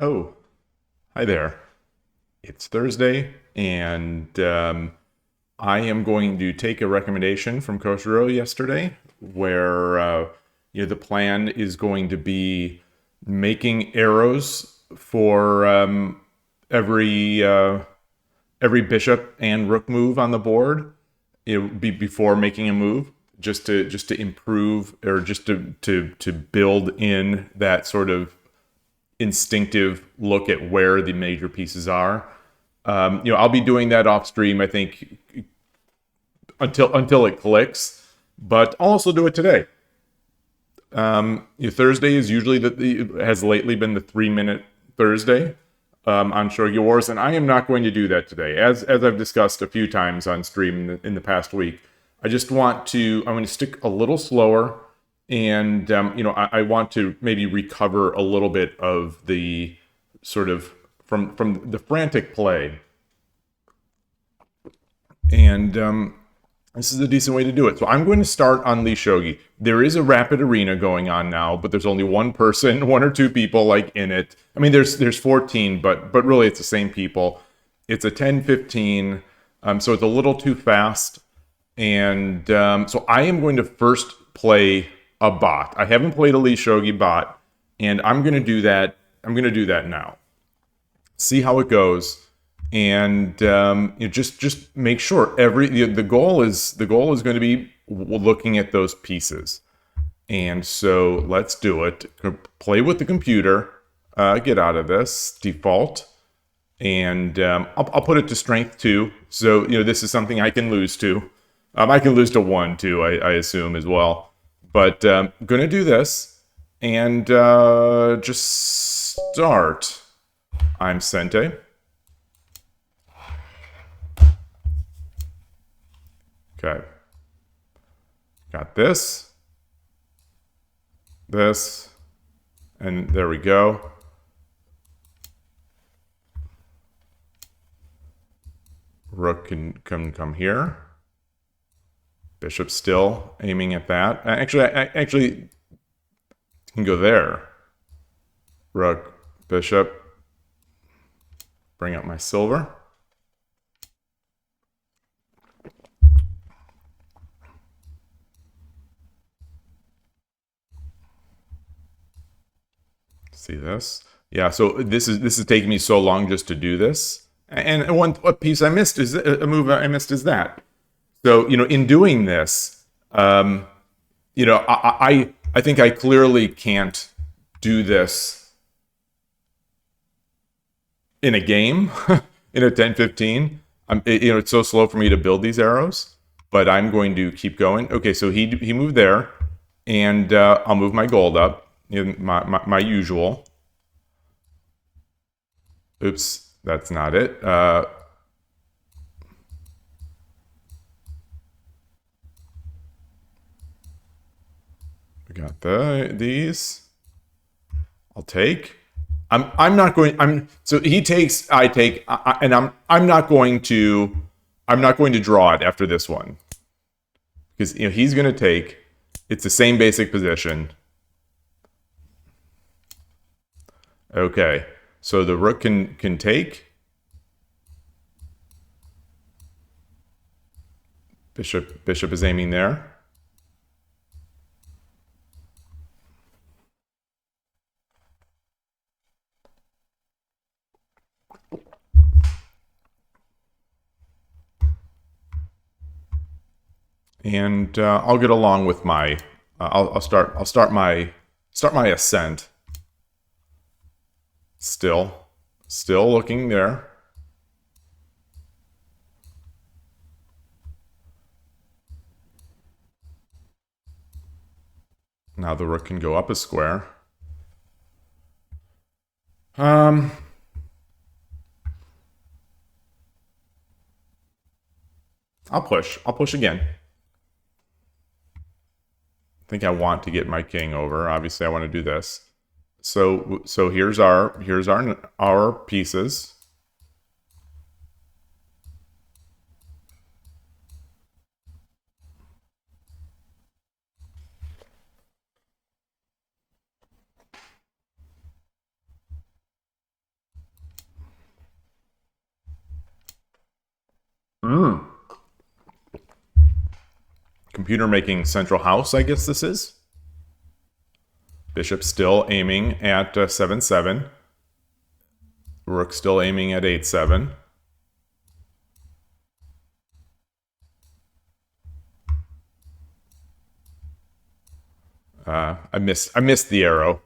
Oh, hi there. It's Thursday, and I am going to take a recommendation from Koshiro yesterday, where the plan is going to be making arrows for every every bishop and rook move on the board. It would be before making a move, just to improve or just to build in that sort of instinctive look at where the major pieces are. I'll be doing that off stream, I think, until it clicks. But I'll also do it today. Thursday is usually has lately been the 3 minute Thursday on Shogi Wars, and I am not going to do that today. As I've discussed a few times on stream in the past week, I'm going to stick a little slower, and I want to maybe recover a little bit of the sort of from the frantic play, and this is a decent way to do it. So I'm going to start on Lee Shogi. There is a rapid arena going on now, but there's only one person, one or two people like in it. I mean, there's 14, but really it's the same people. It's a 10-15, so it's a little too fast. And so I am going to first play a bot. I haven't played a Lee Shogi bot, and I'm going to do that. I'm going to do that now. See how it goes, and just make sure the goal is going to be looking at those pieces. And so let's do it. Play with the computer. Get out of this default, and I'll put it to strength 2. So this is something I can lose to. I can lose to 1 too, I assume as well. But gonna do this, and just start. I'm Sente. Okay. Got this, and there we go. Rook can come here. Bishop still aiming at that. I can go there. Rook, bishop. Bring up my silver. See this? Yeah, so this is taking me so long just to do this. And one piece I missed is a move I missed is that. So in doing this, I think I clearly can't do this in a game in a 10-15. It's so slow for me to build these arrows, but I'm going to keep going. Okay, so he moved there, and I'll move my gold up. My usual. Oops, that's not it. We got these. I'll take. I'm not going. So he takes. I take. And I'm not going to. I'm not going to draw it after this one because he's going to take. It's the same basic position. Okay, so the rook can take. Bishop is aiming there. And I'll get along with my. I'll start my ascent. Still looking there. Now the rook can go up a square. I'll push. I'll push again. I think I want to get my king over. Obviously, I want to do this. So here's our pieces. computer making central house, I guess this is. Bishop still aiming at 7-7. Rook still aiming at 8-7. I missed the arrow.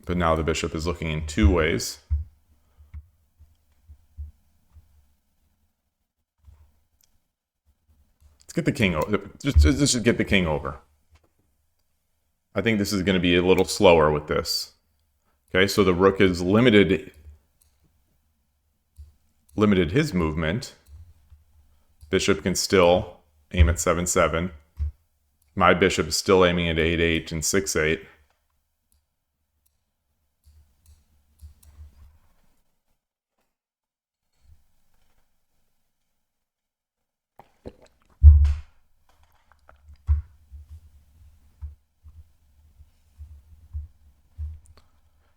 But now the bishop is looking in two ways. Let's get the king over. Just get the king over. I think this is going to be a little slower with this. Okay, so the rook is limited his movement. Bishop can still aim at 7-7. My bishop is still aiming at 8-8 and 6-8.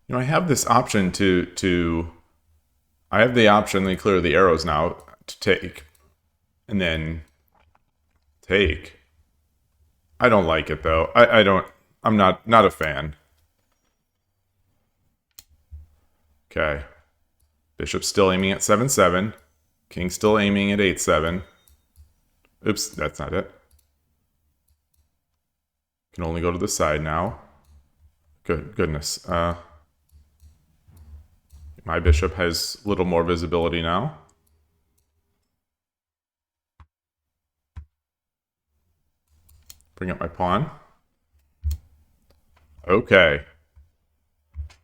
You know, I have this option I have the option, let me clear the arrows now, to take. And then take. I don't like it though. I'm not a fan. Okay. Bishop still aiming at 7-7. King still aiming at 8-7. Oops, that's not it. Can only go to the side now. Goodness. My bishop has a little more visibility now. Bring up my pawn. Okay.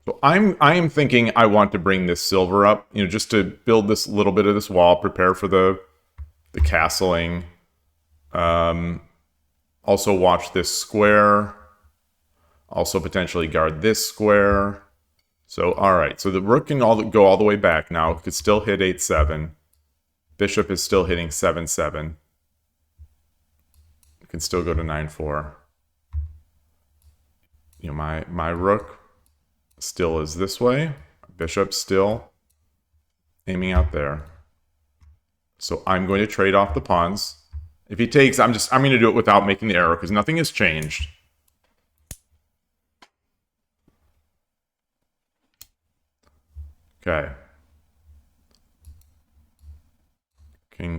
So I am thinking I want to bring this silver up, you know, just to build this little bit of this wall, prepare for the castling. Also watch this square. Also potentially guard this square. So, all right. So the rook can go all the way back now. It could still hit 8-7. Bishop is still hitting 7-7. It can still go to 9-4. You know, my rook still is this way. Bishop still aiming out there. So I'm going to trade off the pawns. If he takes, I'm going to do it without making the arrow because nothing has changed. Okay.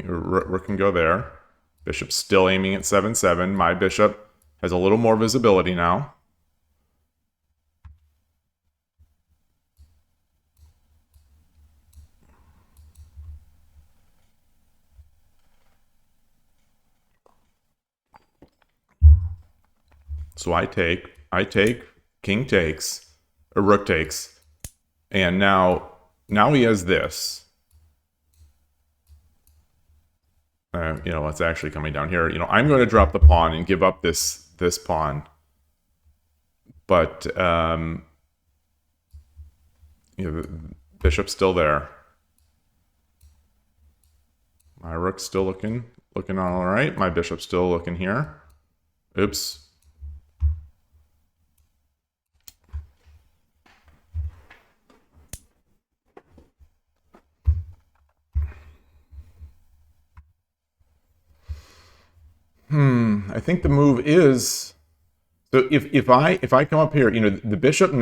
Rook can go there. Bishop's still aiming at 7-7. My bishop has a little more visibility now. So I take, king takes, or rook takes, and now he has this. You know, what's actually coming down here. You know, I'm going to drop the pawn and give up this pawn. But, you know, the bishop's still there. My rook's still looking all right. My bishop's still looking here. Oops. I think the move is, so if I come up here, you know, the bishop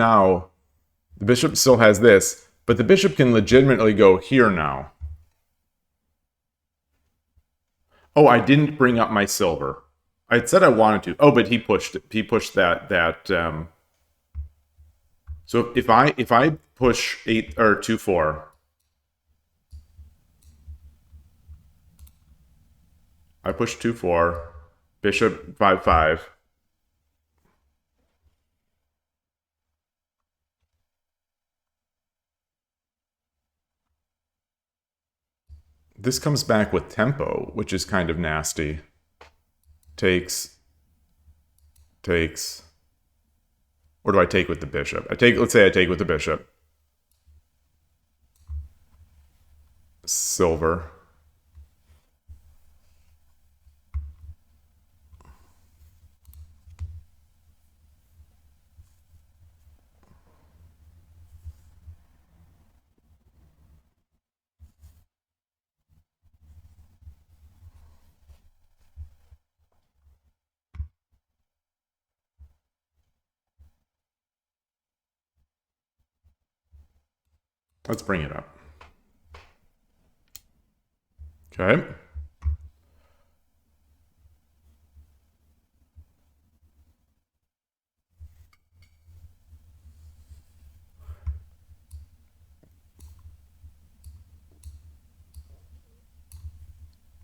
still has this, but the bishop can legitimately go here now. Oh, I didn't bring up my silver. I had said I wanted to. Oh, but he pushed that. So if I push 8 or 2-4, I push 2-4, bishop 5-5. This comes back with tempo, which is kind of nasty. Takes. Or do I take with the bishop? Let's say I take with the bishop. Silver. Let's bring it up. Okay.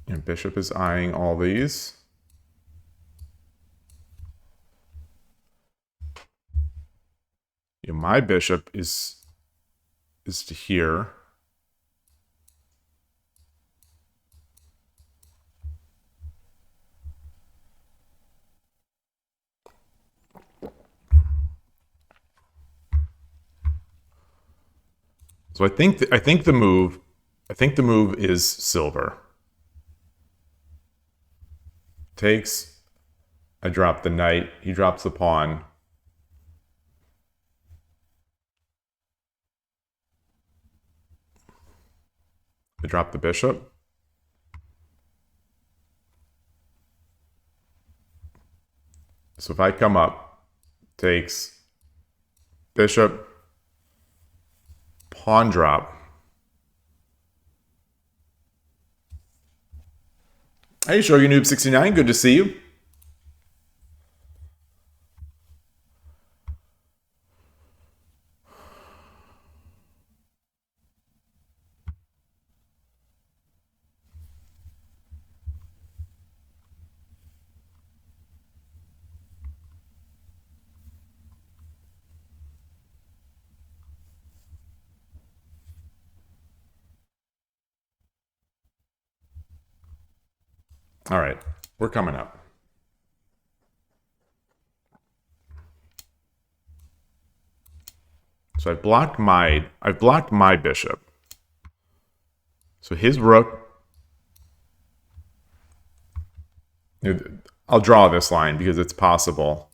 And bishop is eyeing all these. My bishop is to here. So I think the move is silver. Takes. I drop the knight. He drops the pawn. I drop the bishop. So if I come up, takes, bishop, pawn drop. Hey, Shogi Noob 69, good to see you. All right, we're coming up. So I've blocked my bishop. So his rook. I'll draw this line because it's possible.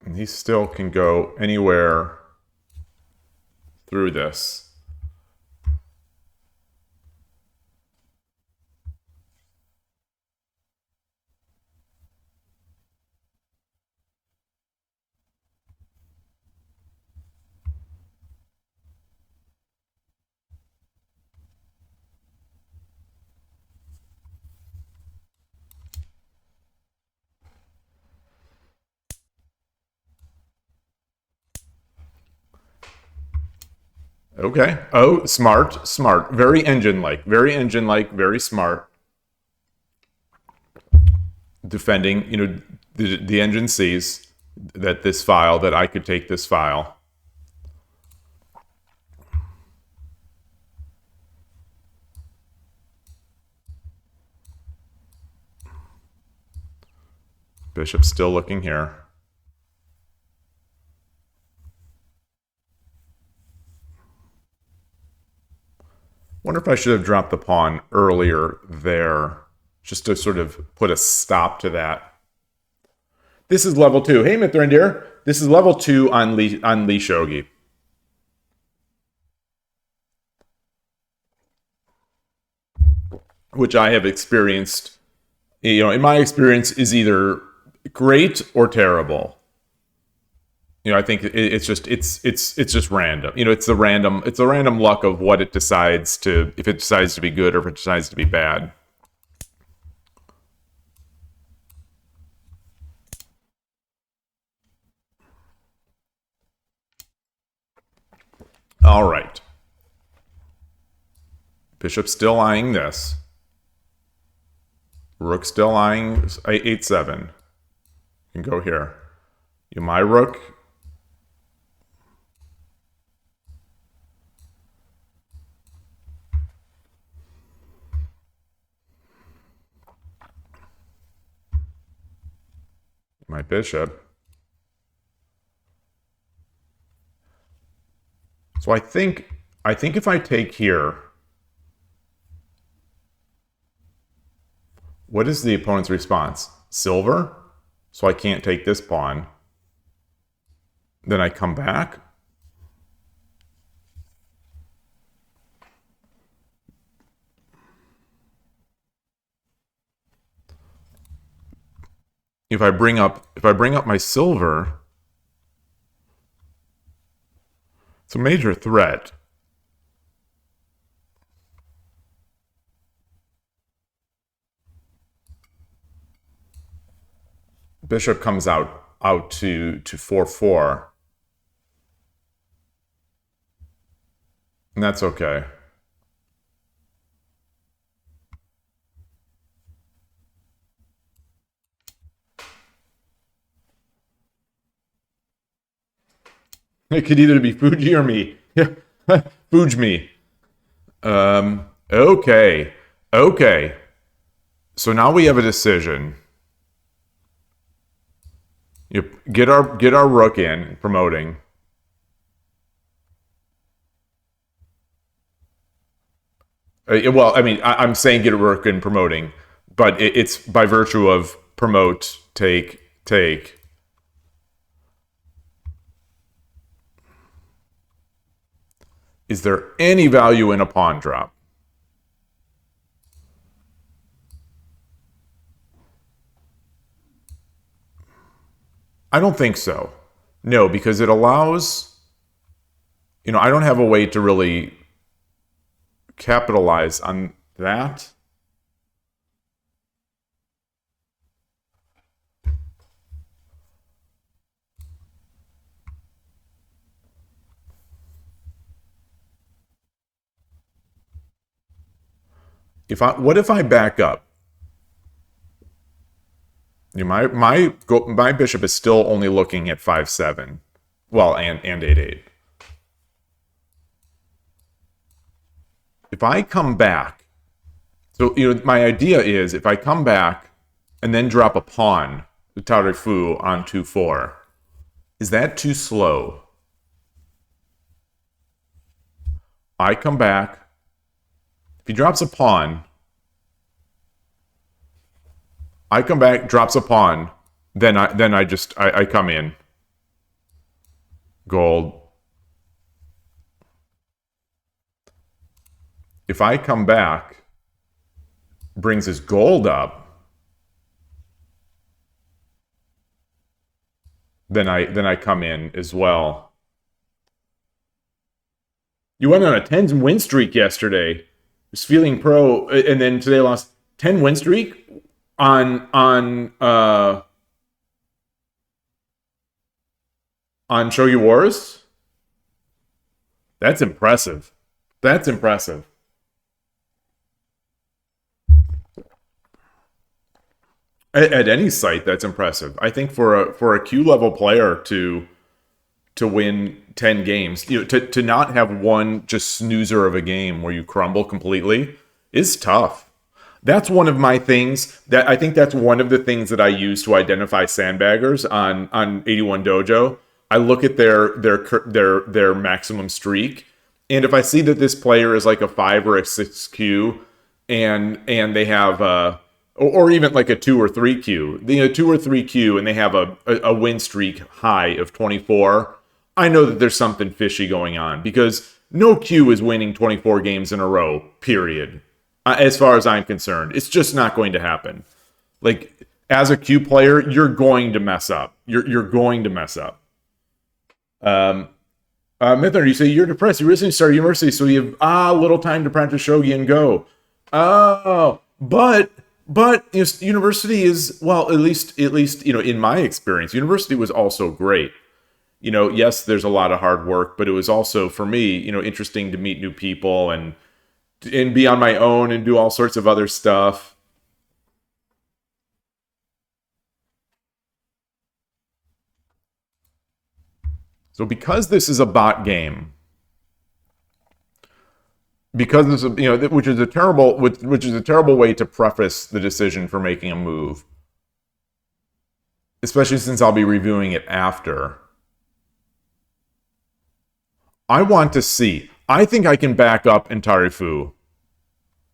And he still can go anywhere through this. Okay. Oh, smart, smart. Very engine-like, very smart. Defending, the engine sees that that I could take this file. Bishop's still looking here. Wonder if I should have dropped the pawn earlier there, just to sort of put a stop to that. This is level 2. Hey, Mithrandir. This is level 2 on Lee Shogi. Which I have experienced, in my experience, is either great or terrible. I think it's just random. It's the random luck of what it decides to, if it decides to be good or if it decides to be bad. All right. Bishop still eyeing this. Rook still eyeing 8-7. You can go here. My rook. My bishop. So I think if I take here, what is the opponent's response? Silver? So I can't take this pawn. Then I come back. if I bring up my silver, it's a major threat. Bishop comes out to 4-4. And that's okay. It could either be Fuji or me. Fuji me. Okay. Okay. So now we have a decision. You get our rook in, promoting. Well, I mean, I'm saying get a rook in promoting, but it's by virtue of promote, take, take. Is there any value in a pawn drop? I don't think so. No, because it allows, I don't have a way to really capitalize on that. What if I back up? My bishop is still only looking at 5-7. Well, and 8-8. If I come back, so my idea is if I come back and then drop a pawn, the Tarifu on 2-4, is that too slow? I come back. If he drops a pawn, I come back, drops a pawn, then I come in. Gold. If I come back, brings his gold up, then I come in as well. You went on a 10 win streak yesterday. Was feeling pro, and then today lost 10 win streak on Shogi Wars. That's impressive. That's impressive. At any site, that's impressive. I think for a Q level player to win 10 games, to not have one just snoozer of a game where you crumble completely is tough. That's one of my things that I think that's one of the things that I use to identify sandbaggers on 81 Dojo. I look at their maximum streak, and if I see that this player is like a 5 or a 6 Q, and they have or even like a 2 or 3 Q, 2 or 3 Q, and they have a win streak high of 24. I know that there's something fishy going on because no Q is winning 24 games in a row, period. As far as I'm concerned, it's just not going to happen. Like, as a Q player, you're going to mess up. You're going to mess up. Mithner, you say you're depressed. You recently started university, so you have little time to practice shogi and go. Oh, but university is, well, at least in my experience, university was also great. Yes, there's a lot of hard work, but it was also, for me, interesting to meet new people and be on my own and do all sorts of other stuff. So because this is a bot game, because this is, which is a terrible way to preface the decision for making a move, especially since I'll be reviewing it after. I want to see. I think I can back up in Tarifu.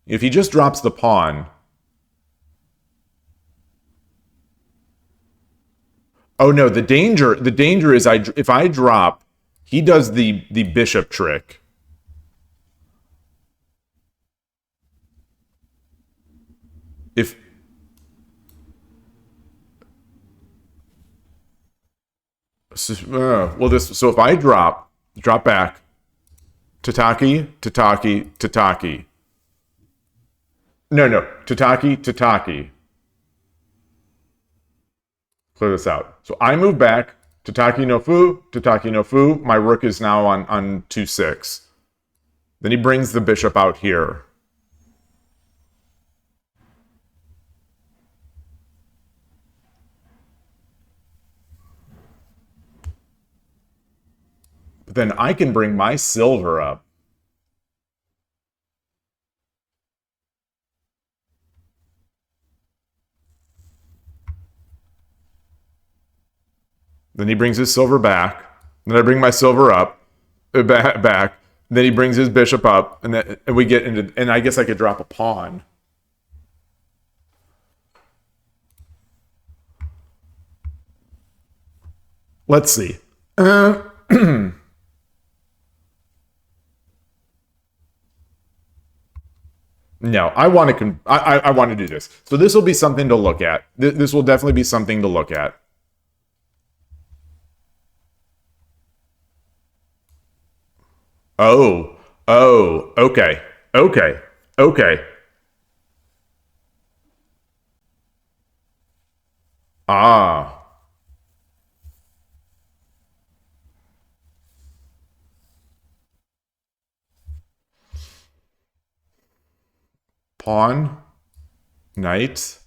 If he just drops the pawn. Oh no, the danger is if I drop, he does the bishop trick. So if I drop back, Tataki, Tataki, Tataki. No, Tataki, Tataki. Clear this out. So I move back, Tataki no Fu, Tataki no Fu. My rook is now on 2-6. Then he brings the bishop out here. But then I can bring my silver up. Then he brings his silver back. Then I bring my silver up, back. Then he brings his bishop up, and we get into. And I guess I could drop a pawn. Let's see. No, I want to. I want to do this. So this will be something to look at. This will definitely be something to look at. Oh, okay. Ah, pawn, knight,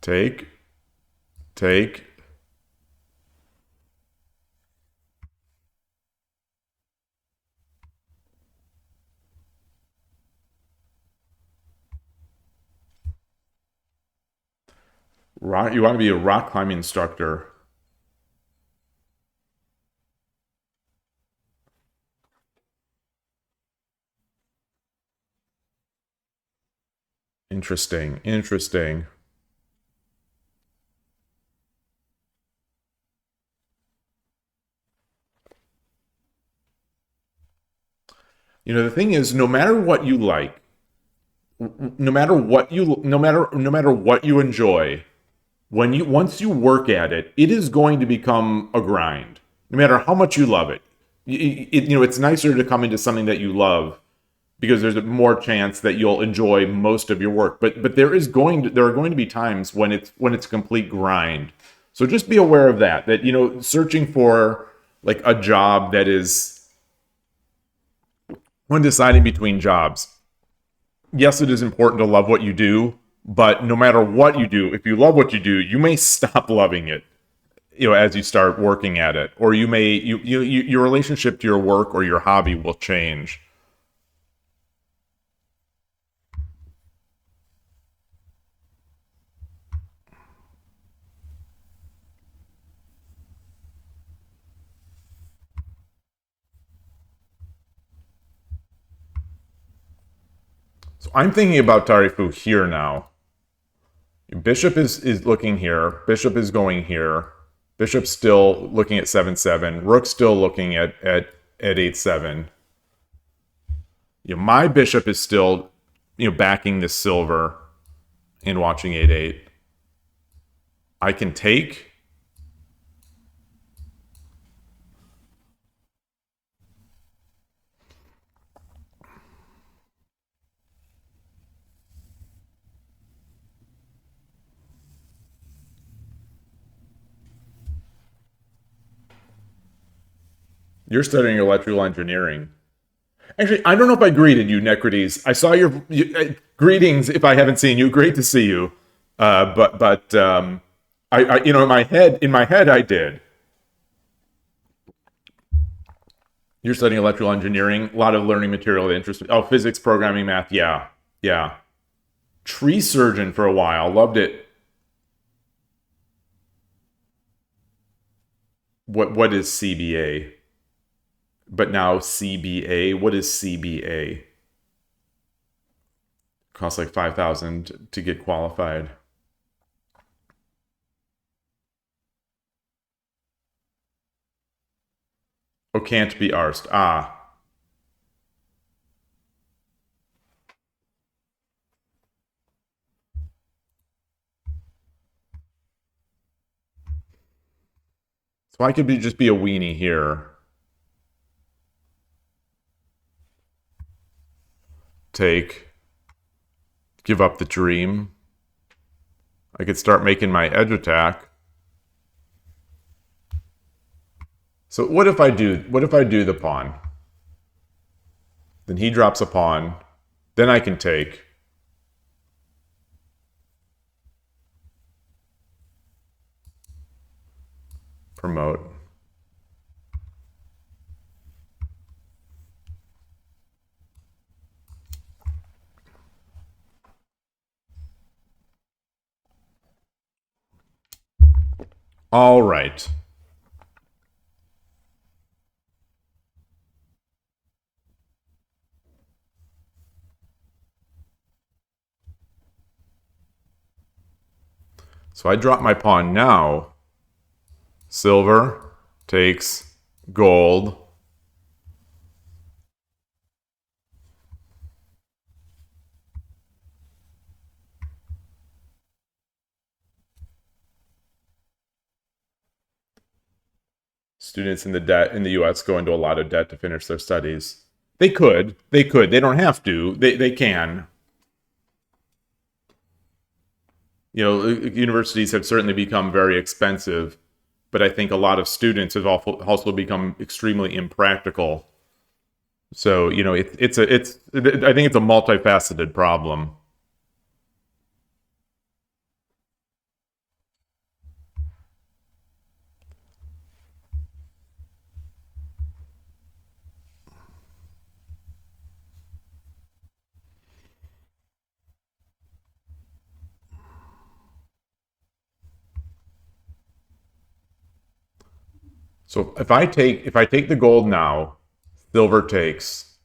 take, take. Rock, you want to be a rock climbing instructor. Interesting. You know, the thing is, no matter what you like, no matter what you enjoy, when you once you work at it, it is going to become a grind. No matter how much you love it. It's nicer to come into something that you love because there's a more chance that you'll enjoy most of your work. But there are going to be times when it's a complete grind. So just be aware of that. That searching for like a job that is when deciding between jobs. Yes, it is important to love what you do, but no matter what you do, if you love what you do, you may stop loving it. As you start working at it, or your relationship to your work or your hobby will change. So I'm thinking about Tarifu here now. Bishop is looking here. Bishop is going here. Bishop's still looking at 7-7. Rook's still looking at 8-7. My bishop is still backing the silver and watching 8-8. I can take. You're studying electrical engineering. Actually, I don't know if I greeted you, Necrides. I saw your greetings. If I haven't seen you, great to see you. But in my head, I did. You're studying electrical engineering. A lot of learning material that interests me. Oh, physics, programming, math. Yeah. Tree surgeon for a while. Loved it. What is CBA? But now CBA. What is CBA? Costs like 5,000 to get qualified. Oh, can't be arsed. Ah. So I could just be a weenie here. Take. Give up the dream. I could start making my edge attack. So what if I do the pawn? Then he drops a pawn. Then I can take. Promote. All right. So I drop my pawn now. Silver takes gold. Students in the U.S. go into a lot of debt to finish their studies. They could. They don't have to. They can. You know, universities have certainly become very expensive, but I think a lot of students have also become extremely impractical. So, you know, I think it's a multifaceted problem. So if I take the gold now, silver takes,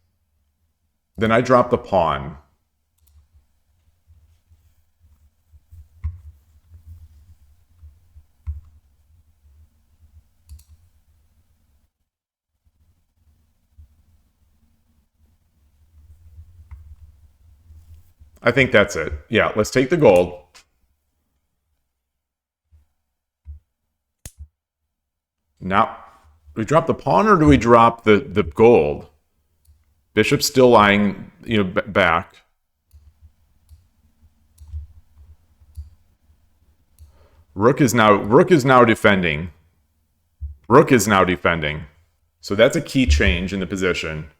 then I drop the pawn. I think that's it. Yeah, let's take the gold. Now, do we drop the pawn or do we drop the gold? Bishop's still lying, you know, back. Rook is now defending. Rook is now defending. So that's a key change in the position.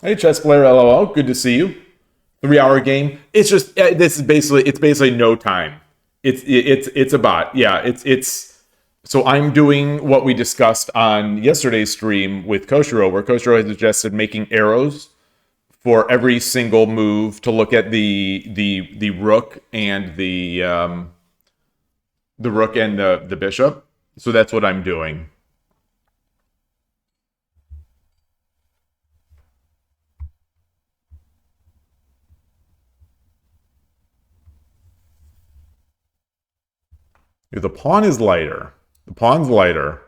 Hey, chess player, LOL. Good to see you. 3-hour game. It's just it's basically no time. It's a bot. Yeah, it's. So I'm doing what we discussed on yesterday's stream with Koshiro, where Koshiro has suggested making arrows for every single move to look at the rook and the rook and the bishop. So that's what I'm doing. The pawn is lighter. The pawn's lighter.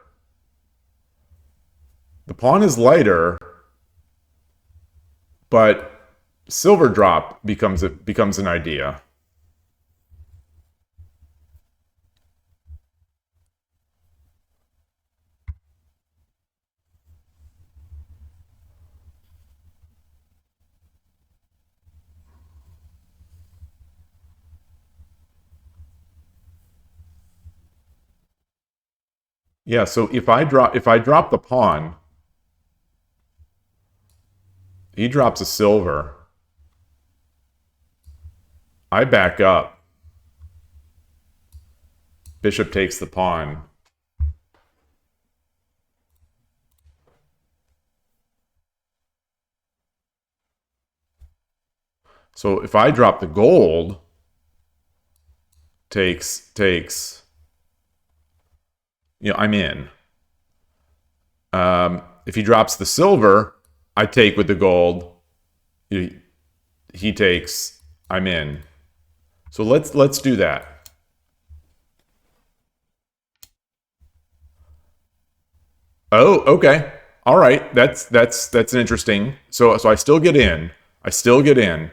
The pawn is lighter, but silver drop becomes an idea. Yeah, so if I drop the pawn, he drops a silver. I back up. Bishop takes the pawn. So if I drop the gold, takes, you know, I'm in. If he drops the silver, I take with the gold. He takes, I'm in. So let's do that. Oh, okay. All right. That's an interesting. So I still get in. I still get in.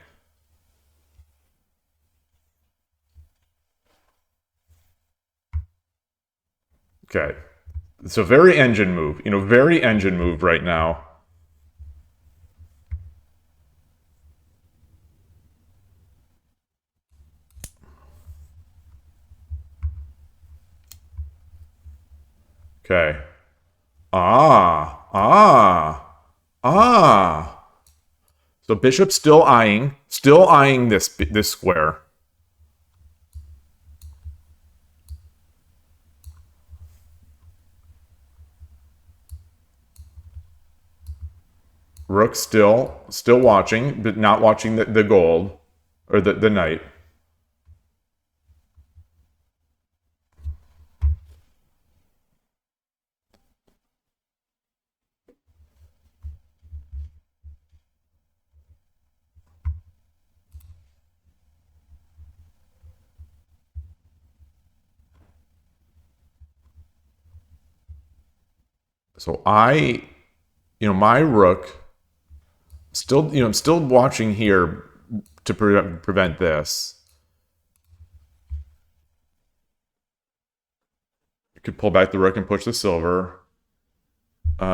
Okay. So very engine move. Very engine move right now. Okay. Ah. Ah. So bishop still eyeing this square. Rook still watching, but not watching the gold or the knight. So my rook still, I'm still watching here to prevent this. You could pull back the rook and push the silver. Oh,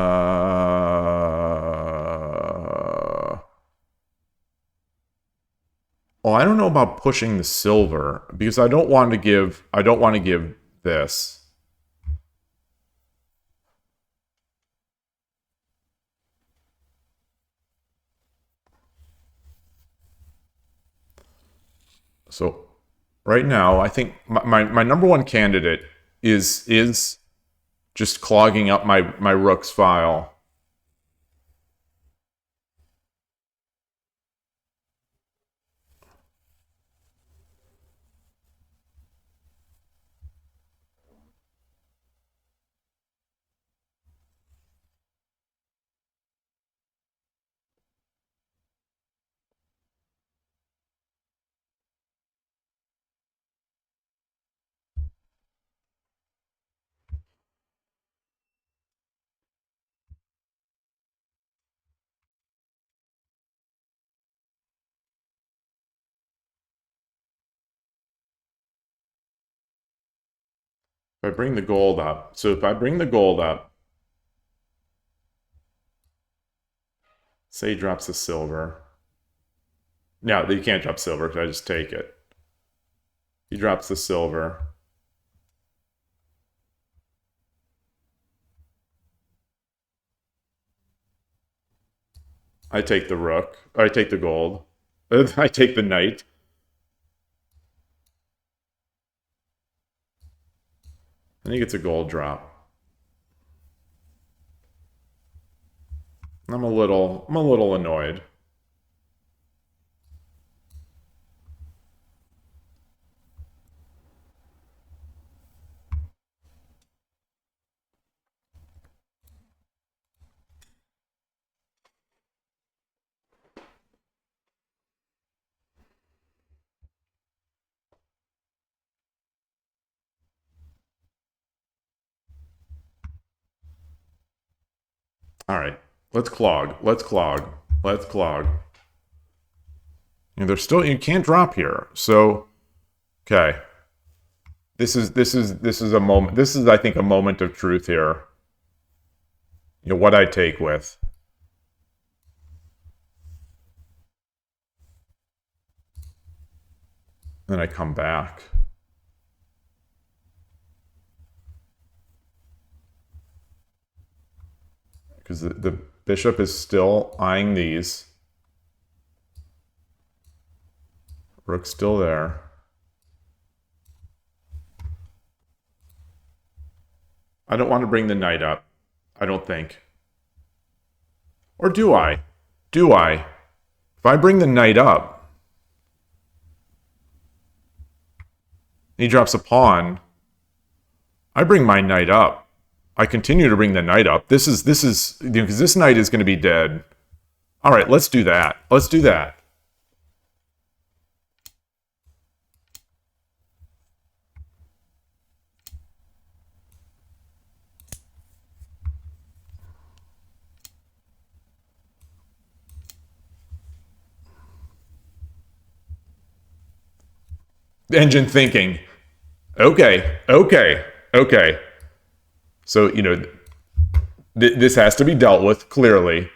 I don't know about pushing the silver because I don't want to give this. So right now, I think my number one candidate is just clogging up my rook's file. If I bring the gold up, so if I bring the gold up, say he drops the silver. No, you can't drop silver because I just take it. He drops the silver. I take the rook. I take the gold. I take the knight. And he gets a gold drop. I'm a little annoyed. All right, let's clog. Let's clog. Let's clog. There's still you can't drop here. So, okay. This is a moment. This is I think a moment of truth here. What I take with. Then I come back. Because the bishop is still eyeing these. Rook's still there. I don't want to bring the knight up. I don't think. Or do I? Do I? If I bring the knight up, he drops a pawn. I bring my knight up. I continue to bring the knight up. This is because this knight is going to be dead. All right, let's do that. Let's do that. Engine thinking. Okay, okay, okay. So, this has to be dealt with clearly.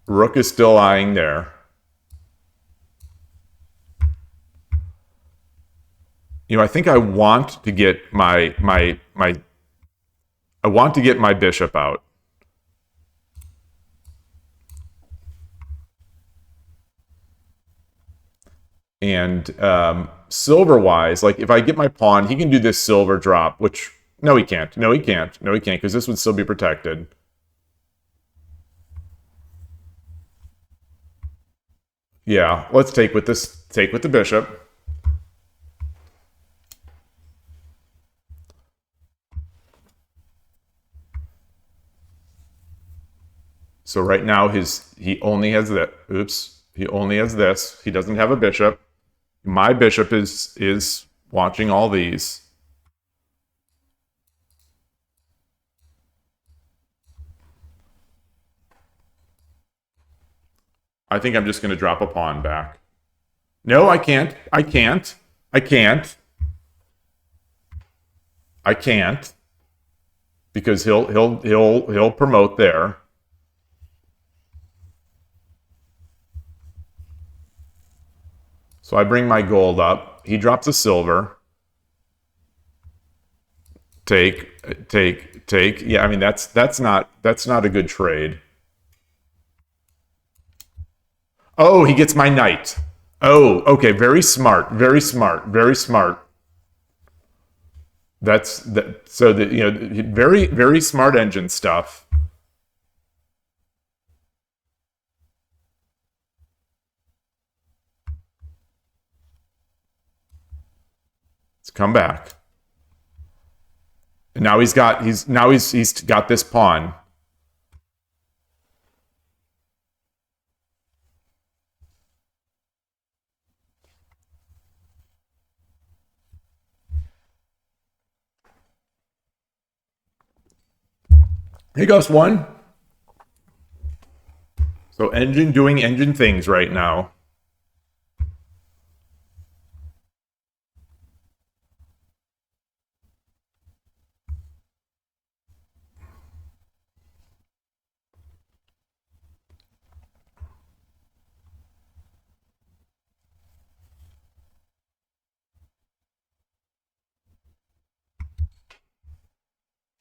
Rook is still eyeing there. I think I want to get my I want to get my bishop out. And silver wise, like if I get my pawn, he can do this silver drop, which no, he can't. No, he can't. No, he can't, because this would still be protected. Yeah, let's take with this. Take with the bishop. So right now he only has that. Oops, he only has this. He doesn't have a bishop. My bishop is watching all these. I think I'm just going to drop a pawn back. No, I can't. I can't. I can't. I can't. Because he'll promote there. So I bring my gold up. He drops a silver. Take. Yeah, I mean that's not a good trade. Oh, he gets my knight. Oh, okay, very smart, very smart, very smart. That's that. So very very smart engine stuff. Let's come back. And now he's got this pawn. He goes one. So engine doing engine things right now.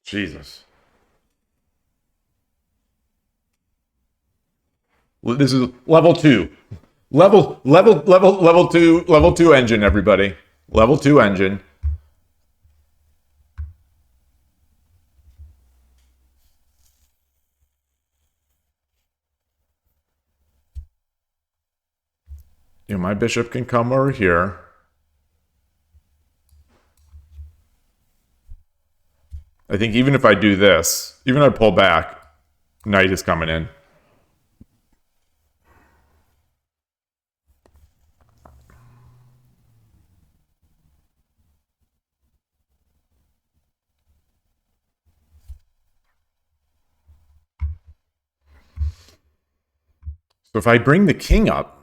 Jesus. This is level 2. Level 2 engine, everybody. Level 2 engine. My bishop can come over here. I think even if I do this, even if I pull back, knight is coming in. So if I bring the king up,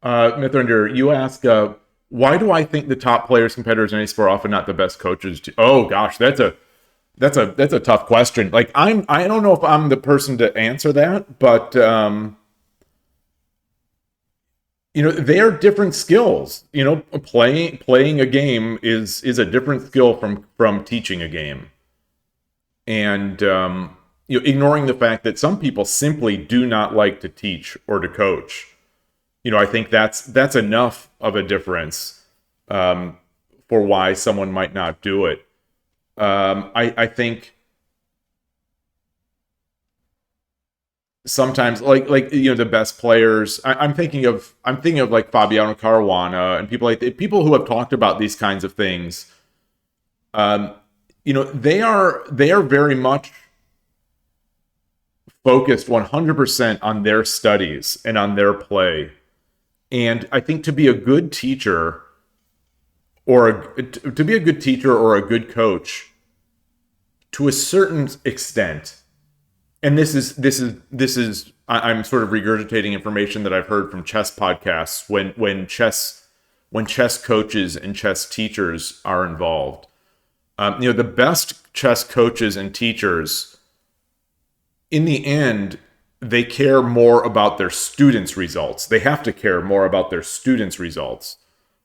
Mithrinder, you ask, why do I think the top players, competitors in any sport are often not the best coaches? Oh gosh, that's a tough question. Like I don't know if I'm the person to answer that, but they're different skills. Playing a game is a different skill from teaching a game, and ignoring the fact that some people simply do not like to teach or to coach. I think that's enough of a difference for why someone might not do it. I think sometimes the best players. I'm thinking of like Fabiano Caruana and people who have talked about these kinds of things. Um, they are very much focused 100% on their studies and on their play. And I think to be a good teacher to be a good teacher or a good coach, to a certain extent, and I'm sort of regurgitating information that I've heard from chess podcasts when chess coaches and chess teachers are involved. The best chess coaches and teachers, in the end, they care more about their students' results. They have to care more about their students' results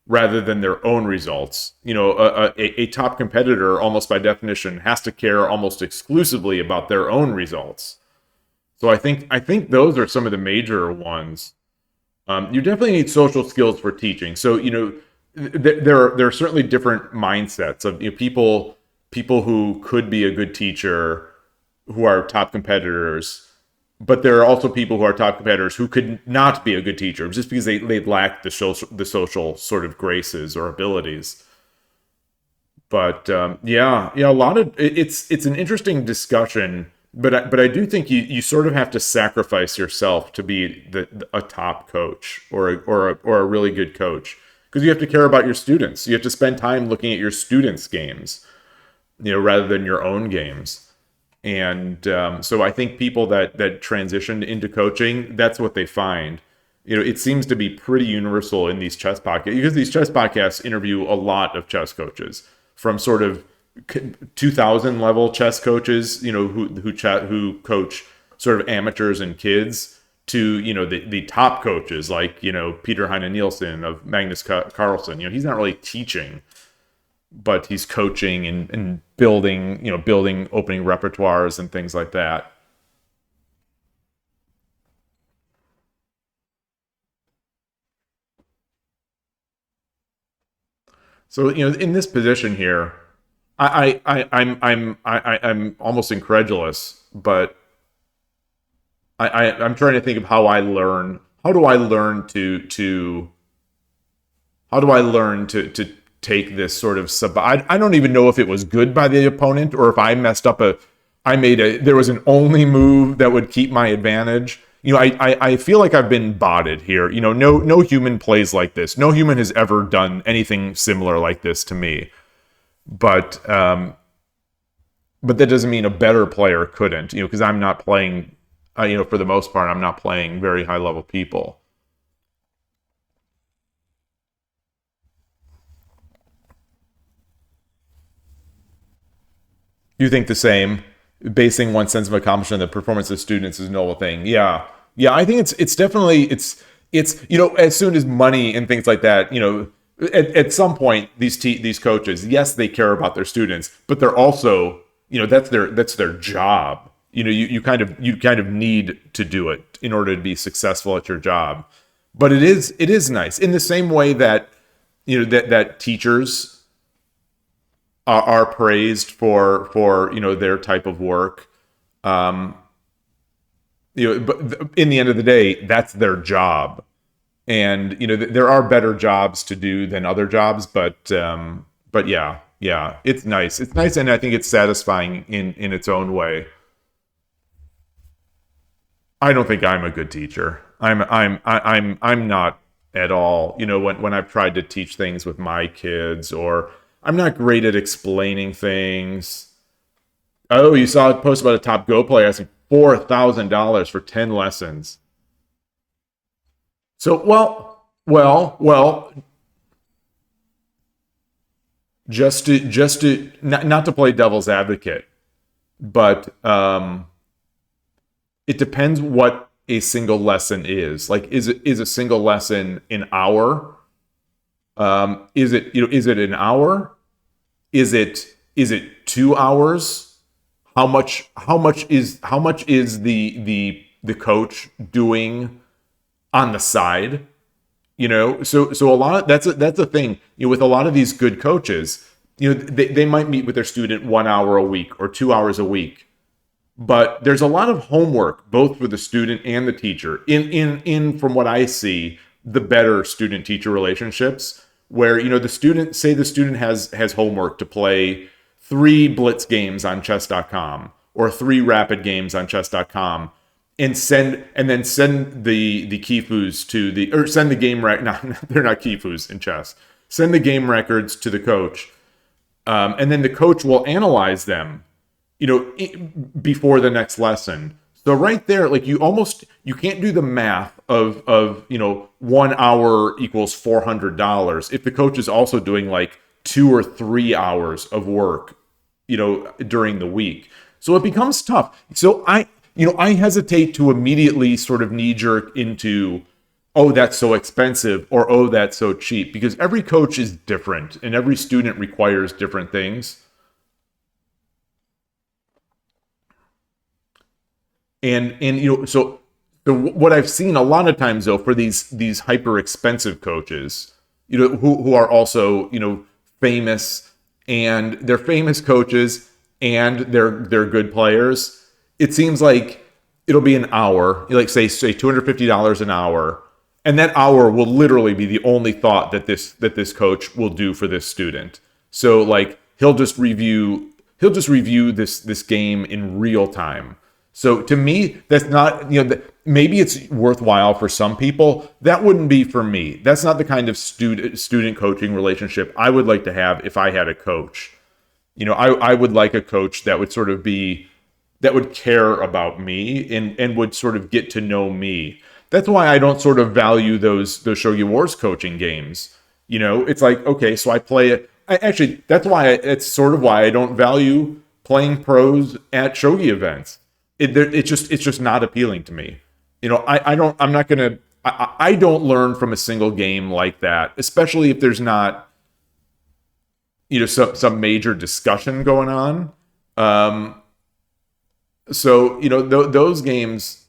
rather than their own results. A top competitor, almost by definition, has to care almost exclusively about their own results. So I think those are some of the major ones. You definitely need social skills for teaching. So there are certainly different mindsets of people who could be a good teacher, who are top competitors, but there are also people who are top competitors who could not be a good teacher just because they lack the social sort of graces or abilities. But yeah, a lot of it's an interesting discussion. But I do think you sort of have to sacrifice yourself to be a top coach or a really good coach, because you have to care about your students. You have to spend time looking at your students' games, rather than your own games. And so I think people that transitioned into coaching, that's what they find. It seems to be pretty universal in these chess podcasts, because these chess podcasts interview a lot of chess coaches, from sort of 2000 level chess coaches, who coach sort of amateurs and kids, to the top coaches like Peter Heine Nielsen of Magnus Carlsen. He's not really teaching, but he's coaching and building opening repertoires and things like that. So in this position here, I'm almost incredulous, but I'm trying to think of how I learn. How do I learn to take this sort of I don't even know if it was good by the opponent, or if I messed up there was an only move that would keep my advantage. I feel like I've been botted here. No human plays like this. No human has ever done anything similar like this to me. But that doesn't mean a better player couldn't, because I'm not playing, for the most part, I'm not playing very high level people. You think the same? Basing one's sense of accomplishment on the performance of students is a noble thing. Yeah, yeah. I think it's definitely it's as soon as money and things like that. At some point, these coaches, yes, they care about their students, but they're also, that's their job. You kind of need to do it in order to be successful at your job. But it is nice in the same way that that teachers are praised for their type of work. Um, but in the end of the day, that's their job. And there are better jobs to do than other jobs, but yeah, it's nice. It's nice, and I think it's satisfying in its own way. I don't think I'm a good teacher. I'm not at all. When I've tried to teach things with my kids, or I'm not great at explaining things. Oh, you saw a post about a top Go player asking $4,000 for 10 lessons. So, well, just to not to play devil's advocate, but it depends what a single lesson is. Like, is a single lesson an hour? Is it an hour? Is it 2 hours? How much is the coach doing on the side? So a lot of that's a thing. With a lot of these good coaches, they might meet with their student 1 hour a week or 2 hours a week, but there's a lot of homework both for the student and the teacher in from what I see, the better student teacher relationships, where the student has homework to play 3 blitz games on chess.com or 3 rapid games on chess.com, and then send the keyfus to the, or send the game rec no, they're not keyfus in chess, send the game records to the coach, and then the coach will analyze them, before the next lesson. So right there, like, you can't do the math of 1 hour equals $400 if the coach is also doing like 2 or 3 hours of work, during the week. So it becomes tough. So I hesitate to immediately sort of knee jerk into, oh, that's so expensive, or oh, that's so cheap, because every coach is different and every student requires different things. And so what I've seen a lot of times, though, for these hyper expensive coaches, who are also famous, and they're famous coaches and they're good players, it seems like it'll be an hour, like say $250 an hour, and that hour will literally be the only thought that this coach will do for this student. So like he'll just review this game in real time. So to me, that's not, maybe it's worthwhile for some people. That wouldn't be for me. That's not the kind of student coaching relationship I would like to have if I had a coach. I would like a coach that would sort of be, that would care about me and would sort of get to know me. That's why I don't sort of value those Shogi Wars coaching games. It's like, okay, so I play it. That's why it's sort of why I don't value playing pros at Shogi events. It's just not appealing to me. I'm not gonna. I don't learn from a single game like that, especially if there's not some major discussion going on. So those games,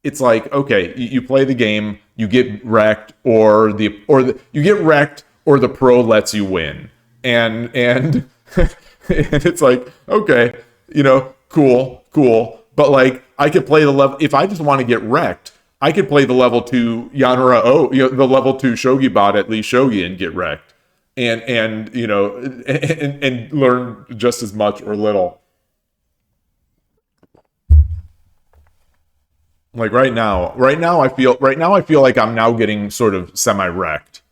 it's like, okay, you play the game, you get wrecked, you get wrecked, or the pro lets you win, and and it's like, okay, cool. But like, I could play the level, if I just want to get wrecked, I could play the level 2 Yanara O, the level 2 Shogi bot at Lee Shogi and get wrecked, and learn just as much or little. Like right now I feel like I'm now getting sort of semi wrecked.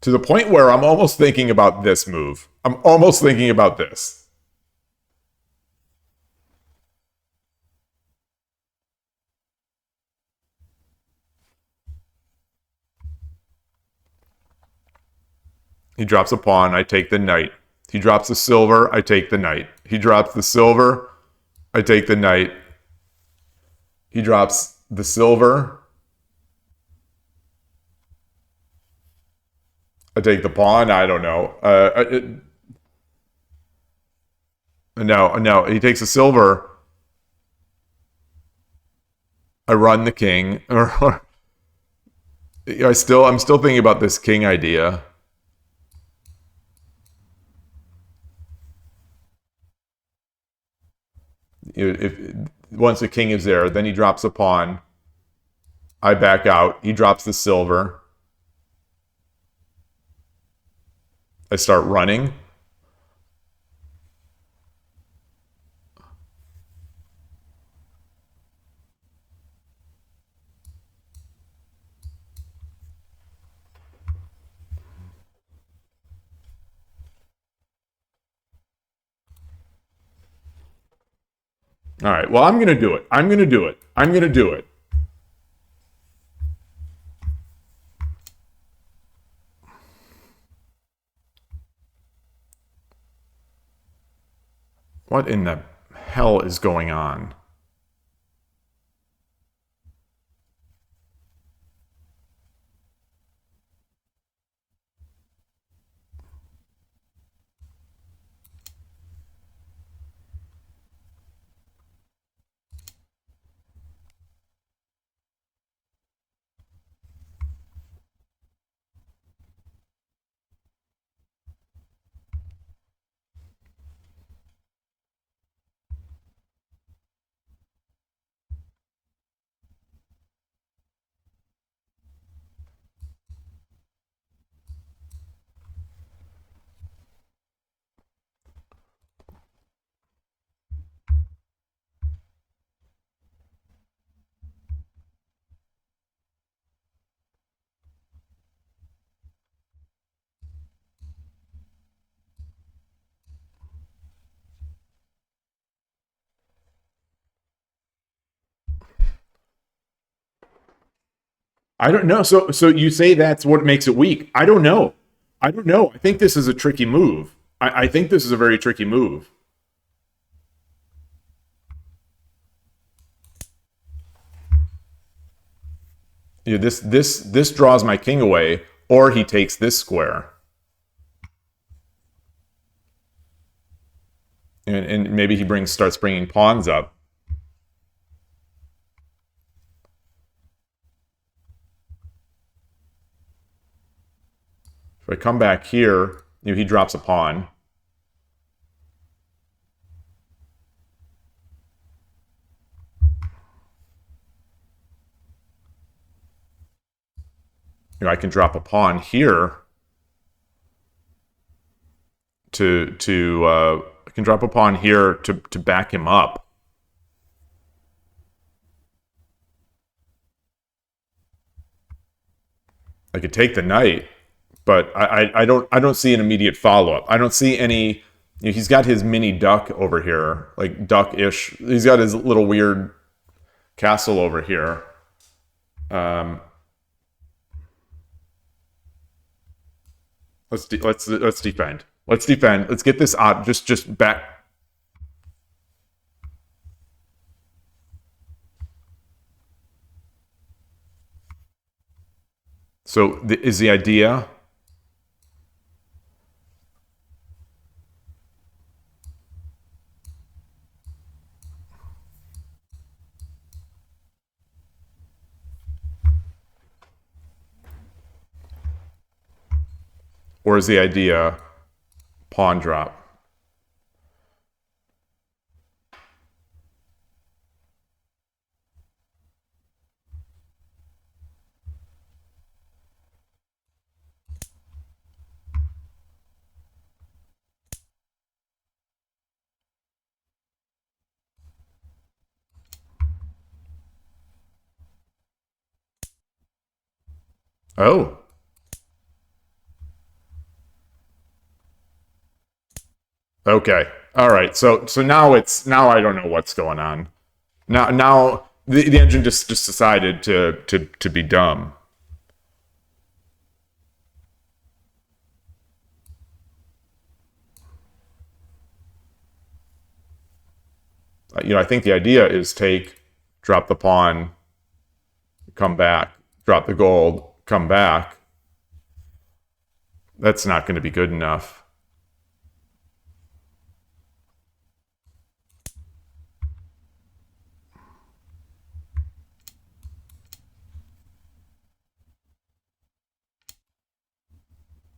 To the point where I'm almost thinking about this move. I'm almost thinking about this. He drops a pawn, I take the knight. He drops the silver, I take the knight. He drops the silver, I take the knight. He drops the silver, I take the pawn. I don't know. No. He takes the silver. I run the king. I'm still thinking about this king idea. If once the king is there, then he drops a pawn. I back out. He drops the silver. I start running. All right. Well, I'm going to do it. I'm going to do it. I'm going to do it. What in the hell is going on? I don't know. So you say that's what makes it weak. I don't know. I don't know. I think this is a tricky move. I think this is a very tricky move. This draws my king away, or he takes this square, and maybe he starts bringing pawns up. If I come back here, he drops a pawn. I can drop a pawn here I can drop a pawn here to back him up. I could take the knight, but I don't see an immediate follow up. I don't see any. He's got his mini duck over here, like duck-ish. He's got his little weird castle over here. Let's defend. Let's defend. Let's get this out. Just back. So is the idea? Or is the idea pawn drop? Oh. Okay. All right. So now I don't know what's going on. Now the engine just decided to be dumb. I think the idea is take, drop the pawn, come back, drop the gold, come back. That's not going to be good enough.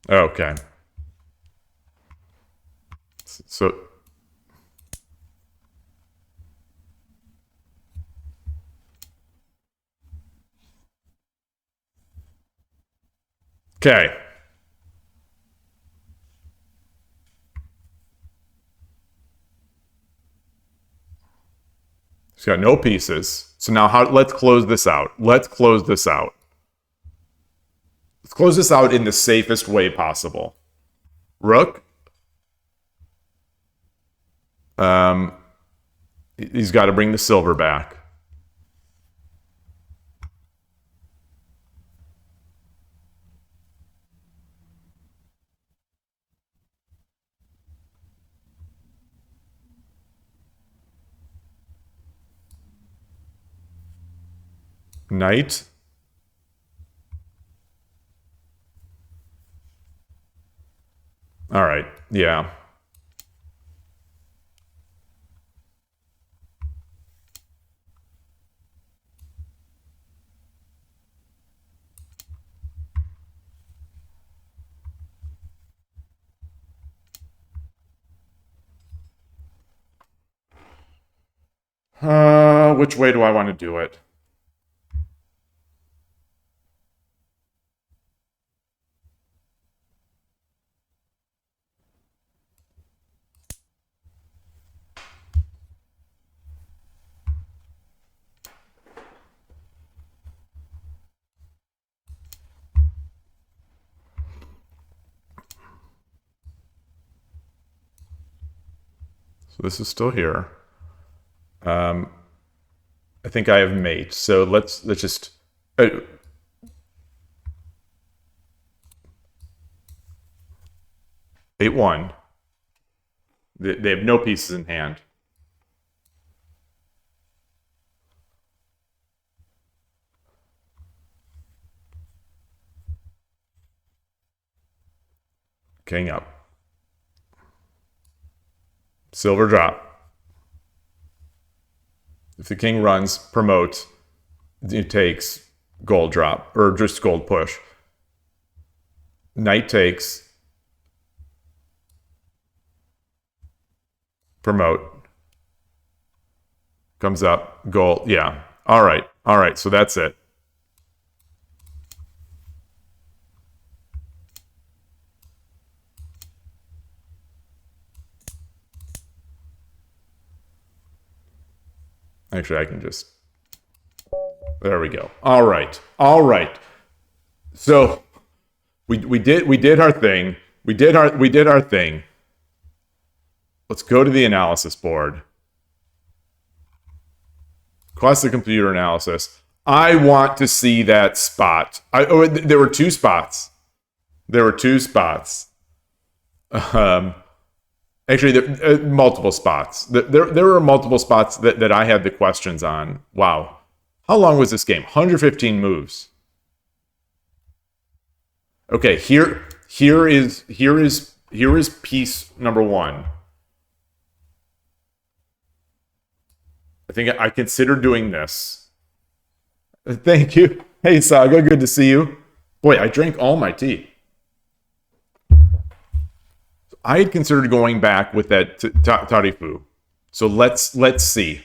Okay. So okay. He's got no pieces. So now let's close this out. Let's close this out. Let's close this out in the safest way possible. Rook. He's got to bring the silver back. Knight. All right. Yeah. Which way do I want to do it? So this is still here. I think I have mate. So let's just 8-1. They have no pieces in hand. King up. Silver drop. If the king runs, promote, it takes gold drop, or just gold push. Knight takes, promote, comes up, gold, yeah. All right, so that's it. Actually, I can just, there we go. All right. So we did our thing. We did our thing. Let's go to the analysis board. Classic computer analysis. I want to see that spot. There were two spots. Actually, multiple spots. There were multiple spots that I had the questions on. Wow. How long was this game? 115 moves. Okay, here is piece number 1. I think I consider doing this. Thank you. Hey, Saga, good to see you. Boy, I drank all my tea. I had considered going back with that Tarifu. So let's see.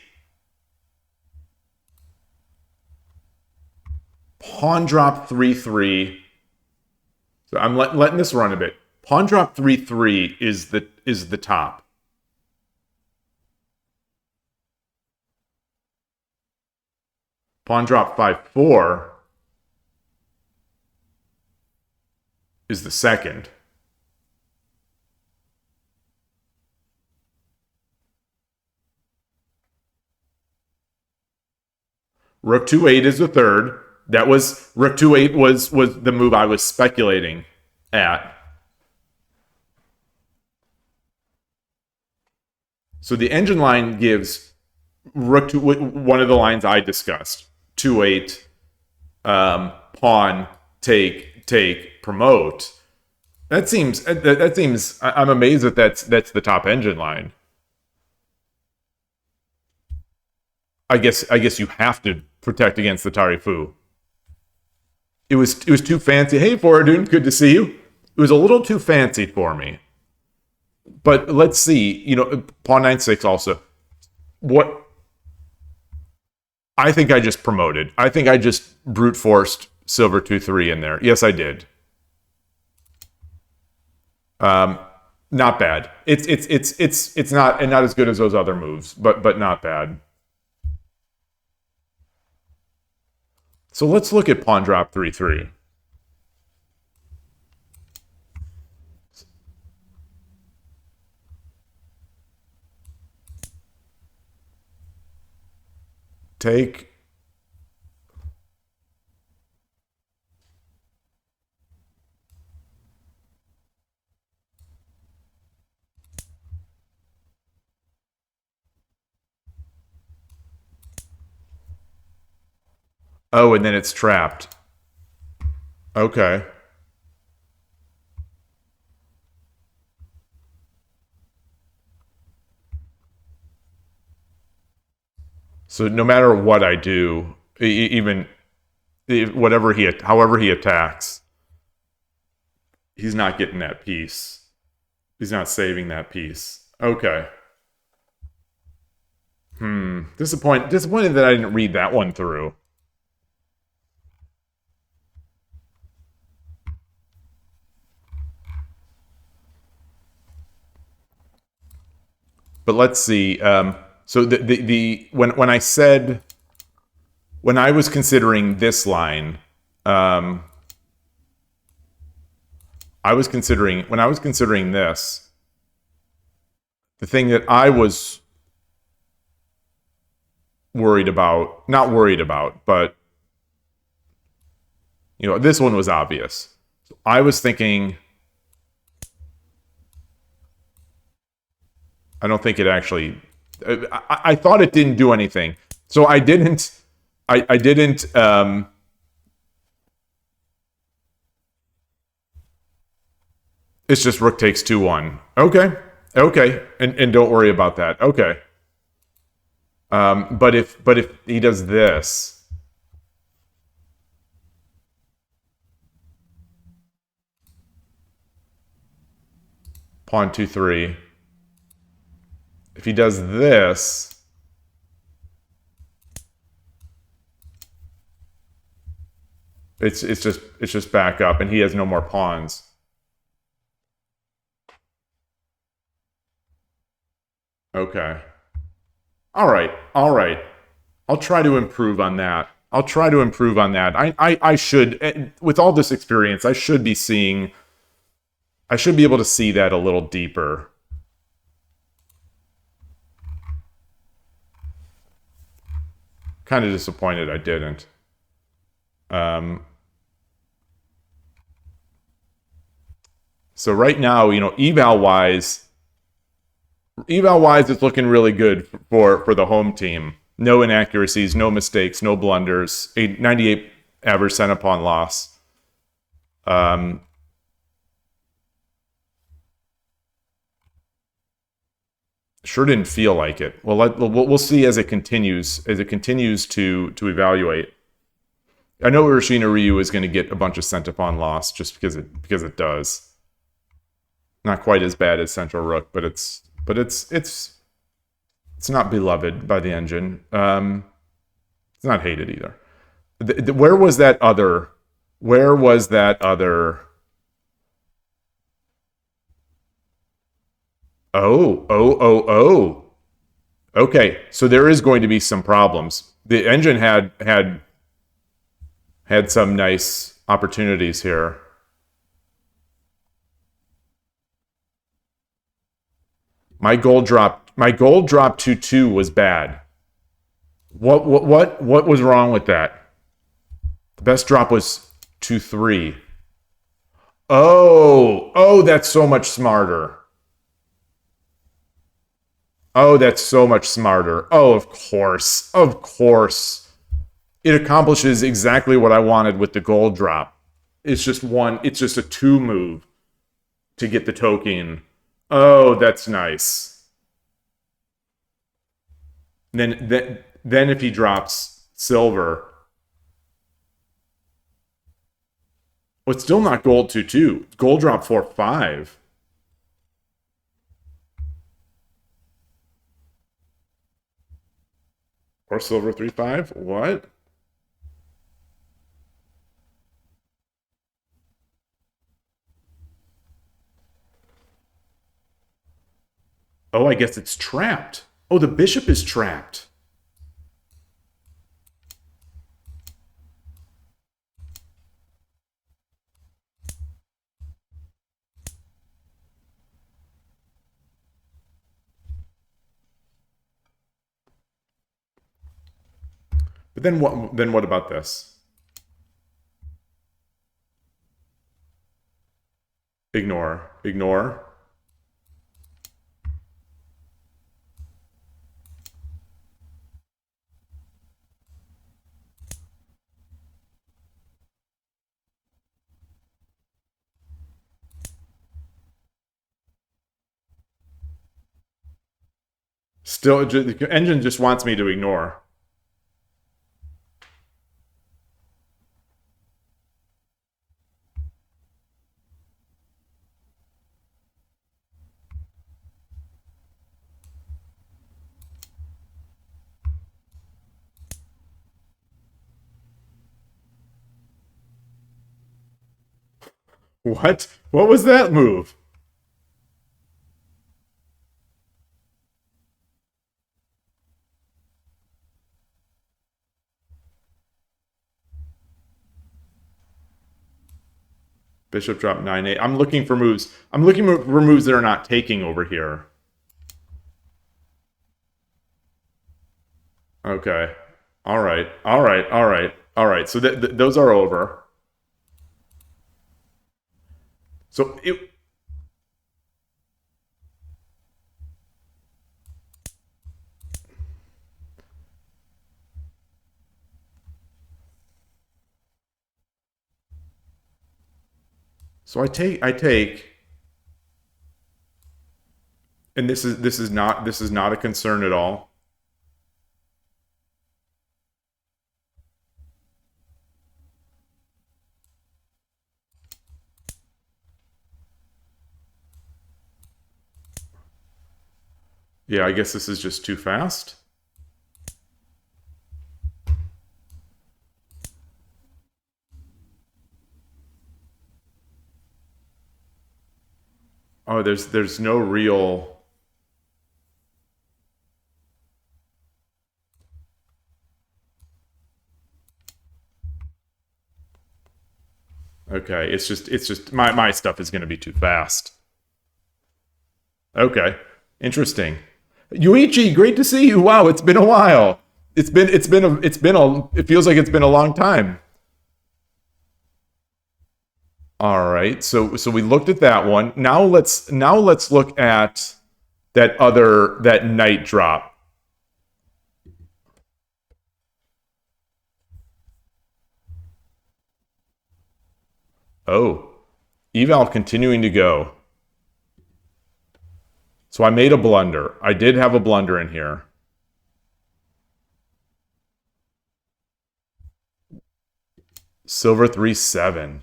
Pawn drop 3-3. So I'm letting this run a bit. Pawn drop 3-3 is the top. Pawn drop 5-4 is the second. Rook 2-8 is the third. That was Rook 2-8 was the move I was speculating at. So the engine line gives Rook 2, one of the lines I discussed. 2-8, pawn, take, promote. That seems. I'm amazed that that's the top engine line. I guess you have to protect against the Tarifu. It was too fancy. Hey, Foradun, good to see you. It was a little too fancy for me. But let's see. Pawn 9-6 also. What? I think I just promoted. I think I just brute forced silver 2-3 in there. Yes, I did. Not bad. It's not as good as those other moves, but not bad. So let's look at pawn drop 3-3. Take. Oh, and then it's trapped. Okay. So no matter what I do, even however he attacks, he's not getting that piece. He's not saving that piece. Okay. Disappointed that I didn't read that one through. But let's see. So when I was considering this line, when I was considering this, the thing that I was not worried about, but this one was obvious. So I was thinking I don't think it actually... I thought it didn't do anything. So I didn't... I didn't... It's just rook takes 2-1. Okay. Okay. And don't worry about that. Okay. But if he does this... Pawn 2-3. If he does this... It's just back up, and he has no more pawns. Okay. All right. All right. I'll try to improve on that. I'll try to improve on that. I should, with all this experience, I should be seeing... I should be able to see that a little deeper. Kind of disappointed I didn't. So right now, you know, eval-wise, it's looking really good for the home team. No inaccuracies, no mistakes, no blunders. 98 average cent-upon loss. Sure didn't feel like it. Well, we'll see as it continues to evaluate. I know Urashina Ryu is going to get a bunch of cent-upon loss just because it does. Not quite as bad as Central Rook, but it's not beloved by the engine. It's not hated either. Where was that other? Where was that other? Oh. Okay, so there is going to be some problems. The engine had some nice opportunities here. My gold drop 2-2 was bad. What was wrong with that? The best drop was 2-3. Oh, that's so much smarter. Oh, that's so much smarter. Oh, of course. Of course. It accomplishes exactly what I wanted with the gold drop. It's just a 2 move to get the token. Oh, that's nice. Then if he drops silver. Well, it's still not gold 2-2. Gold drop 4-5. Or silver 3-5? What? Oh, I guess it's trapped. Oh, the bishop is trapped. But then what about this? Ignore. Still, the engine just wants me to ignore. What? What was that move? Bishop drop 9-8. I'm looking for moves. I'm looking for moves that are not taking over here. Okay. All right. So those are over. So So I take, and this is not a concern at all. Yeah, I guess this is just too fast. Oh, there's no real. Okay, it's just my stuff is going to be too fast. Okay, interesting. Yuichi, great to see you. Wow, it's been a while. It feels like it's been a long time. All right, so we looked at that one. Now let's look at that knight drop. Oh, eval continuing to go. So I made a blunder. I did have a blunder in here. Silver 3-7.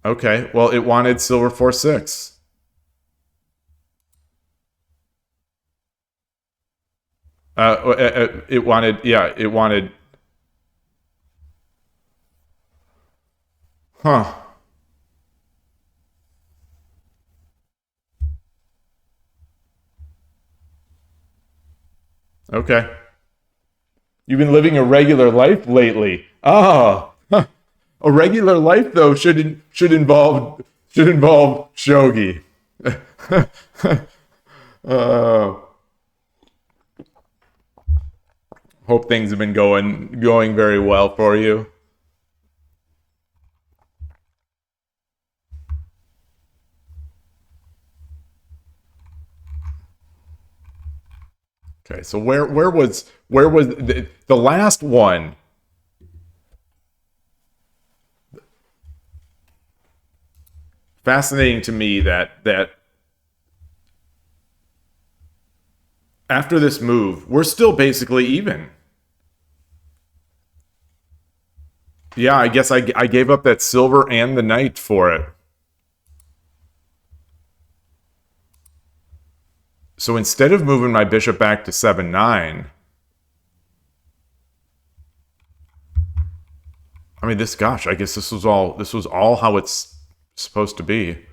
Okay, well, it wanted silver 4-6. It wanted, yeah, it wanted. Huh. Okay. You've been living a regular life lately. Oh, huh. A regular life though should involve shogi. uh, Hope things have been going very well for you. Okay, so where was the last one? Fascinating to me that after this move, we're still basically even. Yeah, I guess I gave up that silver and the knight for it. So instead of moving my bishop back to 7-9, I mean gosh, I guess this was all how it's supposed to be.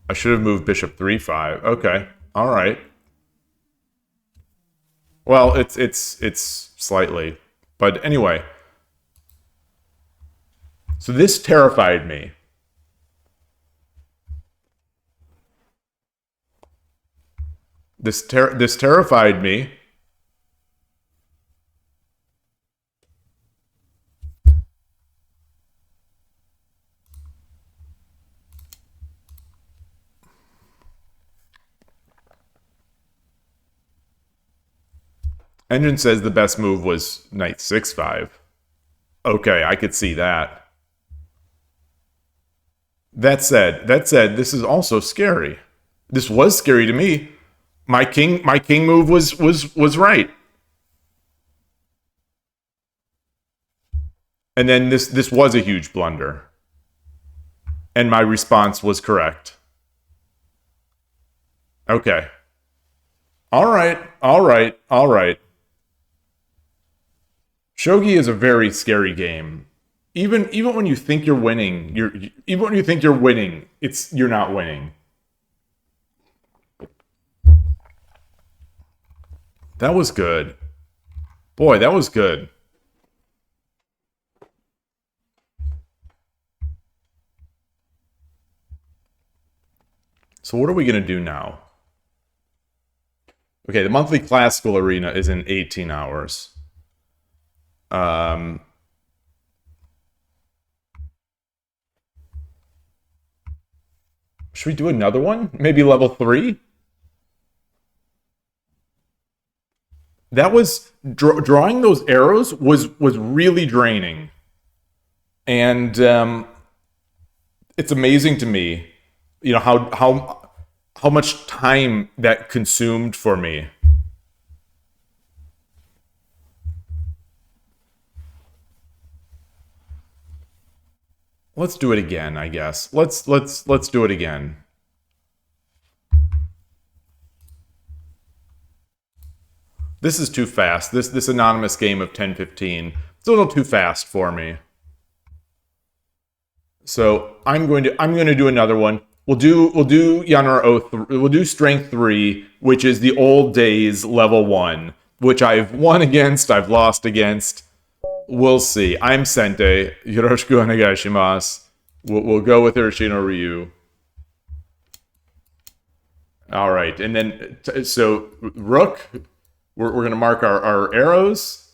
I should have moved bishop 3-5. Okay. All right. Well, it's slightly. But anyway, so this terrified me. This terrified me. Engine says the best move was knight 6-5. Okay, I could see that. That said, this is also scary. This was scary to me. My king move was right. And then this was a huge blunder. And my response was correct. Okay. All right. All right. All right. Shogi is a very scary game. Even when you think you're winning, even when you think you're winning, you're not winning. That was good. Boy, that was good. So what are we going to do now? Okay, the monthly classical arena is in 18 hours. Should we do another one? Maybe level 3? That was drawing those arrows was really draining, and it's amazing to me, you know, how much time that consumed for me. Let's do it again, I guess. Let's do it again. This is too fast. This anonymous game of 10-15. It's a little too fast for me. So I'm going to do another one. We'll do Yanara we'll do Strength 3, which is the old days level 1, which I've won against, I've lost against. We'll see. I'm Sente. Yoroshiku onegai shimasu. We'll go with Urashino Ryu. All right, and then so Rook. We're going to mark our arrows.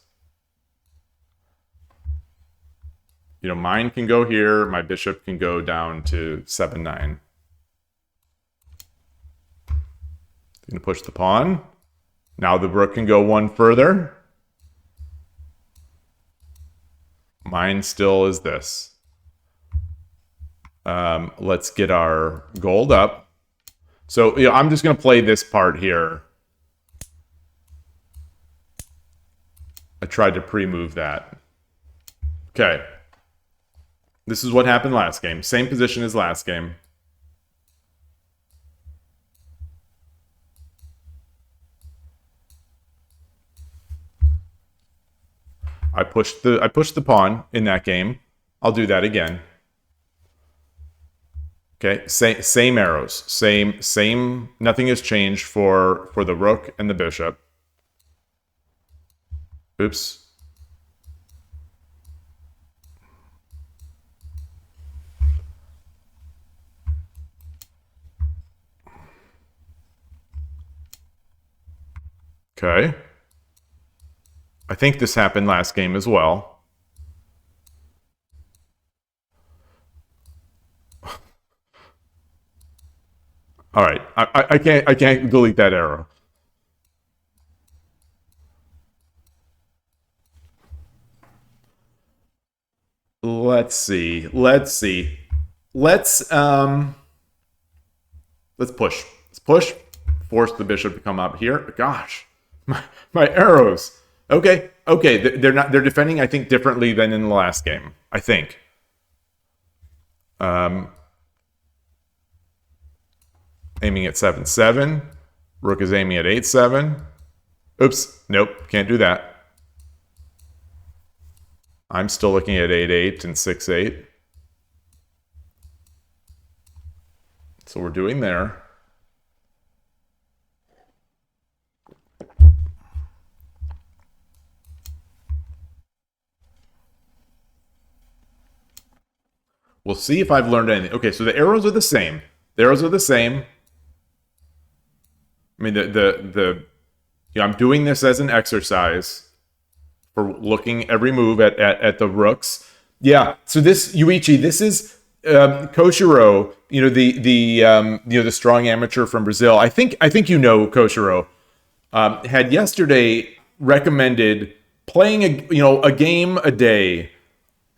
You know, mine can go here. My bishop can go down to 7-9. Going to push the pawn. Now the rook can go one further. Mine still is this. Let's get our gold up. So, you know, I'm just going to play this part here. I tried to pre-move that. Okay. This is what happened last game. Same position as last game. I pushed the pawn in that game. I'll do that again. Okay, same arrows. Same nothing has changed for the rook and the bishop. Oops. Okay. I think this happened last game as well. All right. I can't delete that arrow. Let's see. Let's push. Let's push. Force the bishop to come up here. Gosh. My arrows. Okay. They're defending, I think, differently than in the last game. I think. Aiming at 7-7. Rook is aiming at 8-7. Oops. Nope. Can't do that. I'm still looking at 8-8 and 6-8. So we're doing there. We'll see if I've learned anything. Okay, so the arrows are the same. The arrows are the same. I mean, you know, I'm doing this as an exercise for looking every move at the rooks. Yeah. So this Yuichi, this is Koshiro. You know, the strong amateur from Brazil. I think you know Koshiro. Had yesterday recommended playing a game a day.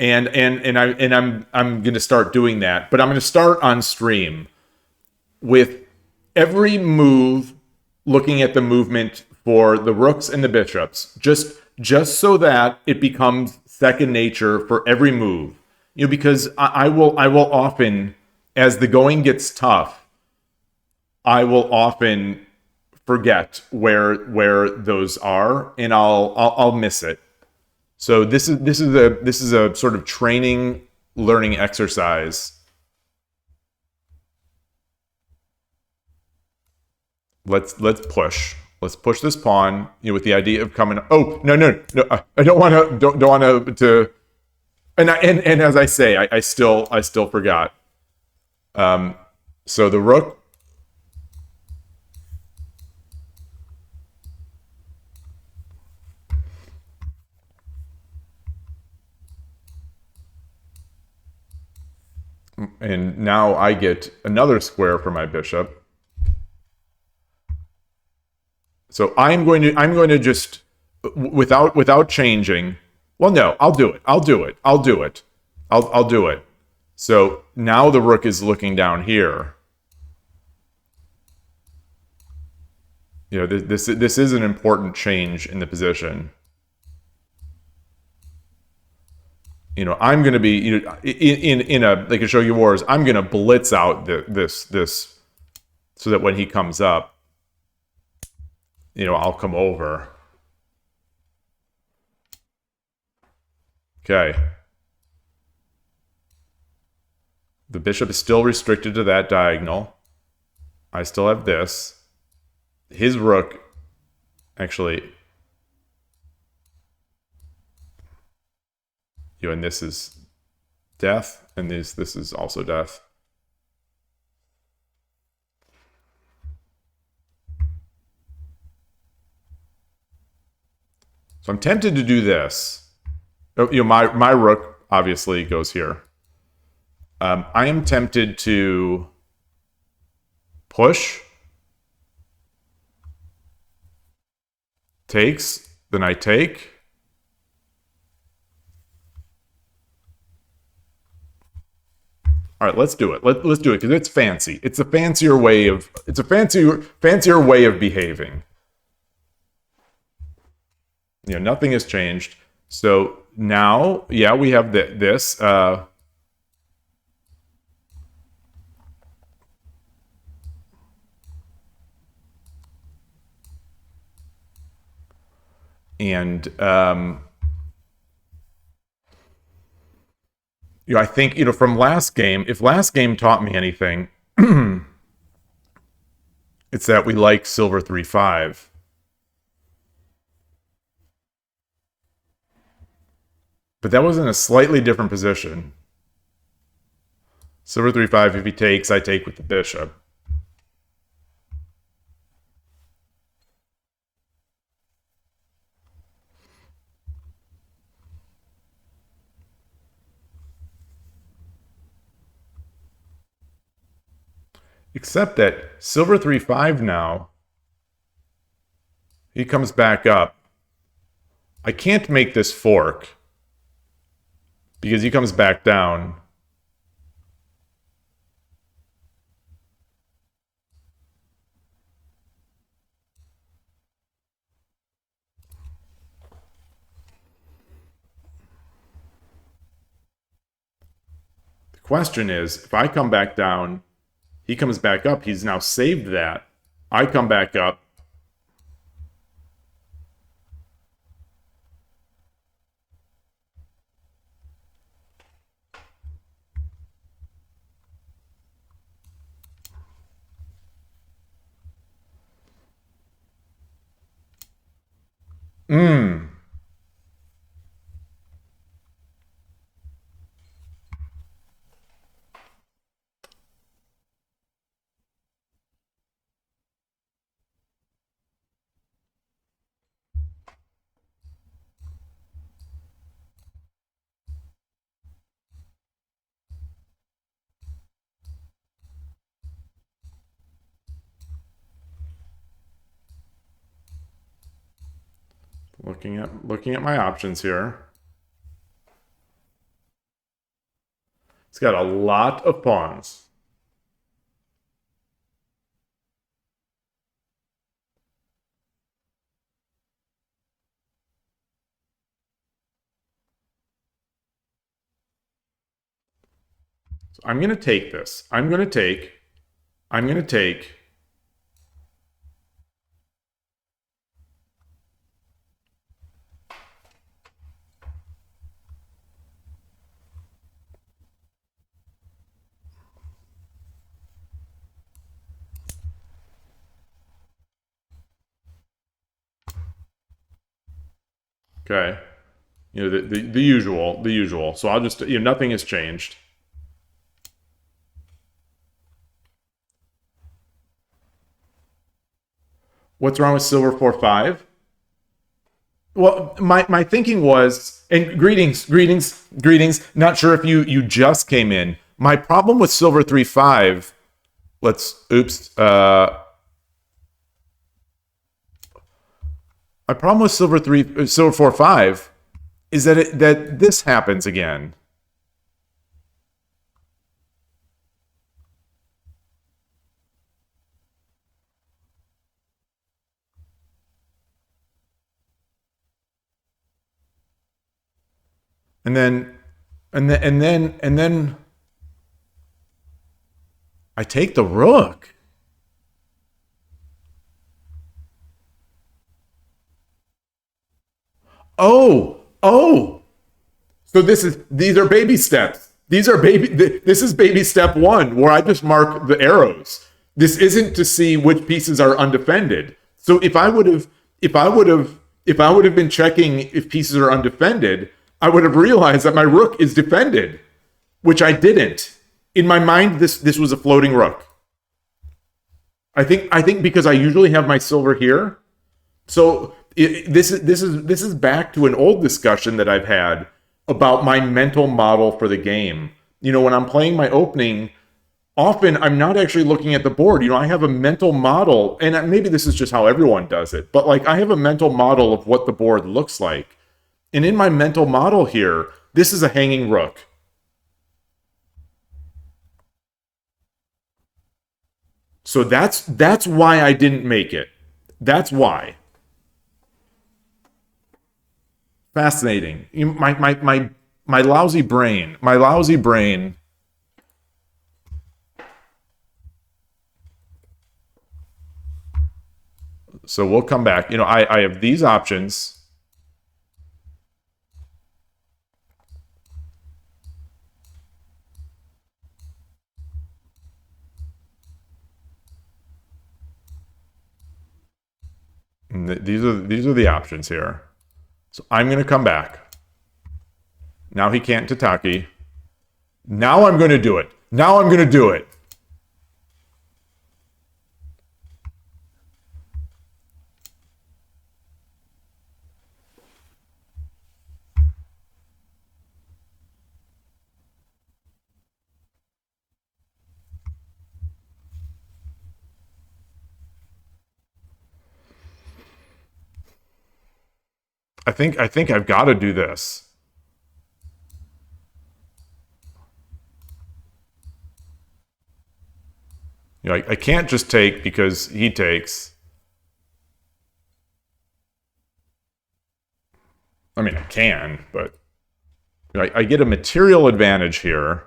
And I'm going to start doing that, but I'm going to start on stream with every move looking at the movement for the rooks and the bishops, just so that it becomes second nature for every move. You know, because I will often, as the going gets tough, I will often forget where those are, and I'll miss it. So this is a sort of training, learning exercise. Let's push. Let's push this pawn. You know, with the idea of coming. Oh no! I don't want to. And as I say, I still forgot. So the rook. And now I get another square for my bishop. So I'm going to just without changing. Well, no, I'll do it. I'll do it. I'll do it. I'll do it. So now the rook is looking down here. You know, this is an important change in the position. You know, I'm going to be, you know, in a like a Shogi Wars, I'm going to blitz out this so that when he comes up, you know, I'll come over. Okay. The bishop is still restricted to that diagonal. I still have this. His rook, actually, you know, and this is death, and this is also death. So I'm tempted to do this. You know, my rook obviously goes here. I am tempted to push. Takes, then I take. All right, let's do it. Let's do it because it's fancy. It's a fancier way of fancier way of behaving. You know, nothing has changed. So now, yeah, we have this. And you know, I think, you know, from last game, if last game taught me anything, it's that we like silver 3-5. But that was in a slightly different position. Silver 3-5, if he takes, I take with the bishop. Except that silver 3-5 now, he comes back up. I can't make this fork because he comes back down. The question is, if I come back down, he comes back up. He's now saved that. I come back up. Looking at my options here. It's got a lot of pawns. So I'm going to take this. I'm going to take. Okay. You know, the usual. So I'll just, you know, nothing has changed. What's wrong with silver 4-5? Well, my thinking was, and greetings. Not sure if you just came in. My problem with silver 3-5, My problem with silver 4-5 is that this happens again. And then I take the rook. Oh. So these are baby steps. This is baby step 1 where I just mark the arrows. This isn't to see which pieces are undefended. So if I would have been checking if pieces are undefended, I would have realized that my rook is defended, which I didn't. In my mind, this was a floating rook. I think because I usually have my silver here. So this is back to an old discussion that I've had about my mental model for the game. You know, when I'm playing my opening, often I'm not actually looking at the board. You know, I have a mental model, and maybe this is just how everyone does it, but like I have a mental model of what the board looks like. And in my mental model here, this is a hanging rook. So that's why I didn't make it. That's why. Fascinating. My lousy brain. My lousy brain. So we'll come back. You know, I have these options. These are the options here. So I'm going to come back. Now he can't Tataki. Now I'm going to do it. Now I'm going to do it. I think I've got to do this. You know, I can't just take because he takes. I mean, I can, but I get a material advantage here.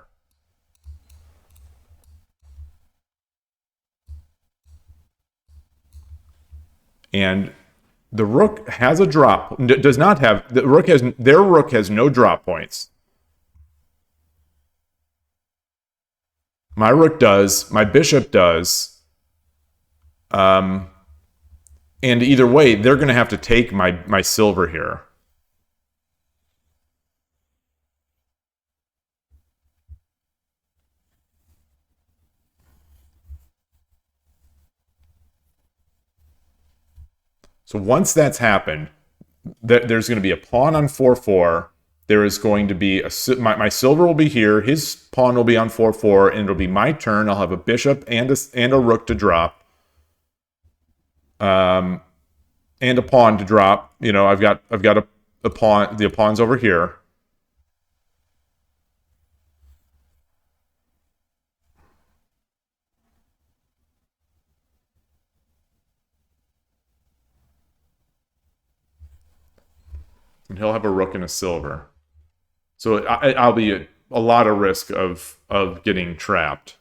And the rook has a drop. Does not have the rook has their rook has no drop points. My rook does. My bishop does. And either way, they're going to have to take my silver here. So once that's happened, there's going to be a pawn on 4-4. There is going to be my silver will be here. His pawn will be on 4-4, and it'll be my turn. I'll have a bishop and a rook to drop, and a pawn to drop. You know, I've got a pawn. The pawn's over here. And he'll have a rook and a silver. So I'll be a lot of risk of getting trapped.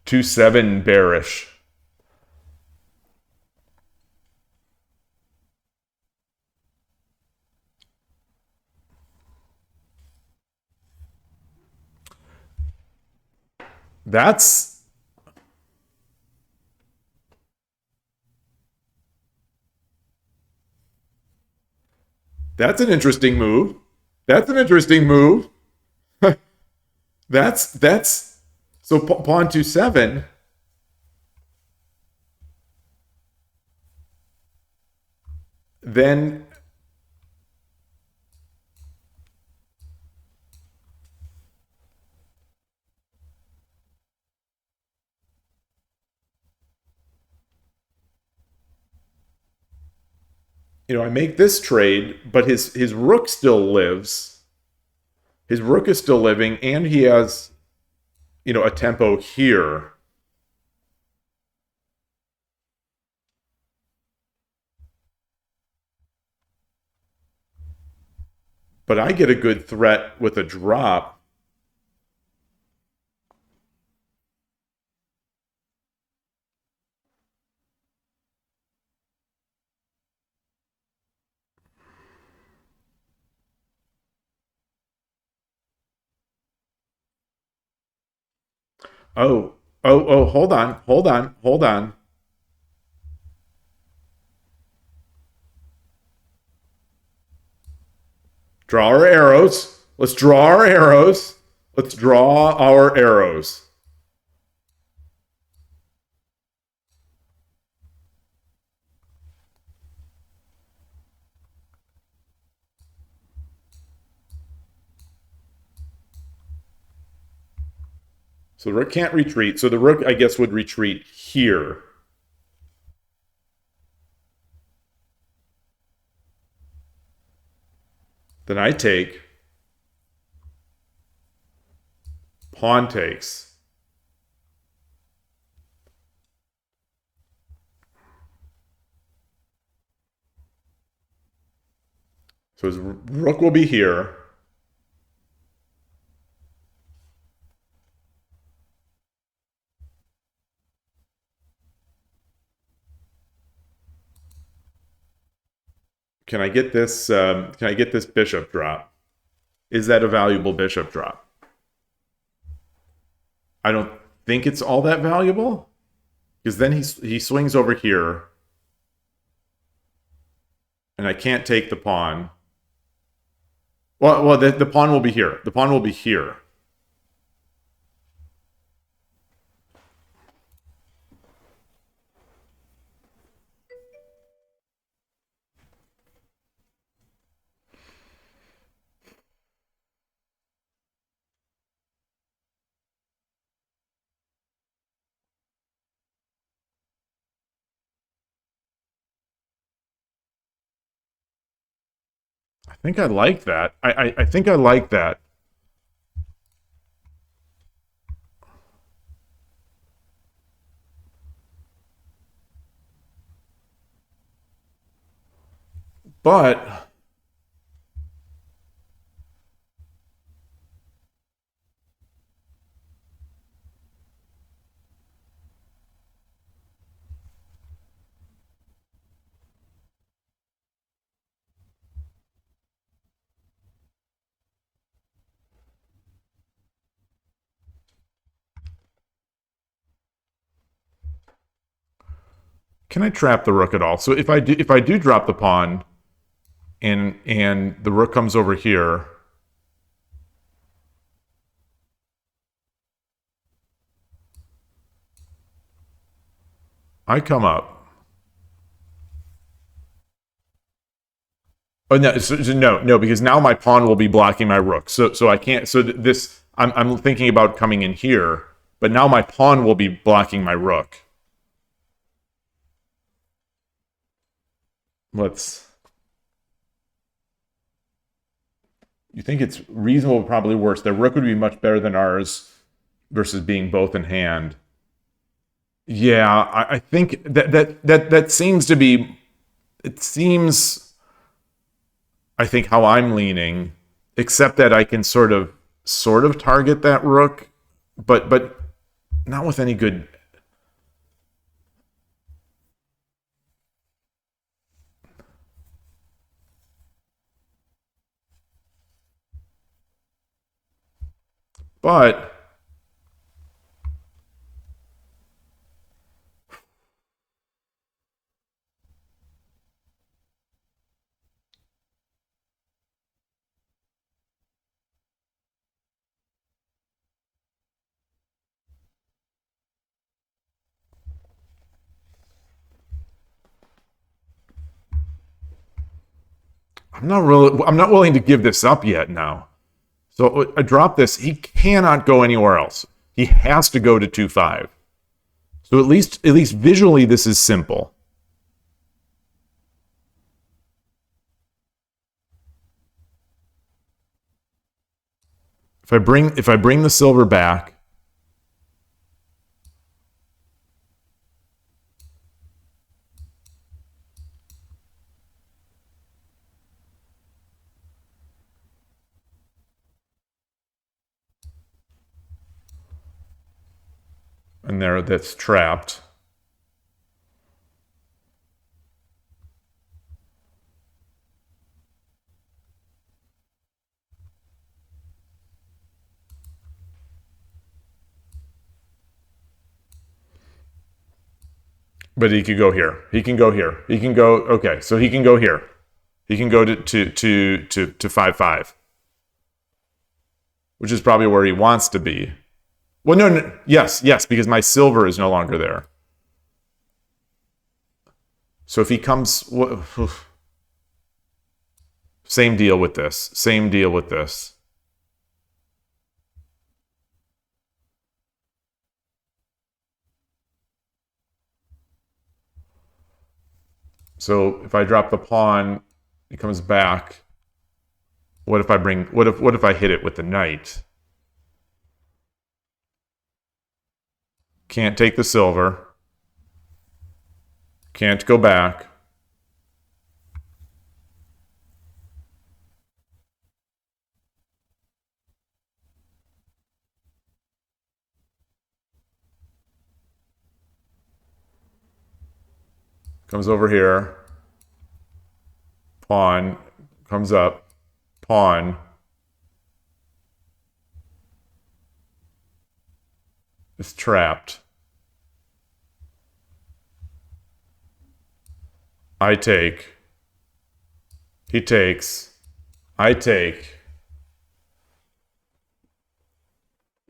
2-7 bearish. That's an interesting move. That's an interesting move. that's so pawn 2-7. Then I make this trade, but his rook still lives. His rook is still living, and he has, a tempo here. But I get a good threat with a drop. Oh, hold on. Draw our arrows. Let's draw our arrows. Let's draw our arrows. So the rook can't retreat. So the rook, I guess, would retreat here. Then I take. Pawn takes. So his rook will be here. Can I get this? Can I get this bishop drop? Is that a valuable bishop drop? I don't think it's all that valuable, because then he swings over here, and I can't take the pawn. Well, the pawn will be here. The pawn will be here. I think I like that. I think I like that. But can I trap the rook at all? So if I do drop the pawn, and the rook comes over here, I come up. Oh no, because now my pawn will be blocking my rook. So I can't. So this I'm thinking about coming in here, but now my pawn will be blocking my rook. Let's. You think it's reasonable, probably worse. Their rook would be much better than ours versus being both in hand. Yeah, I think that seems to be. It seems, I think, how I'm leaning, except that I can sort of target that rook, but not with any good. But I'm not willing to give this up yet now. So I drop this. He cannot go anywhere else. He has to go to 2-5. So at least visually, this is simple. If I bring the silver back, and there that's trapped. But he could go here. He can go here. He can go. Okay, so he can go here. He can go to 5-5, which is probably where he wants to be. Well, no, yes, because my silver is no longer there. So if he comes, same deal with this. Same deal with this. So if I drop the pawn, he comes back. What if I bring? What if I hit it with the knight? Can't take the silver. Can't go back. Comes over here. Pawn comes up. Pawn. Is trapped. I take. He takes. I take.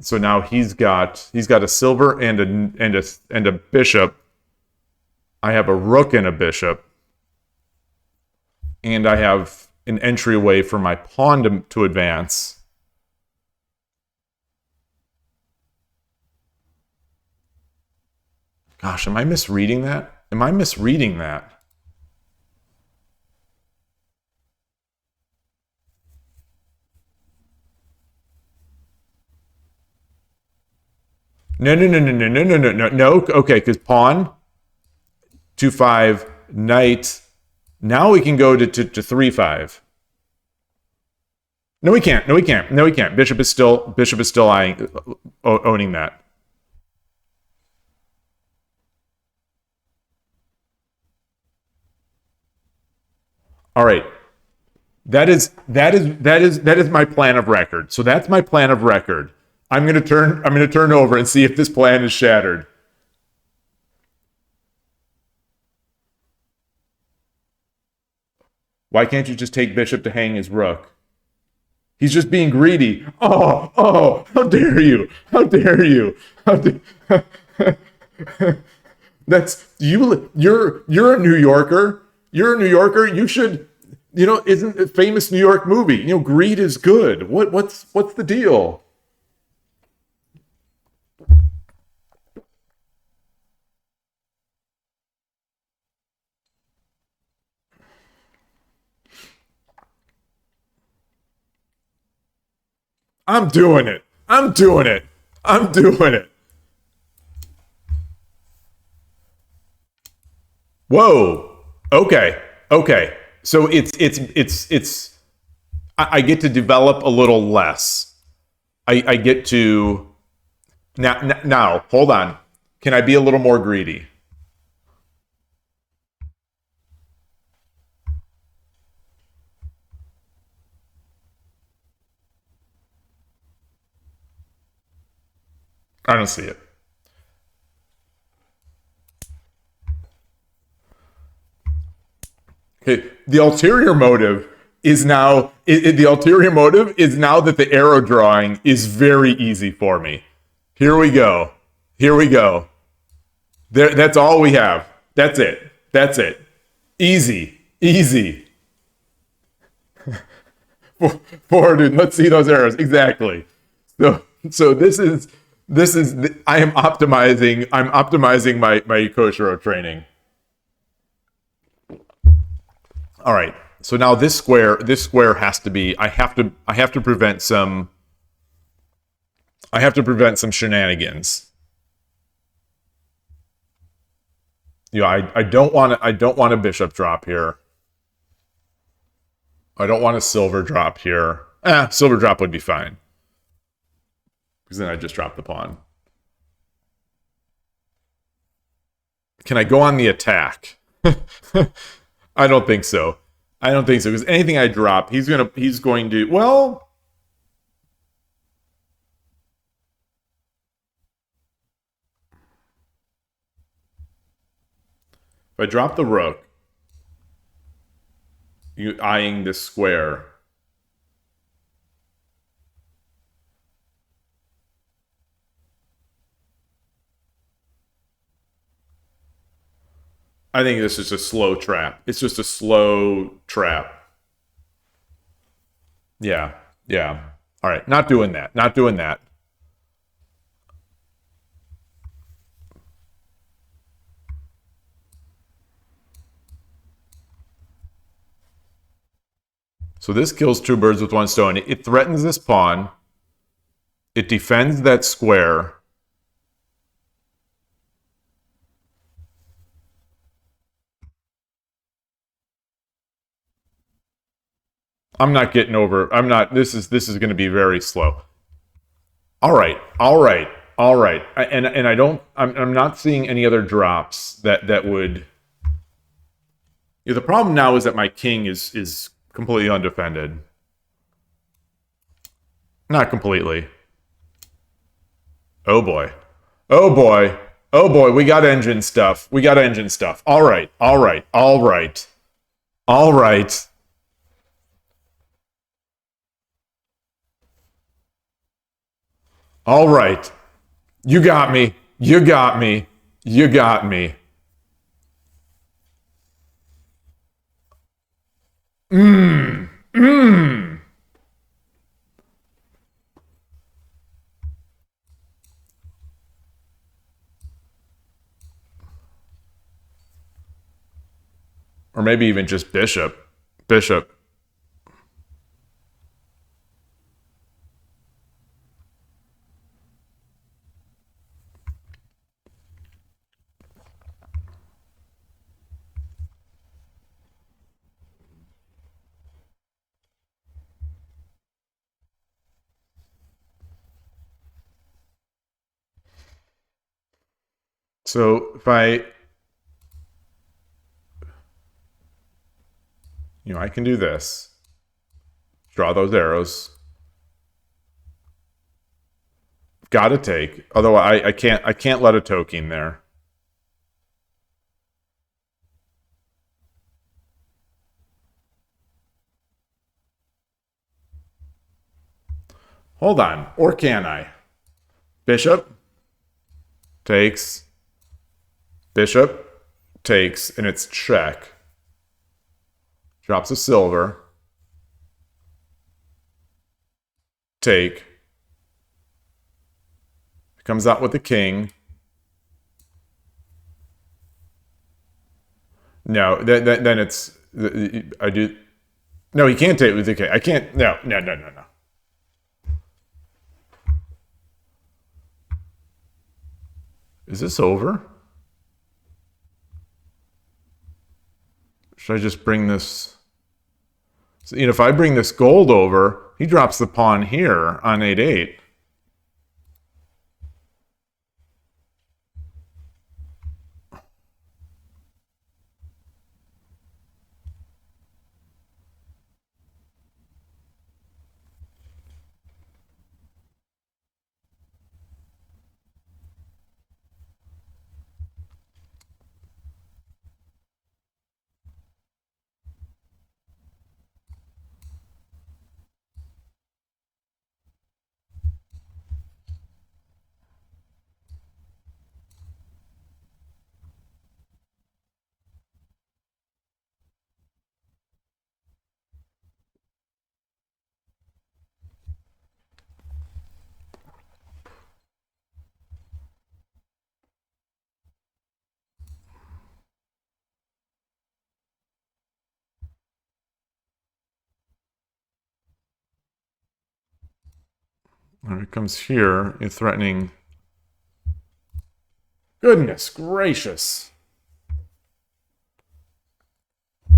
So now he's got a silver and a bishop. I have a rook and a bishop. And I have an entryway for my pawn to advance. Gosh, am I misreading that? Am I misreading that? No. Okay, because pawn, 2-5, knight. Now we can go to 3-5. No, we can't. Bishop is still owning that. All right. That is my plan of record. So that's my plan of record. I'm going to turn over and see if this plan is shattered. Why can't you just take bishop to hang his rook? He's just being greedy. Oh, how dare you? That's you. You're a New Yorker. You should, isn't a famous New York movie? Greed is good. What's the deal? I'm doing it. Whoa. Okay. So it's I get to develop a little less. I get to now hold on. Can I be a little more greedy? I don't see it. Okay, the ulterior motive is now that the arrow drawing is very easy for me. Here we go. That's all we have. That's it. Easy. Forward, dude. Let's see those arrows. Exactly. So this is I'm optimizing my Koshiro training. All right. So now this square has to be I have to prevent some I have to prevent some shenanigans. I don't want to. I don't want a bishop drop here. I don't want a silver drop here. Silver drop would be fine. Because then I just drop the pawn. Can I go on the attack? I don't think so. I don't think so. Because anything I drop, he's going to. Well. If I drop the rook, you eyeing this square. I think this is a slow trap. It's just a slow trap. Yeah, yeah. All right, not doing that. Not doing that. So this kills two birds with one stone. It threatens this pawn. It defends that square. I'm not getting over. I'm not. This is going to be very slow. All right. All right. All right. And I don't. I'm not seeing any other drops that would. The problem now is that my king is completely undefended. Not completely. Oh boy. Oh boy. Oh boy. We got engine stuff. We got engine stuff. All right. All right. All right. All right. All right. You got me. You got me. You got me. Mmm. Mmm. Or maybe even just bishop. Bishop. So if I can do this. Draw those arrows. Got to take. Although I can't let a token there. Hold on. Or can I? Bishop takes. Bishop takes, and it's check. Drops a silver. Take. Comes out with the king. No, then it's I do. No, he can't take with the king. I can't. No. Is this over? Should I just bring this? So, if I bring this gold over, he drops the pawn here on 8-8. All right, comes here. You're threatening. Goodness gracious.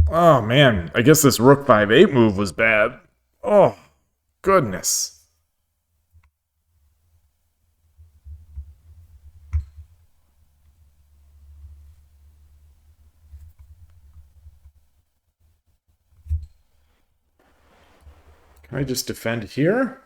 Oh, man. I guess this rook 5-8 move was bad. Oh, goodness. Can I just defend here?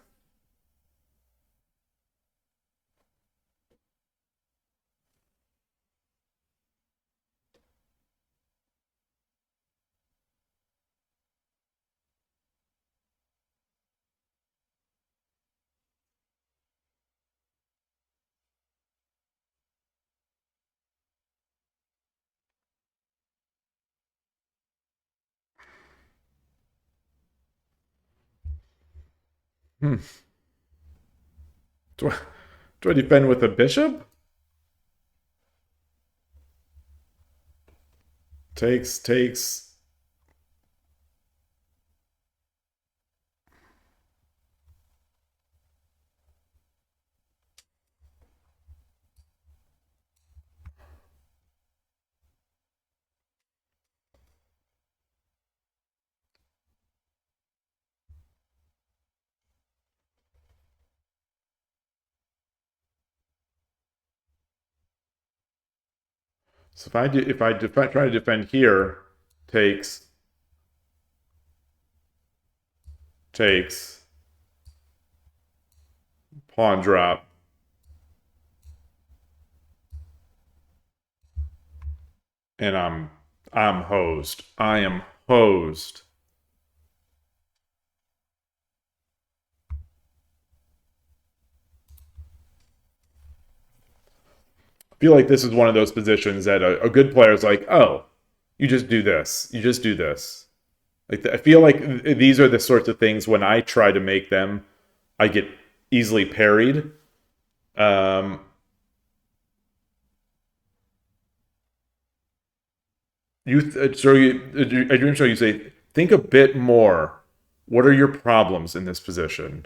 Hmm. Do I defend with a bishop? Takes. So try to defend here, takes, pawn drop, and I'm hosed. I am hosed. I feel like this is one of those positions that a good player is like, oh, you just do this. You just do this. Like I feel like these are the sorts of things when I try to make them, I get easily parried. You say, think a bit more. What are your problems in this position?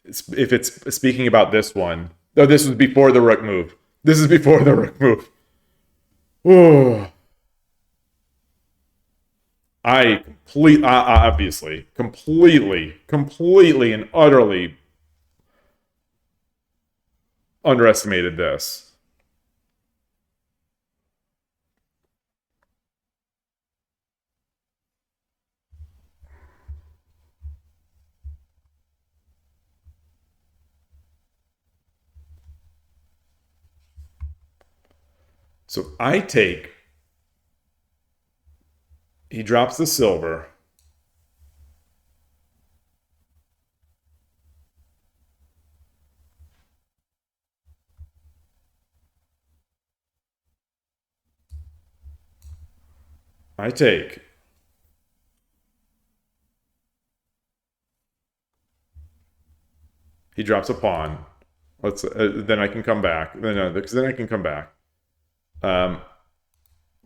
If it's speaking about this one. No, this was before the rook move. This is before the rook move. Oh. Obviously, completely and utterly underestimated this. So I take. He drops the silver. I take. He drops a pawn. Then I can come back. No, because then I can come back.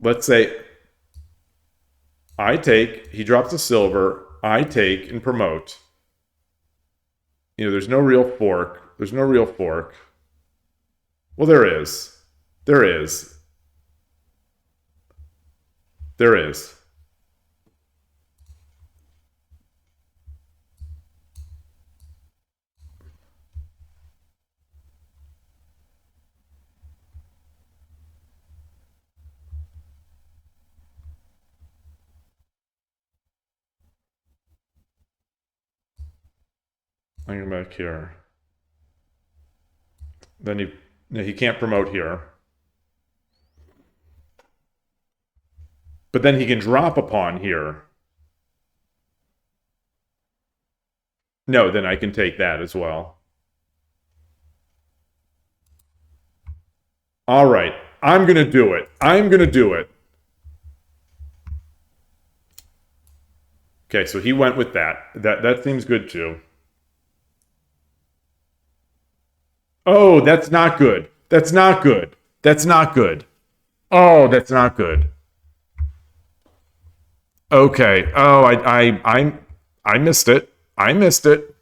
Let's say I take. He drops a silver. I take and promote. There's no real fork. There's no real fork. Well, there is. There is. There is. I go back here. Then he can't promote here. But then he can drop a pawn here. No, then I can take that as well. All right. I'm going to do it. I'm going to do it. Okay, so he went with that. That seems good too. Oh, that's not good. That's not good. That's not good. Oh, that's not good. Okay. Oh, I missed it. I missed it.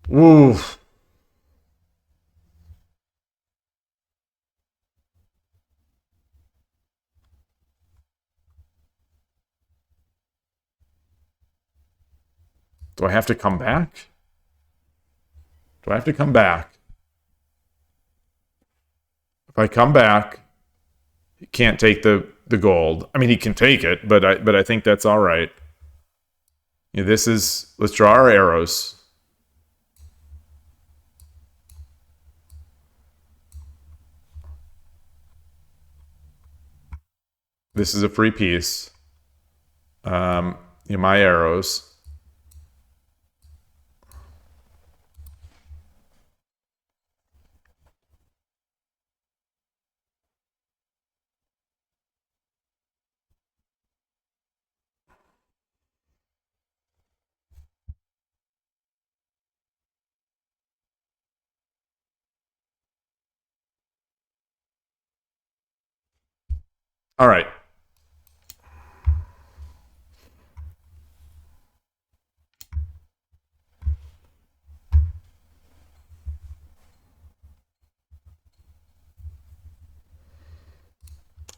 Woo. Do I have to come back? Do I have to come back? If I come back, he can't take the gold. I mean, he can take it, but I think that's all right. You know, this is, let's draw our arrows. This is a free piece. You know, my arrows. All right.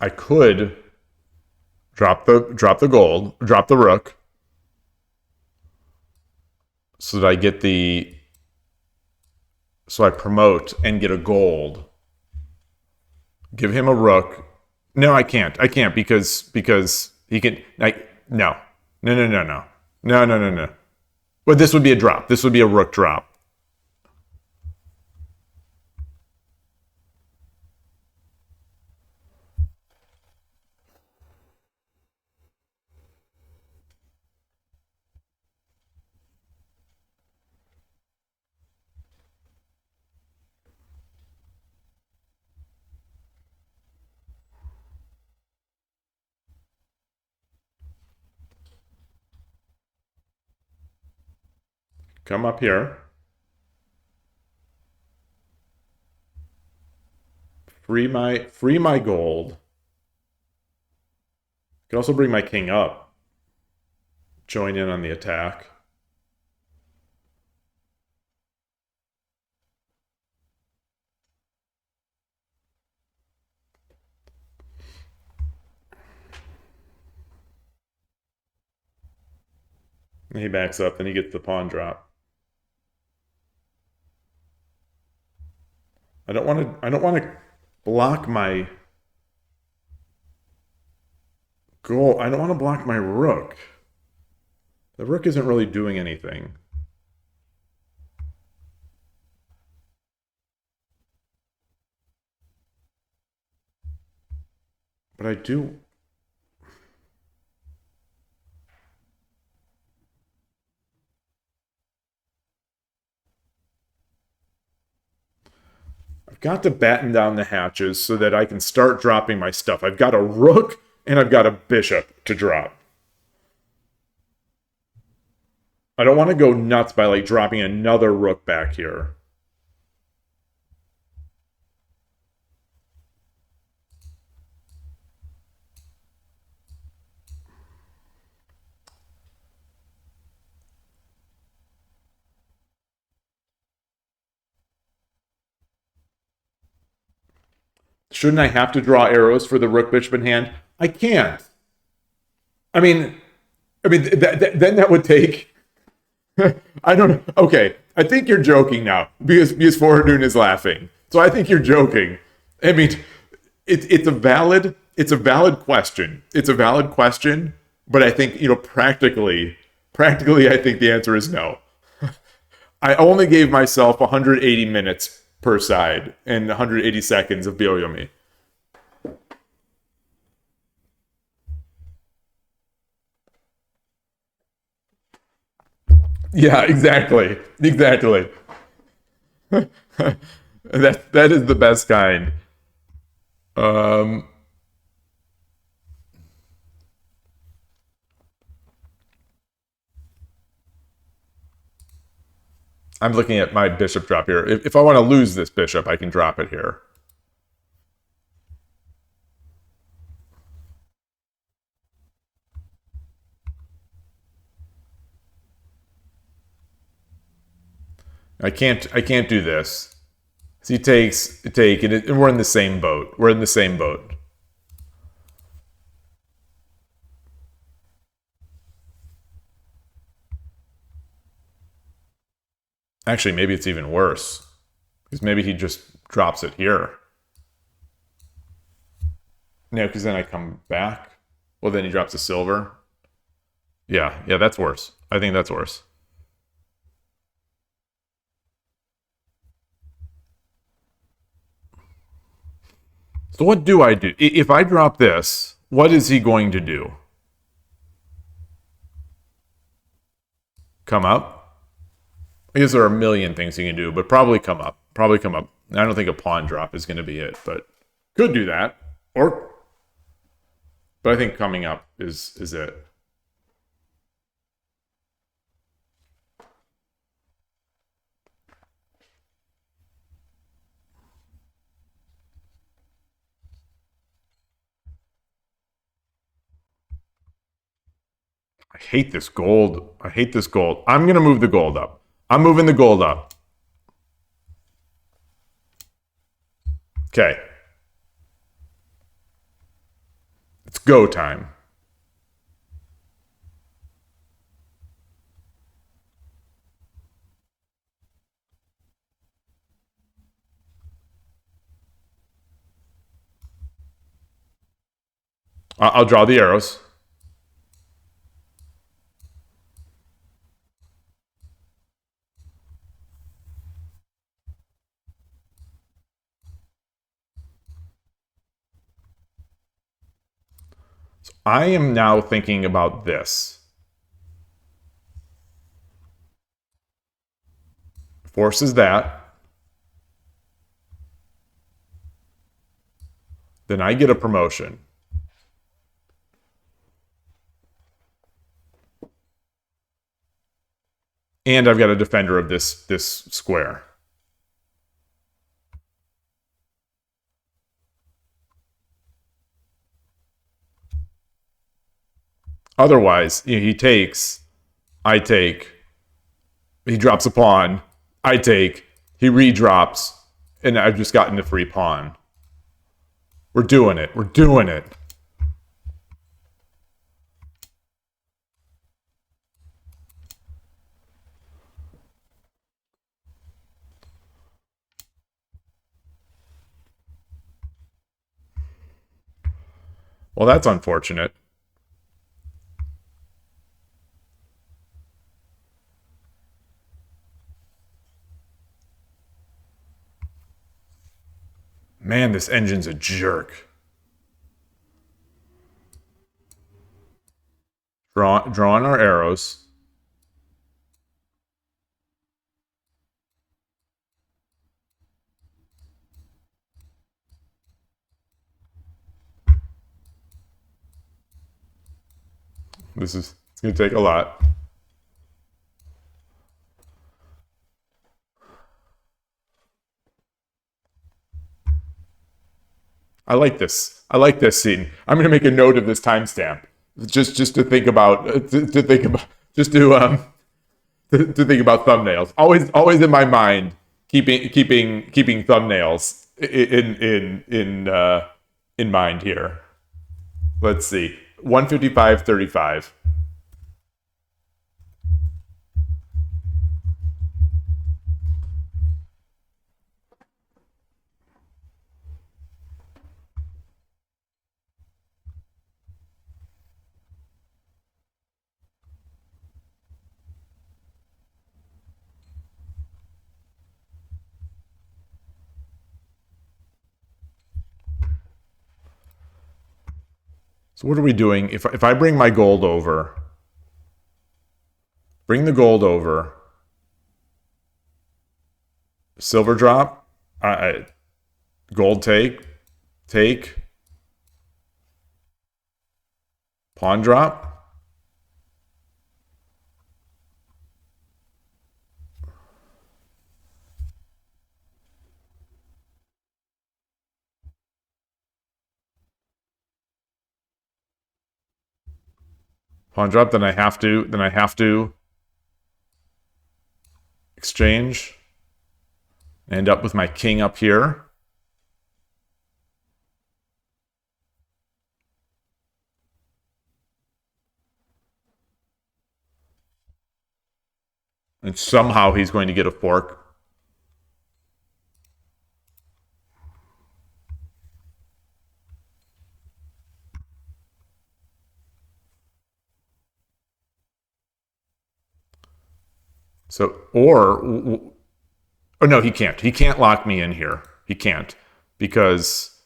I could drop the gold, drop the rook, so that I get the, so I promote and get a gold. Give him a rook. No, I can't. I can't because he can. No, no, no, no, no, no, no, no, no. But this would be a drop. This would be a rook drop. Come up here. Free my gold. Can also bring my king up. Join in on the attack. And he backs up, then he gets the pawn drop. I don't want to block my goal. I don't want to block my rook. The rook isn't really doing anything. But I do. I've got to batten down the hatches so that I can start dropping my stuff. I've got a rook and I've got a bishop to drop. I don't want to go nuts by like dropping another rook back here. Shouldn't I have to draw arrows for the rook bishop in hand? I can't. I mean, then that would take. I don't know. Okay, I think you're joking now because Fortune is laughing. So I think you're joking. I mean, it's a valid question. It's a valid question, but I think practically, I think the answer is no. I only gave myself 180 minutes per side and 180 seconds of Byoyomi. Yeah, exactly. Exactly. That is the best kind. Um, I'm looking at my bishop drop here. If I want to lose this bishop, I can drop it here. I can't do this. So he takes take and we're in the same boat. We're in the same boat. Actually, maybe it's even worse. Because maybe he just drops it here. No, because then I come back. Well, then he drops a silver. Yeah, that's worse. I think that's worse. So what do I do? If I drop this, what is he going to do? Come up? I guess there are a million things he can do, but probably come up. Probably come up. I don't think a pawn drop is going to be it, but could do that. But I think coming up is it. I hate this gold. I hate this gold. I'm going to move the gold up. I'm moving the gold up. Okay. It's go time. I'll draw the arrows. So I am now thinking about this. Forces that. Then I get a promotion. And I've got a defender of this square. Otherwise, he takes, I take, he drops a pawn, I take, he redrops, and I've just gotten a free pawn. We're doing it. We're doing it. Well, that's unfortunate. Man, this engine's a jerk. Drawing our arrows. It's going to take a lot. I like this. I like this scene. I'm going to make a note of this timestamp, just to think about, to think about, just to think about thumbnails. Always in my mind, keeping thumbnails in mind here. Let's see, 155.35. So what are we doing? If I bring my gold over, bring the gold over, silver drop, gold take, pawn drop. Pawn drop, then I have to exchange. End up with my king up here. And somehow he's going to get a fork. So, oh no, he can't. He can't lock me in here. He can't, because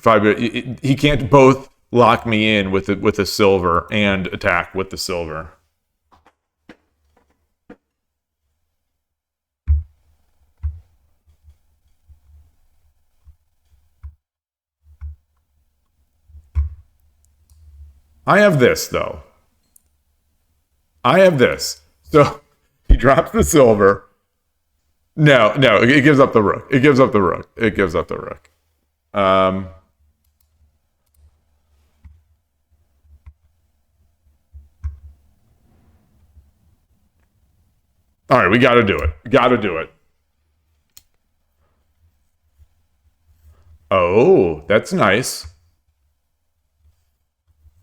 he can't both lock me in with a silver and attack with the silver. I have this though. I have this. So he drops the silver. No, it gives up the rook. It gives up the rook. It gives up the rook. All right, we got to do it. Got to do it. Oh, that's nice.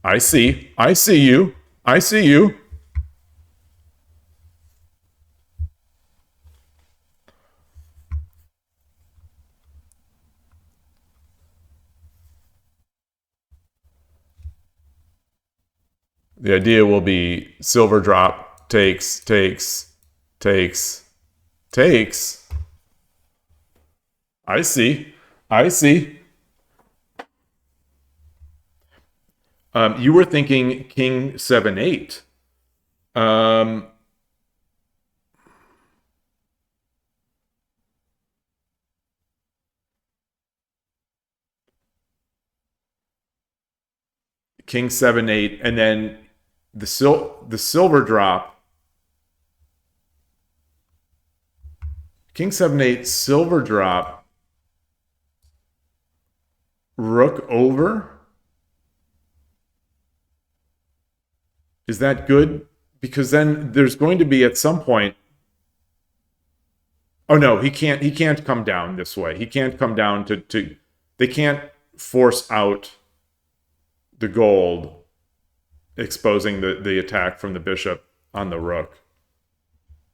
I see. I see you. I see you. The idea will be silver drop, takes. I see. I see. You were thinking king 7-8. King 7-8, and then the silver drop. King 7-8, silver drop. Rook over. Is that good? Because then there's going to be at some point. Oh no, he can't come down this way. He can't come down to they can't force out the gold, exposing the attack from the bishop on the rook.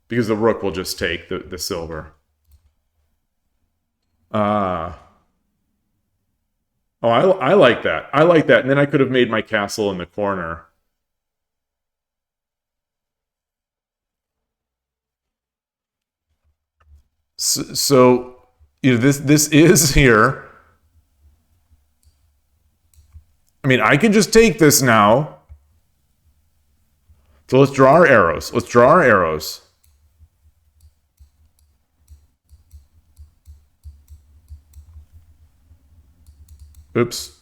Because the rook will just take the silver. Oh, I like that. I like that. And then I could have made my castle in the corner. So you know, this is here. I mean, I can just take this now. So let's draw our arrows. Let's draw our arrows. Oops.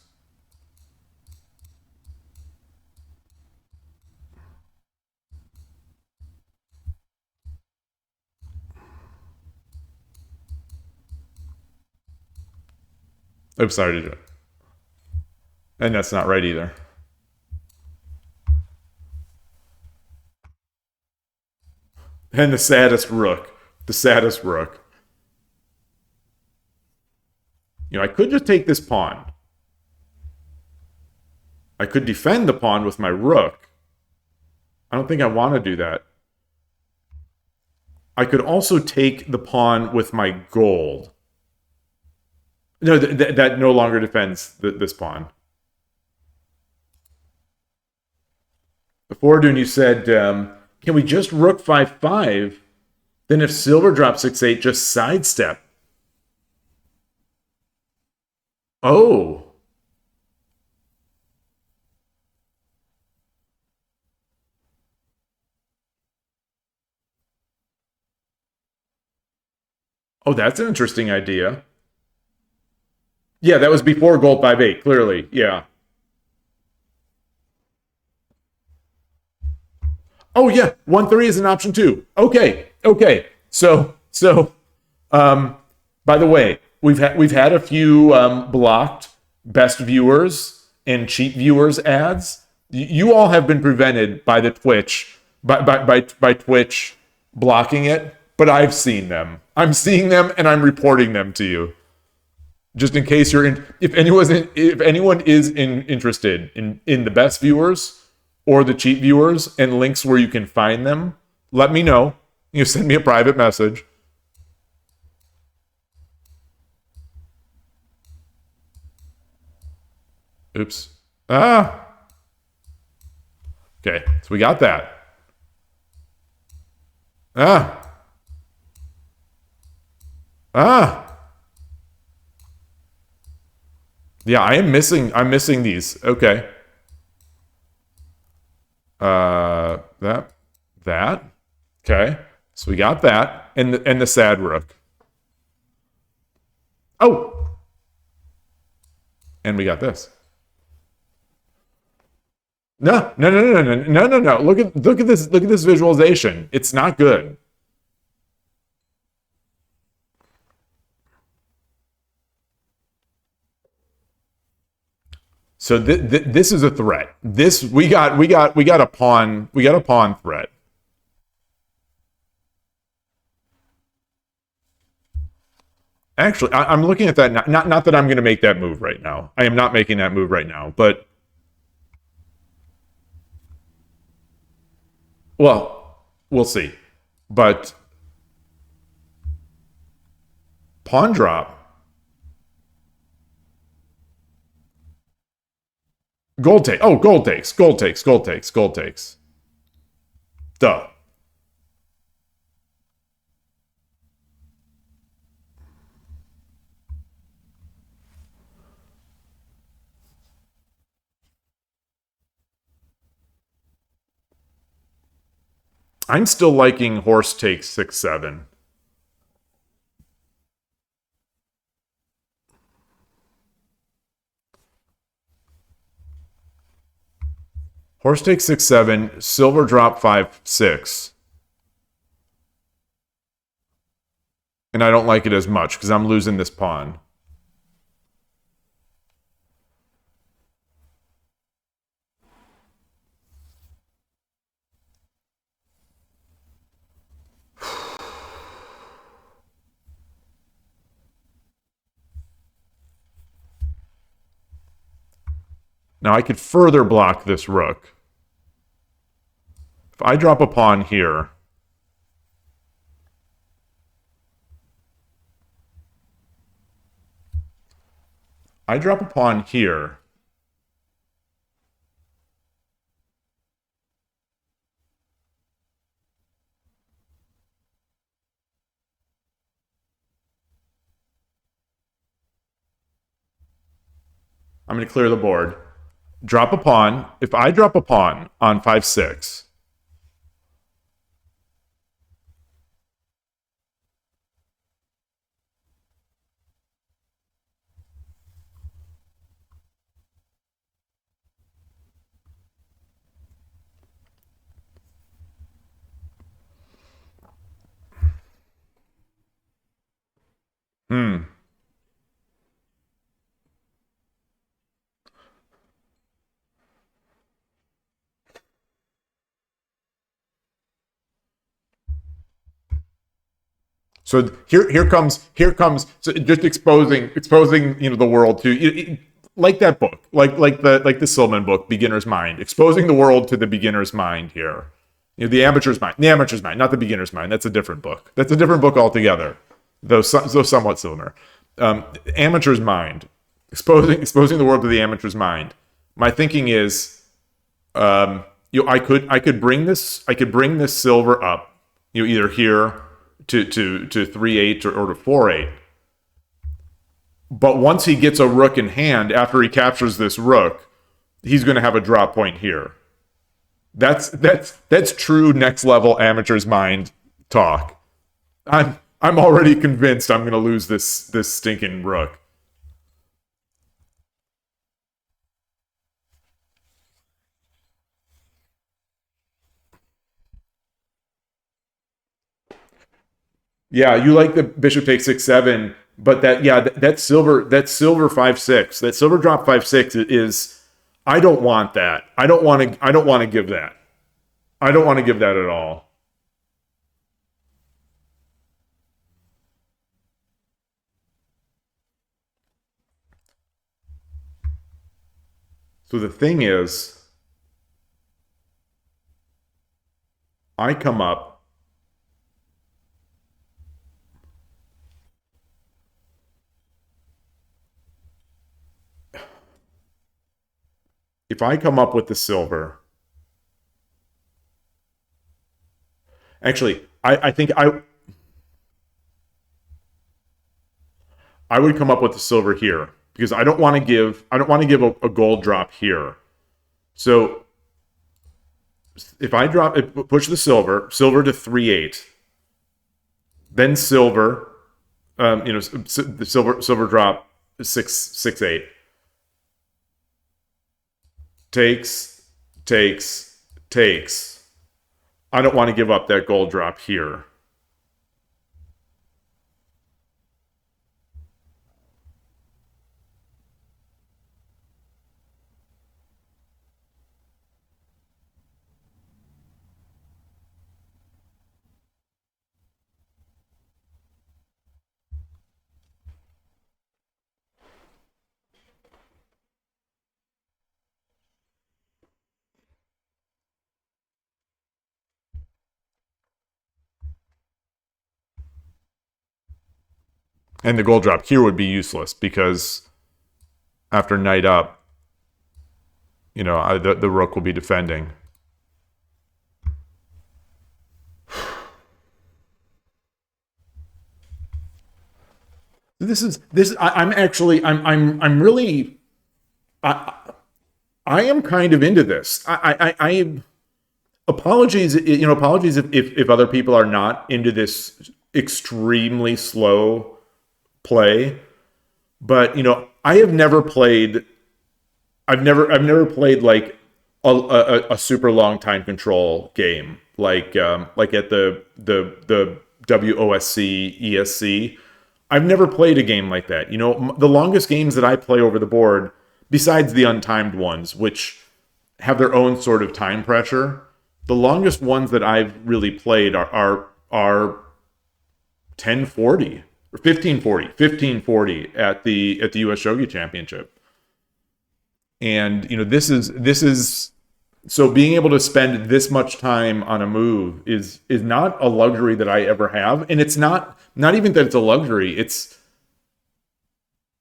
Oops, sorry to do it. And that's not right either. And the saddest rook. The saddest rook. You know, I could just take this pawn. I could defend the pawn with my rook. I don't think I want to do that. I could also take the pawn with my gold. No, that no longer defends this pawn. Before, Dune, you said, can we just rook 5-5? Then if silver drops 6-8, just sidestep. Oh. Oh, that's an interesting idea. Yeah, that was before gold 5-8, clearly. Yeah. Oh yeah, 1-3 is an option too. Okay. So by the way, we've had a few blocked best viewers and cheap viewers ads. You all have been prevented by the Twitch by Twitch blocking it, but I've seen them. I'm seeing them and I'm reporting them to you. Just in case you're in, if anyone is interested in the best viewers or the cheap viewers and links where you can find them, let me know. You send me a private message. Oops. Ah. Okay, so we got that. Ah. Ah. Yeah, I'm missing these. Okay. That. Okay. So we got that. And the sad rook. Oh. And we got this. No. Look at this visualization. It's not good. So this is a threat. This we got a pawn threat. Actually, I'm looking at that now. Not that I'm going to make that move right now. I am not making that move right now. But well, we'll see. But pawn drop. Gold take. Oh, gold takes. Duh. I'm still liking horse takes 6-7. Horse takes 6-7. Silver drop 5-6. And I don't like it as much because I'm losing this pawn. Now I could further block this rook. If I drop a pawn here, I'm going to clear the board. Drop a pawn. If I drop a pawn on 5-6, So here comes so just exposing the world to like that book, like the Silman book, Beginner's Mind, exposing the world to the beginner's mind here. The amateur's mind, not the beginner's mind. That's a different book. That's a different book altogether, though somewhat similar. Amateur's mind, exposing the world to the amateur's mind. My thinking is, I could bring this silver up, either here to 3-8 or to 4-8. But once he gets a rook in hand, after he captures this rook, he's going to have a drop point here. That's true next level amateur's mind talk. I'm already convinced I'm going to lose this stinking rook. Yeah, you like the bishop takes 6-7, but that silver 5-6, that silver drop 5-6 is, I don't want that. I don't want to give that. I don't want to give that at all. So the thing is, I come up. If I come up with the silver, actually, I think I would come up with the silver here because I don't want to give a gold drop here. So if I drop push the silver to 3-8, then silver, the silver drop 6-8, takes. I don't want to give up that gold drop here. And the gold drop here would be useless because after knight up, the rook will be defending. I'm really I am kind of into this. I apologies, apologies if other people are not into this extremely slow play, but I have never played. I've never played like a super long time control game like at the WOSC ESC. I've never played a game like that. The longest games that I play over the board, besides the untimed ones, which have their own sort of time pressure, the longest ones that I've really played are 1040 or 1540 at the US Shogi Championship. And this is so being able to spend this much time on a move is not a luxury that I ever have, and it's not even that it's a luxury. It's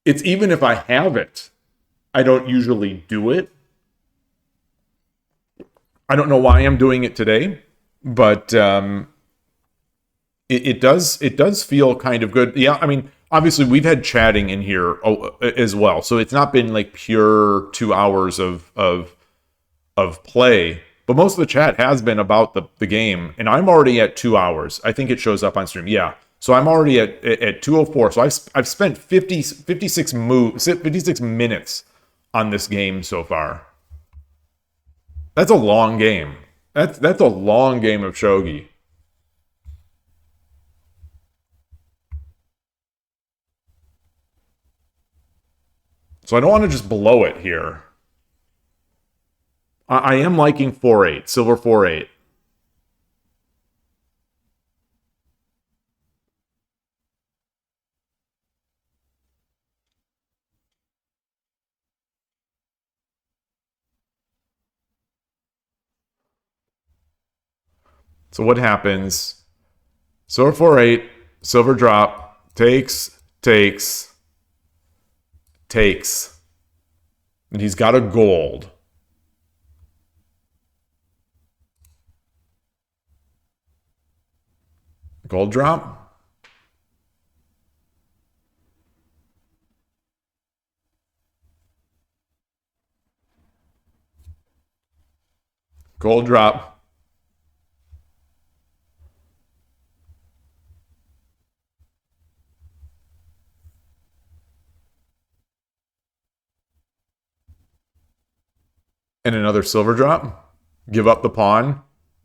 even if I have it, I don't usually do it. I don't know why I'm doing it today, but it does feel kind of good. Yeah, I mean, obviously we've had chatting in here as well, so it's not been like pure 2 hours of play, but most of the chat has been about the game, and I'm already at 2 hours. I think it shows up on stream. Yeah, so I'm already at 2:04. So I've spent 56 minutes on this game so far. That's a long game. That's a long game of shogi. So I don't want to just blow it here. I am liking 4-8, silver 4-8. So what happens? Silver 4-8, silver drop, takes, and he's got a gold. Gold drop. Gold drop. And another silver drop. Give up the pawn,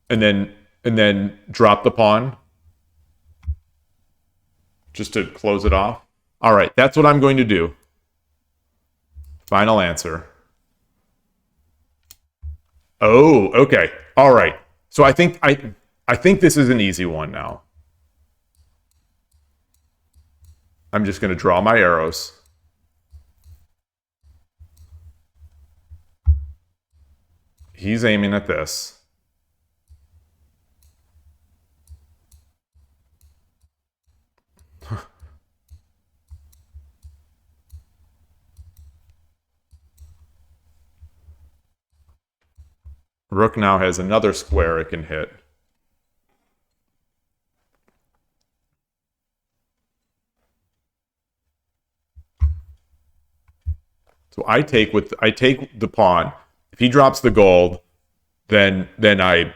and then drop the pawn just to close it off. All right, that's what I'm going to do. Final answer. Oh, okay. All right. So I think this is an easy one now. I'm just going to draw my arrows. He's aiming at this. Rook now has another square it can hit. So I take the pawn. If he drops the gold, then I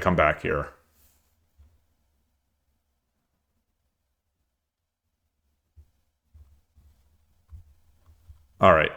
come back here. All right.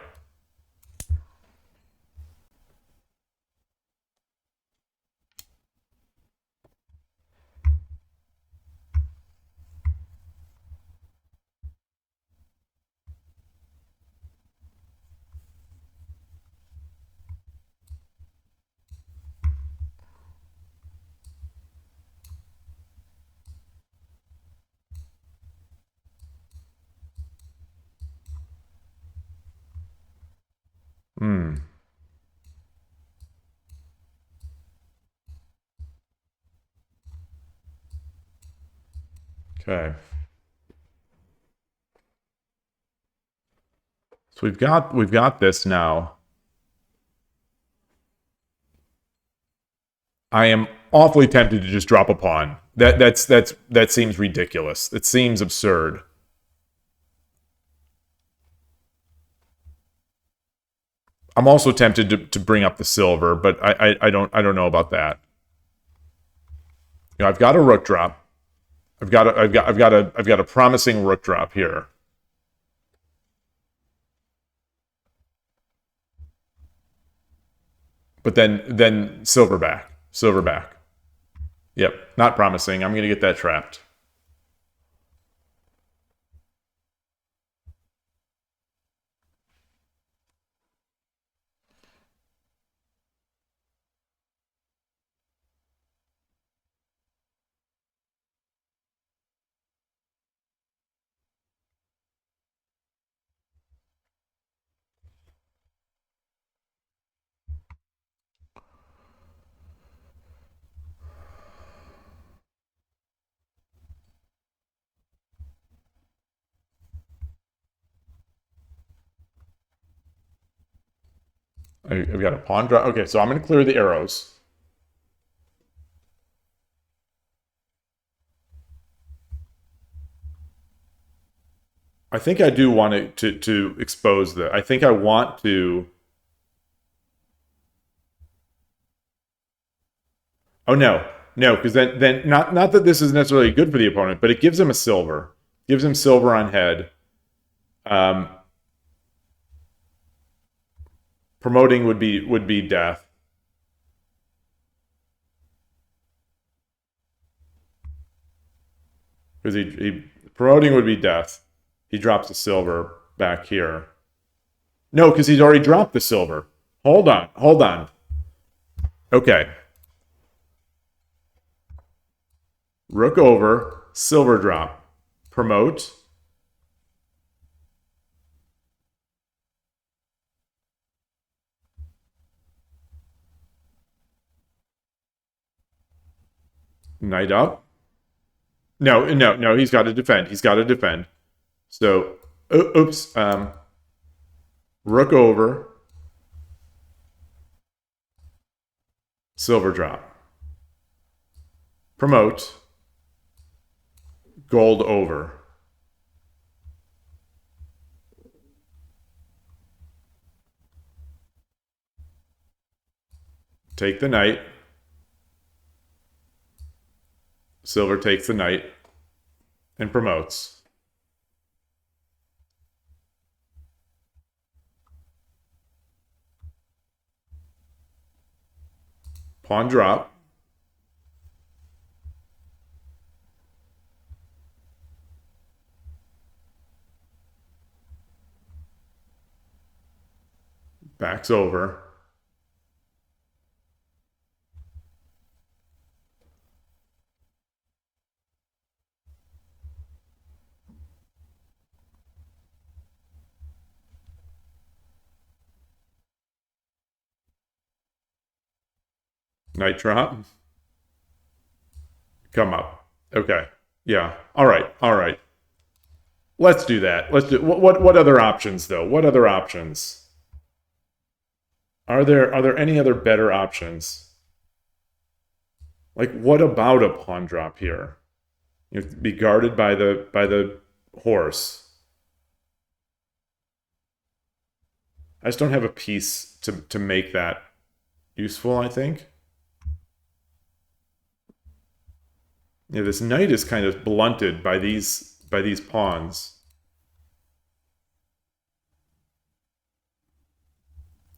Okay. So we've got this now. I am awfully tempted to just drop a pawn. That seems ridiculous. It seems absurd. I'm also tempted to bring up the silver, but I don't know about that. You know, I've got a rook drop. I've got a promising rook drop here. But then silver back. Silver back. Yep, not promising. I'm going to get that trapped. I've got a pawn drop. Okay, so I'm going to clear the arrows. I think I do want to expose the. I think I want to. Oh no, because then not that this is necessarily good for the opponent, but it gives him a silver, gives him silver on head. Um, Promoting would be death. Because he promoting would be death. He drops the silver back here. No, because he's already dropped the silver. Hold on. Okay. Rook over, silver drop. Promote. Knight up. No, he's got to defend. He's got to defend. So, oops. Rook over, silver drop. Promote, gold over. Take the knight. Silver takes the knight and promotes. Pawn drop. Backs over. Knight drop. Come up. Okay. Yeah. All right. All right. Let's do that. Let's do what other options though? What other options? Are there any other better options? Like what about a pawn drop here? You have to be guarded by the horse. I just don't have a piece to make that useful, I think. Yeah, this knight is kind of blunted by these pawns.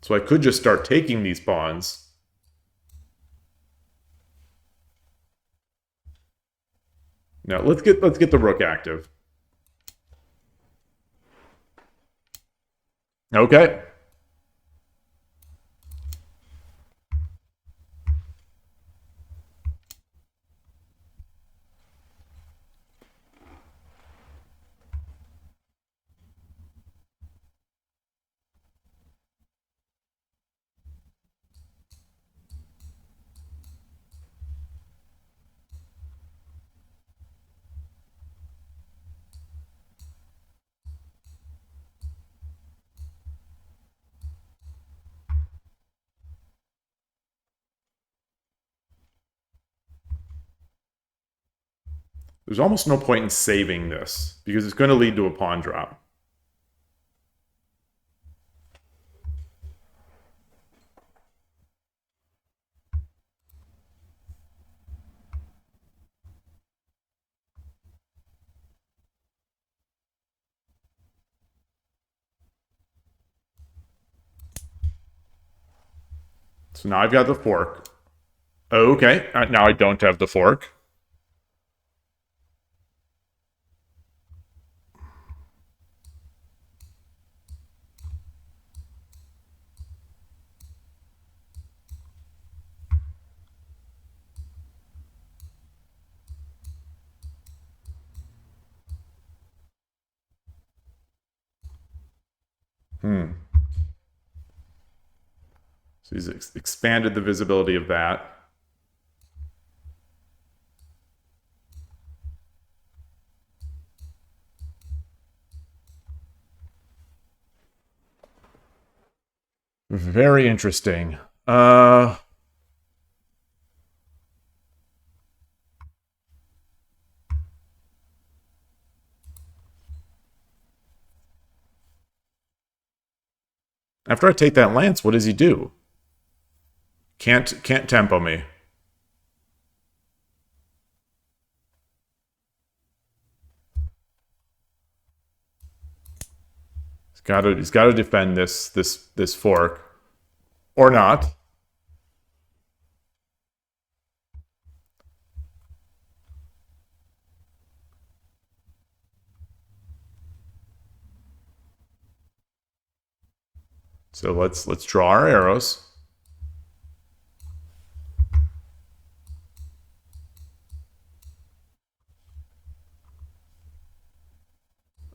So I could just start taking these pawns. Now let's get the rook active. Okay. There's almost no point in saving this because it's going to lead to a pawn drop. So now I've got the fork. Okay, now I don't have the fork. So he's expanded the visibility of that. Very interesting. After I take that lance, what does he do? Can't tempo me. He's got to defend this fork, or not. So let's draw our arrows.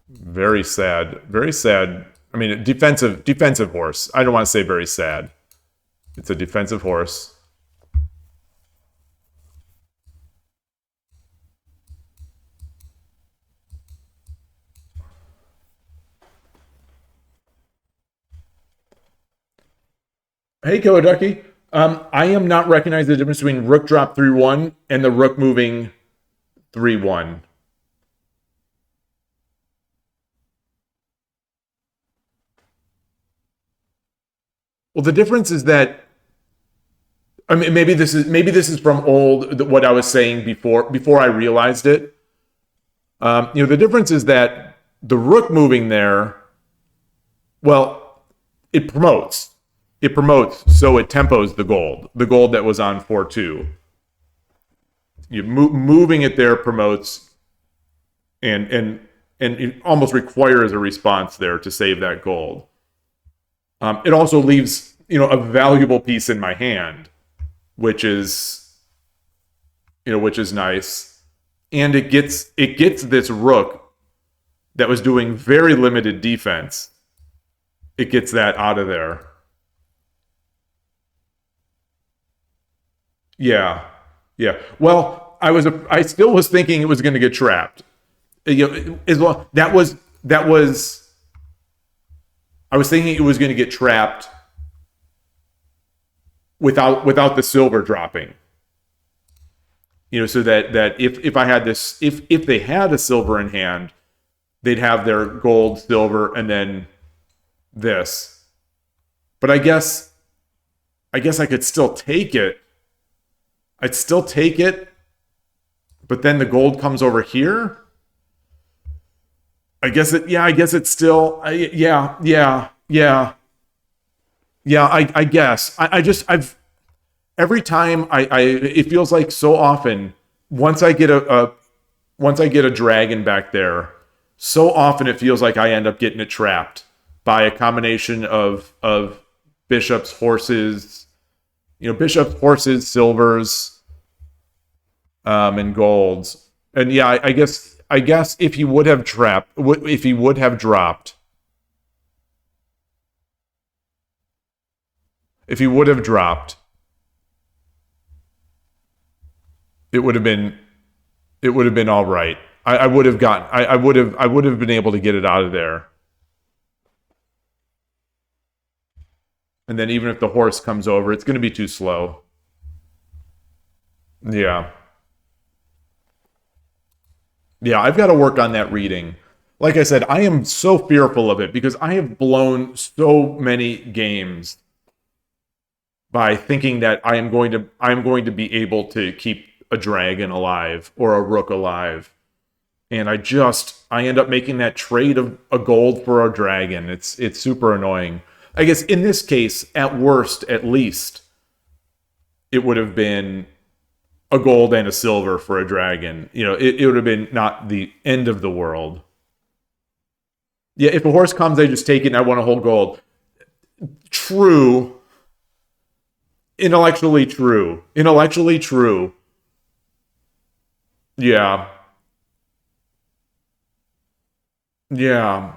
Very sad. Very sad. I mean, defensive horse. I don't want to say very sad. It's a defensive horse. Hey, Killer Ducky. I am not recognizing the difference between rook drop 3-1 and the rook moving 3-1. Well, the difference is that, I mean, maybe this is from old, what I was saying before I realized it. The difference is that the rook moving there, well, it promotes. It promotes, so it tempos the gold that was on 4-2. Moving it there promotes, and it almost requires a response there to save that gold. It also leaves a valuable piece in my hand, which is nice, and it gets this rook that was doing very limited defense. It gets that out of there. Yeah. Yeah. Well, I still was thinking it was going to get trapped. You know, as long that was I was thinking it was going to get trapped without the silver dropping. You know, so that if I had this, if they had a silver in hand, they'd have their gold, silver, and then this. But I guess I could still take it. I'd still take it, but then the gold comes over here. I guess it. Yeah, I guess it's still. Yeah. I guess. I just I've every time I it feels like so often once I get once I get a dragon back there, so often it feels like I end up getting it trapped by a combination of bishops, horses, you know, bishops, horses, silvers, and golds. And yeah, I guess if he would have trapped, if he would have dropped, if he would have dropped, it would have been all right. I would have gotten I would have been able to get it out of there. And then even if the horse comes over, it's going to be too slow. Yeah. Yeah, I've got to work on that reading. Like I said, I am so fearful of it because I have blown so many games by thinking that I am going to be able to keep a dragon alive or a rook alive. And I end up making that trade of a gold for a dragon. It's super annoying. I guess in this case, at worst, at least, it would have been a gold and a silver for a dragon. You know, it would have been not the end of the world. Yeah, if a horse comes, I just take it and I want a whole gold. True. Intellectually true. Intellectually true. Yeah. Yeah.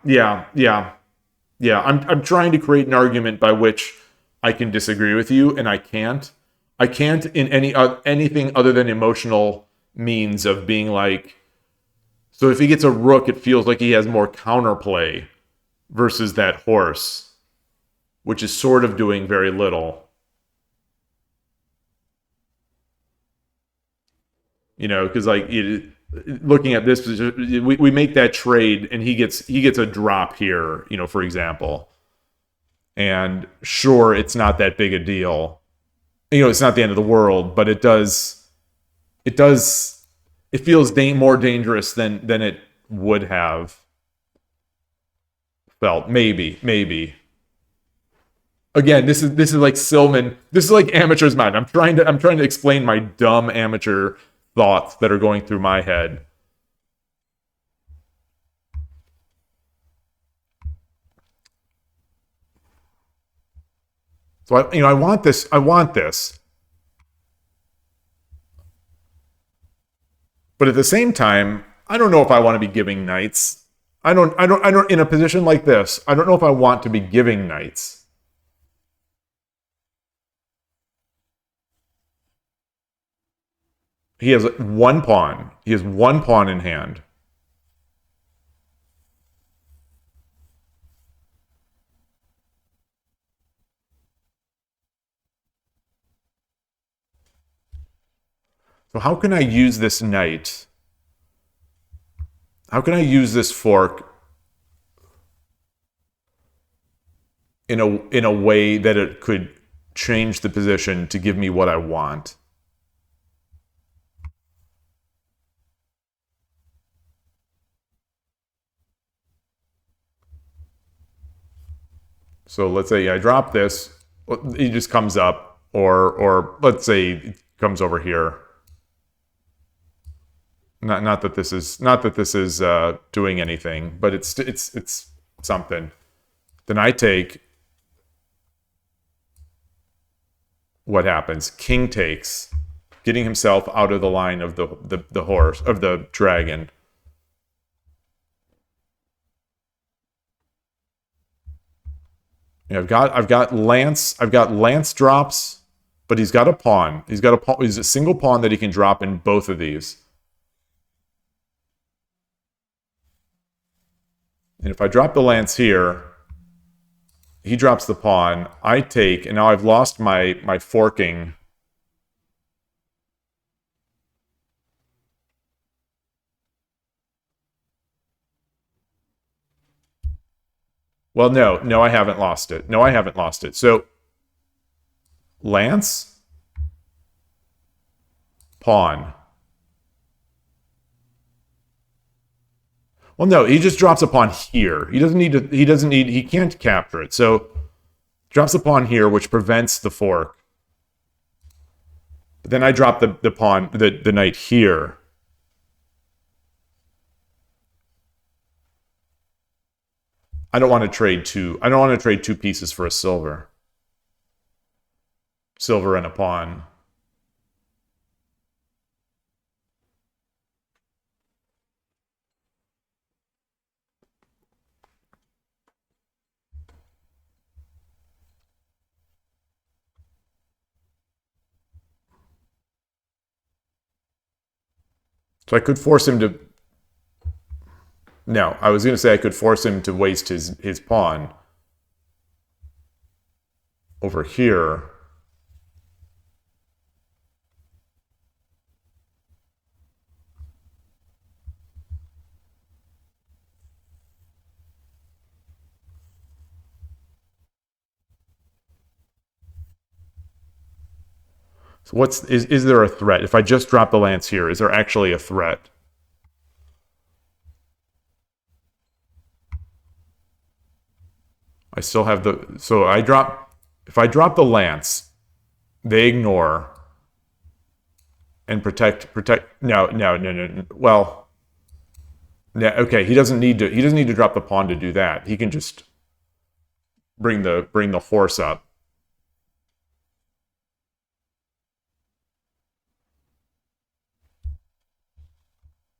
Yeah. Yeah. I'm trying to create an argument by which I can disagree with you, and I can't. I can't in anything other than emotional means of being like, so if he gets a rook, it feels like he has more counterplay versus that horse, which is sort of doing very little. You know, because like looking at this, we make that trade, and he gets a drop here. You know, for example, and sure, it's not that big a deal. You know, it's not the end of the world, but it does it feels more dangerous than it would have felt. Maybe. Again, this is like Silman. This is like amateur's mind. I'm trying to explain my dumb amateur thoughts that are going through my head. So I want this. I want this. But at the same time, I don't know if I want to be giving knights. I don't in a position like this, I don't know if I want to be giving knights. He has one pawn. He has one pawn in hand. So how can I use this knight? How can I use this fork in a way that it could change the position to give me what I want? So let's say I drop this, he just comes up, or let's say it comes over here. Not that this is doing anything, but it's something. Then I take. What happens? King takes, getting himself out of the line of the horse of the dragon. Yeah, I've got lance drops. but he's got a pawn. He's got a pawn. He's a single pawn that he can drop in both of these. And if I drop the lance here, he drops the pawn. I take, and now I've lost my forking. Well, no, I haven't lost it. No, I haven't lost it. So, lance, pawn. Well, no, he just drops a pawn here. He can't capture it. So, drops a pawn here, which prevents the fork. But then I drop the pawn, the knight here. I don't want to trade two pieces for a silver. Silver and a pawn. So I could force him to... No, I was going to say I could force him to waste his pawn over here. So is there a threat? If I just drop the lance here, is there actually a threat? I still have the... So if I drop the lance, they ignore and protect. No. Well, yeah, okay. He doesn't need to drop the pawn to do that. He can just bring the horse up.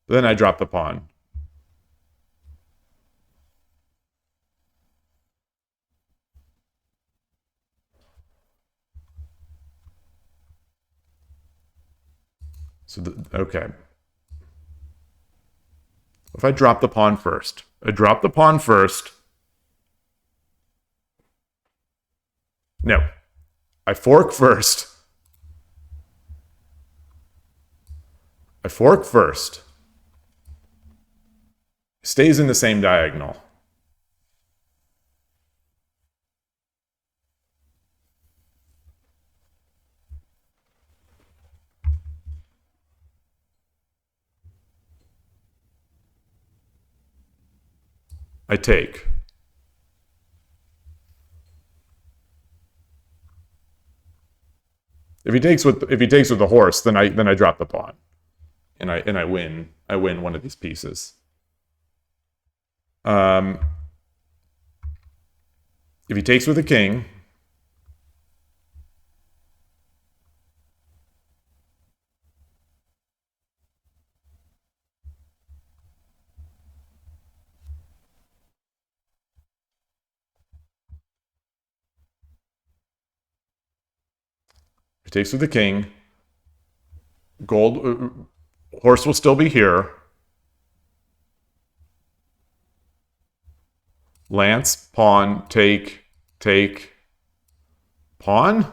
Then I drop the pawn. So, okay. If I drop the pawn first. No. I fork first. Stays in the same diagonal. I take. If he takes with the horse, then I drop the pawn, and I win. I win one of these pieces. If he takes with the king, gold horse will still be here. Lance, pawn, take, pawn.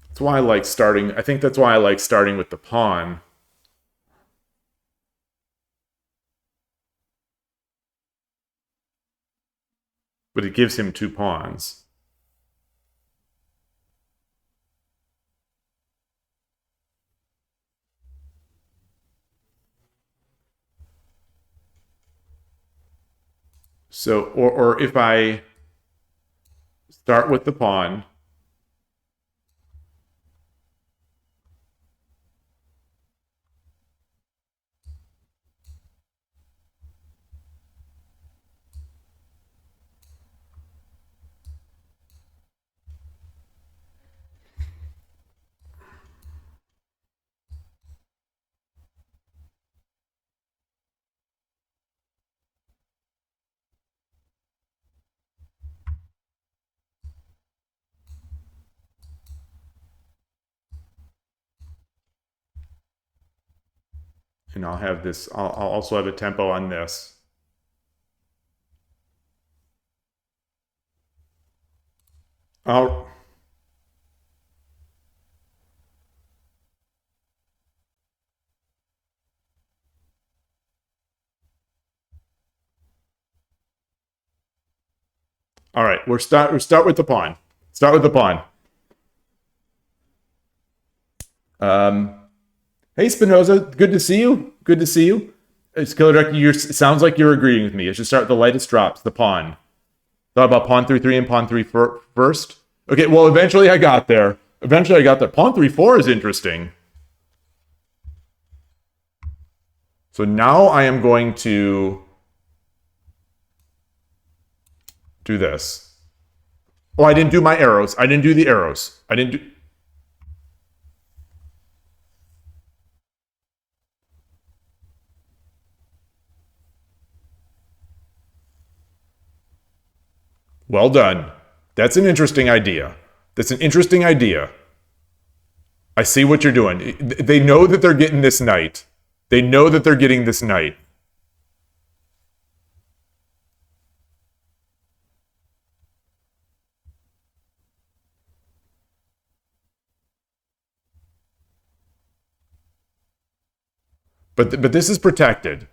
That's why I like starting. I think that's why I like starting with the pawn. But it gives him two pawns. So, or if I start with the pawn, And I'll have this, I'll also have a tempo on this. All right, we'll start with the pawn. Start with the pawn. Hey Spinoza, good to see you. Good to see you. It's Killer Director. It sounds like you're agreeing with me. I should start with the lightest drops, the pawn. Thought about pawn 3-3 and pawn 3 first. Okay, well, eventually I got there. Pawn 3-4 is interesting. So now I am going to do this. Oh, I didn't do my arrows. I didn't do the arrows. I didn't do... Well done. That's an interesting idea. I see what you're doing. They know that they're getting this knight. But this is protected.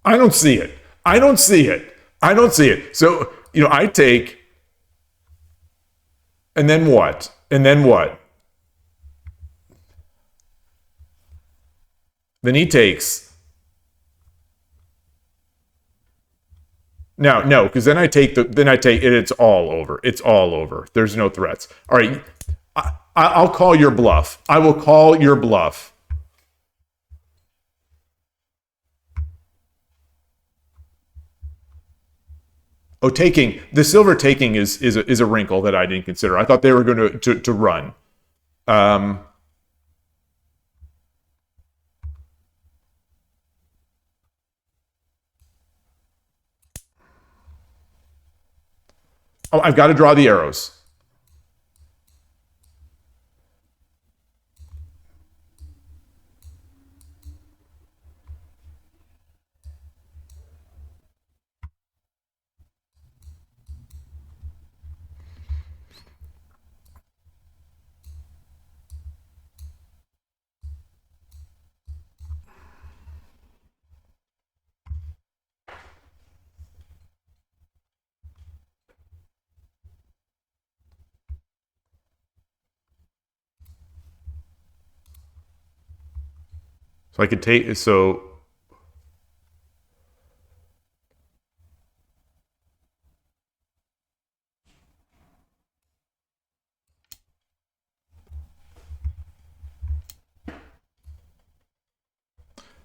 I don't see it. So, I take, and then what? Then he takes. No, because then I take it. It's all over. There's no threats. All right, I'll call your bluff. I will call your bluff. Oh, the silver taking is a wrinkle that I didn't consider. I thought they were going to run. Oh, I've got to draw the arrows. So I could take so.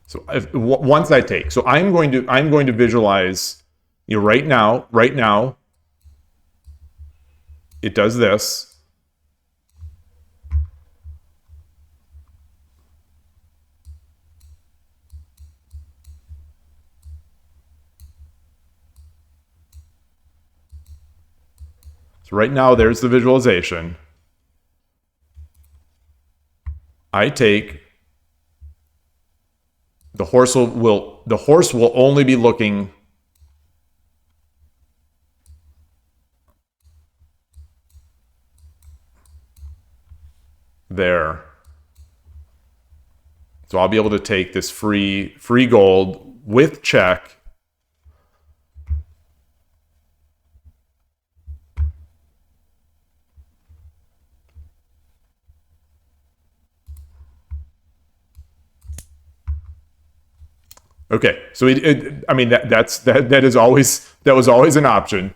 So once I take, so I'm going to visualize. Right now, it does this. So right now, there's the visualization. I take. The horse will only be looking there. So I'll be able to take this free gold with check. Okay, so that was always an option.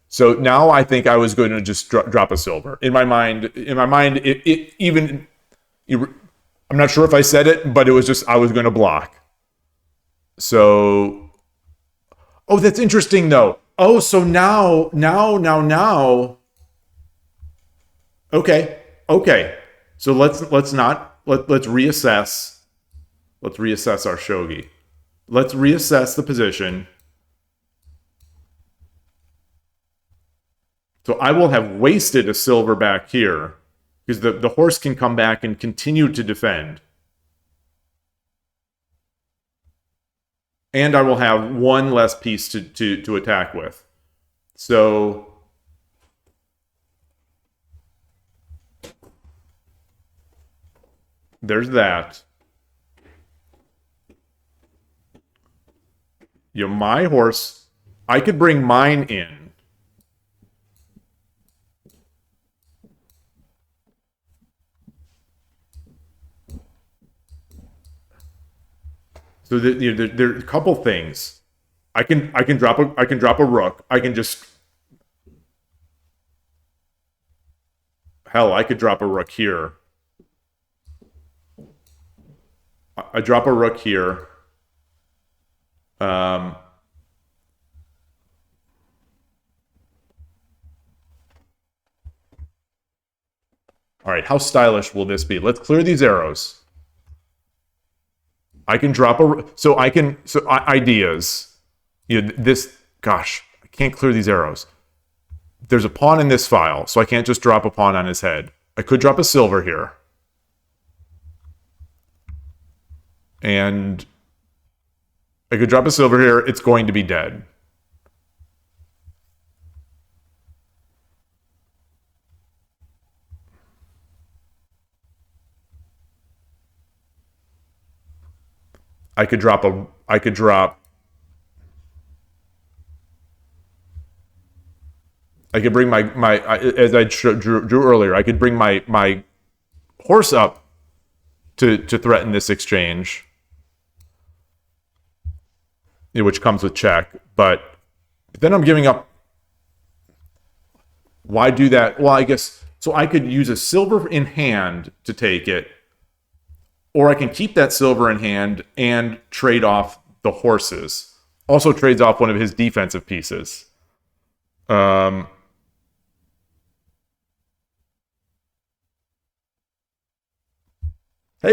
So now I think I was going to just drop a silver. In my mind, I'm not sure if I said it, but it was just I was going to block. So, oh, that's interesting though. Oh, so now. Okay, Okay, so let's reassess. Let's reassess our shogi. Let's reassess the position. So I will have wasted a silver back here because the horse can come back and continue to defend. And I will have one less piece to attack with. So there's that. You know, my horse, I could bring mine in. So there are a couple things. I can drop a rook. I can just, hell, I could drop a rook here. I drop a rook here. All right, how stylish will this be? Let's clear these arrows. I can drop ideas. You know, this, gosh, I can't clear these arrows. There's a pawn in this file, so I can't just drop a pawn on his head. I could drop a silver here. And I could drop a silver here. It's going to be dead. I could bring my as I drew earlier, I could bring my horse up to threaten this exchange, which comes with check, but then I'm giving up. Why do that? Well, I guess, so I could use a silver in hand to take it, or I can keep that silver in hand and trade off the horses. Also trades off one of his defensive pieces. Hey,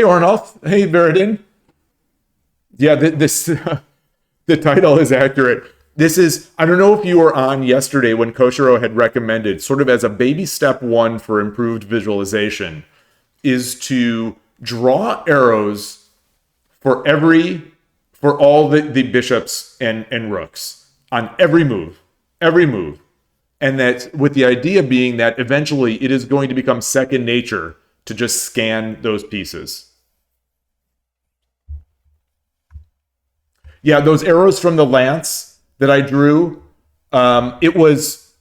Ornolf. Hey, Veridin. Yeah, this the title is accurate. This is, I don't know if you were on yesterday when Koshiro had recommended, sort of as a baby step one for improved visualization, is to draw arrows for all the bishops and rooks on every move. And that with the idea being that eventually it is going to become second nature to just scan those pieces. Yeah, those arrows from the lance that I drew, it was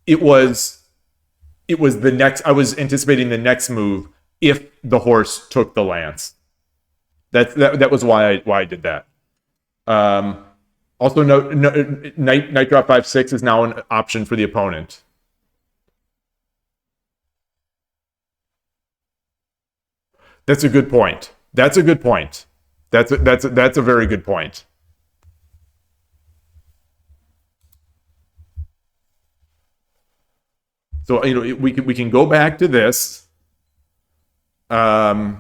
the next, I was anticipating the next move if the horse took the lance. That was why I did that. Also, knight drop 5/6 is now an option for the opponent. That's a good point. That's a very good point. So, you know, we can go back to this. So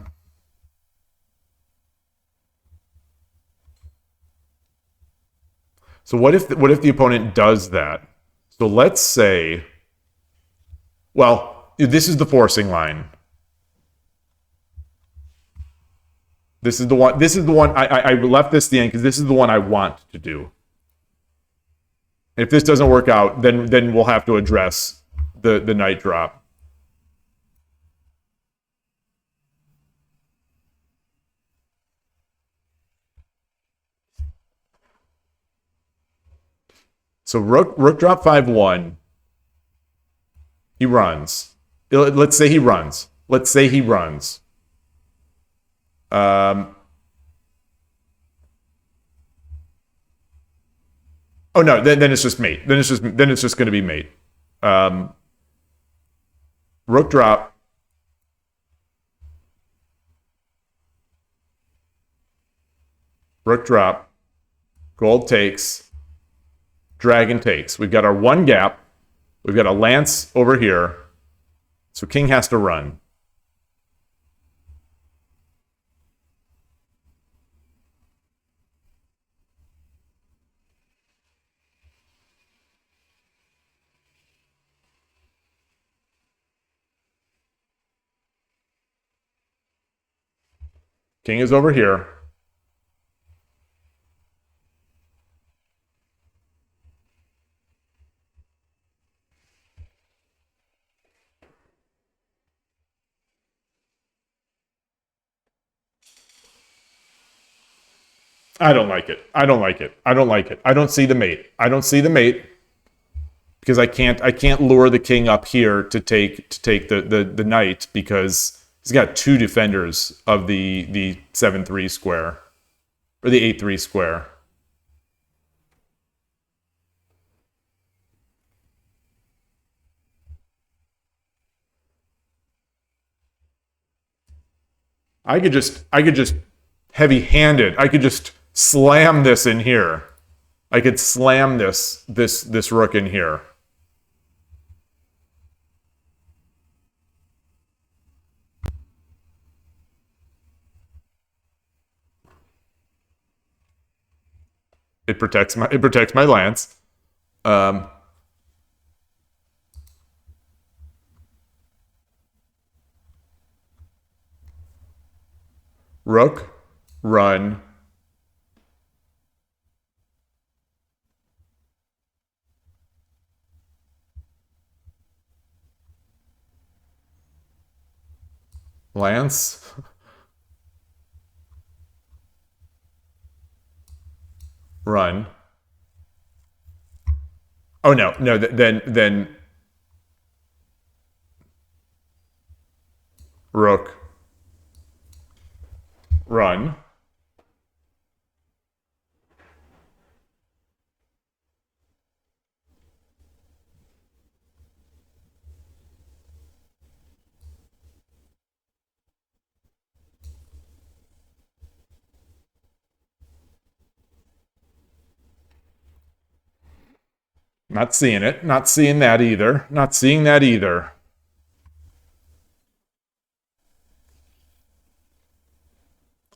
what if the opponent does that? So let's say, well, this is the forcing line. This is the one I left this the end because this is the one I want to do. If this doesn't work out, then we'll have to address the knight drop. So rook drop 5/1. He runs. Let's say he runs. Oh no, then it's just mate. Then it's just going to be mate. Rook drop. Rook drop. Gold takes. Dragon takes. We've got our one gap. We've got a lance over here. So king has to run. King is over here. I don't like it. I don't like it. I don't like it. I don't see the mate. I don't see the mate because I can't lure the king up here to take the knight because he's got two defenders of the 7-3 square or the 8-3 square. I could just heavy-handed. I could just slam this in here. I could slam this rook in here. It protects my lance. Rook, run. Lance. Run. Oh no, no. Then rook. Run. Not seeing it. Not seeing that either. Not seeing that either.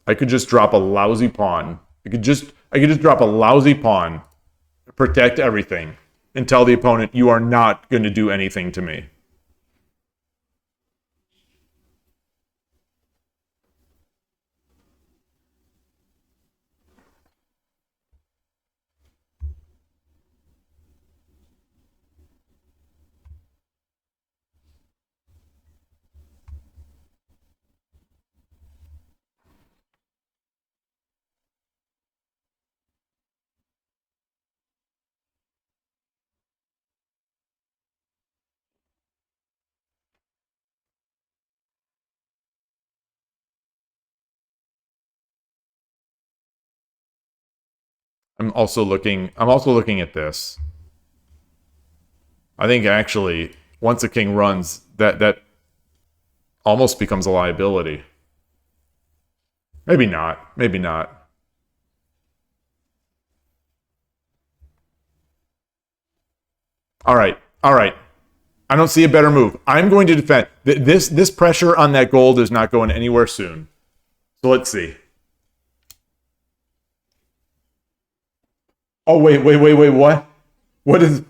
I could just drop a lousy pawn. I could just drop a lousy pawn, protect everything, and tell the opponent you are not going to do anything to me. I'm also looking at this. I think actually once a king runs, that almost becomes a liability. Maybe not. Maybe not. All right. All right. I don't see a better move. I'm going to defend. This pressure on that gold is not going anywhere soon. So let's see. Oh wait, what? What's this?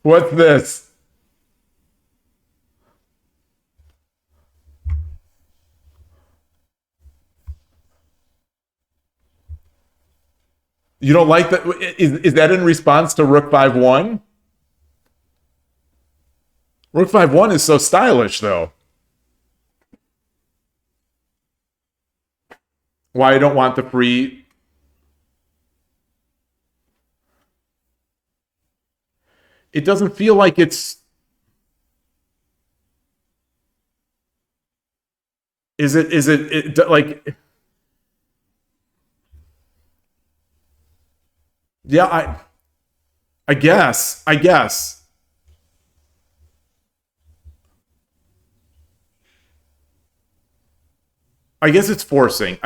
What's this? You don't like that? Is that in response to Rook 5-1? Rook 5-1 is so stylish, though. Why I don't want the free... It doesn't feel like it's... Is it like... Yeah, I guess. I guess it's forcing.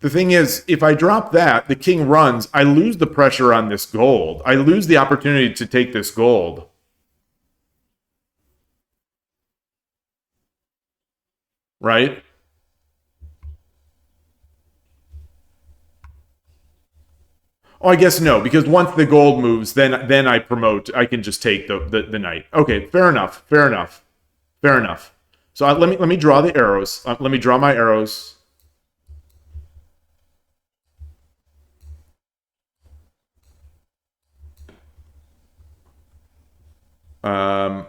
The thing is, if I drop that, the king runs, I lose the pressure on this gold. I lose the opportunity to take this gold. Right? Oh, I guess no, because once the gold moves, then I promote. I can just take the knight. Okay, fair enough. So let me draw the arrows. Let me draw my arrows. Um,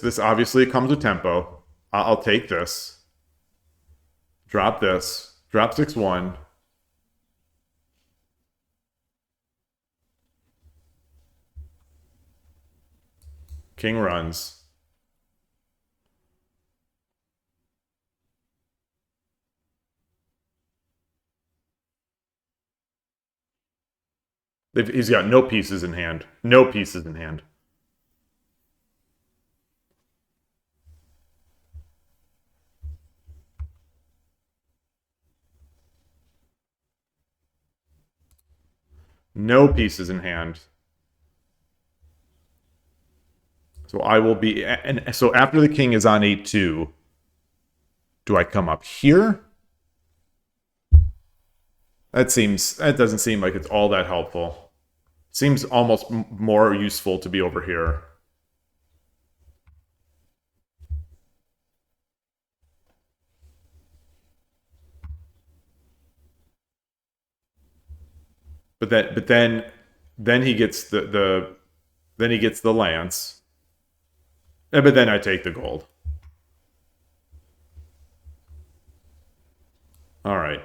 this obviously comes with tempo. I'll take this. Drop this. Drop 6-1. King runs. He's got no pieces in hand. No pieces in hand. No pieces in hand. So I will be, and so after the king is on 8-2, do I come up here? That doesn't seem like it's all that helpful. Seems almost more useful to be over here. But then he gets then he gets the lance. But then I take the gold. All right.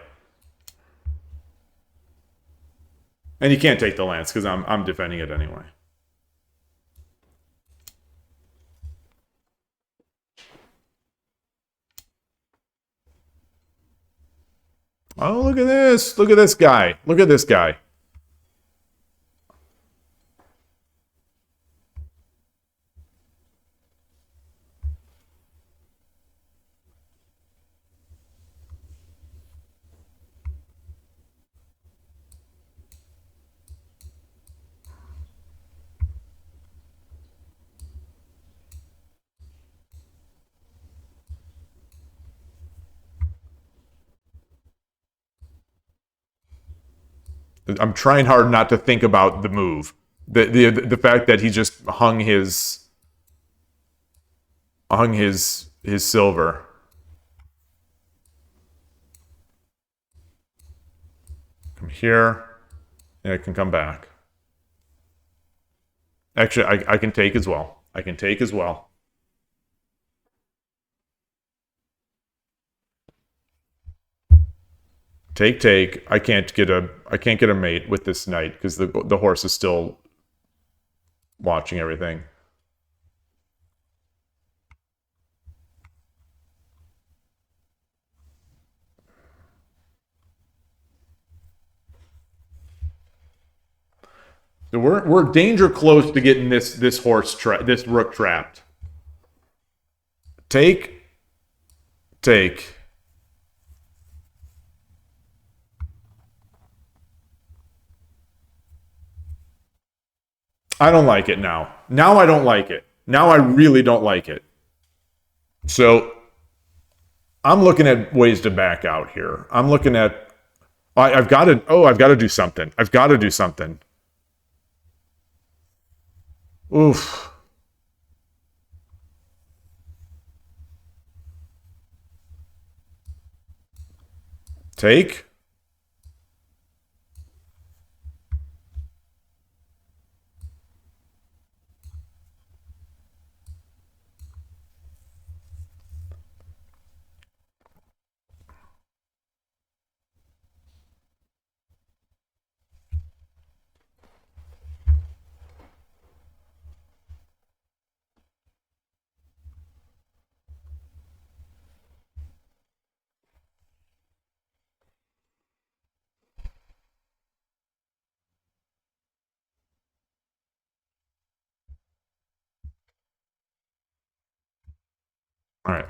And you can't take the lance because I'm defending it anyway. Oh, look at this. Look at this guy. Look at this guy. I'm trying hard not to think about the move. The fact that he just hung his silver. Come here, and I can come back. Actually, I can take as well. I can take as well. Take. I can't get a mate with this knight because the horse is still watching everything. So we're danger close to getting this this rook trapped. Take. I don't like it now. Now I don't like it. Now I really don't like it. So I'm looking at ways to back out here. I'm looking at I've got to I've got to do something. I've got to do something. Oof. Take. All right.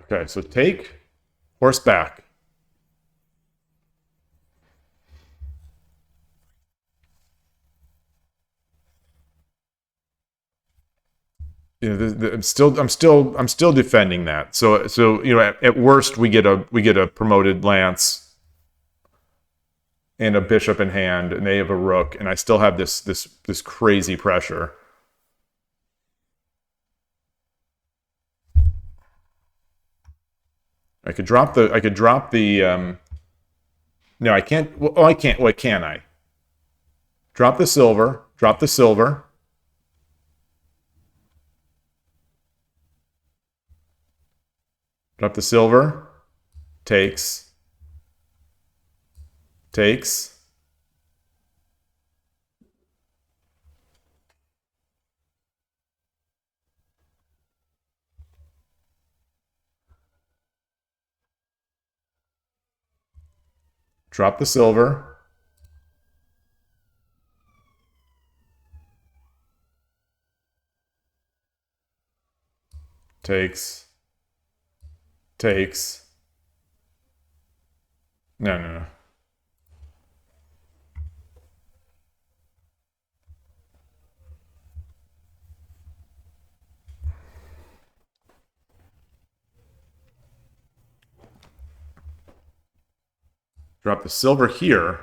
Okay, so take, horse back. You know, I'm still defending that. So you know, at worst we get a promoted lance and a bishop in hand, and they have a rook, and I still have this crazy pressure. I could drop the no, I can't. Well, I can't. What can I? Drop the silver. Drop the silver. Drop the silver. Takes. Takes. Drop the silver. Takes. Takes. No, no, no. Drop the silver here.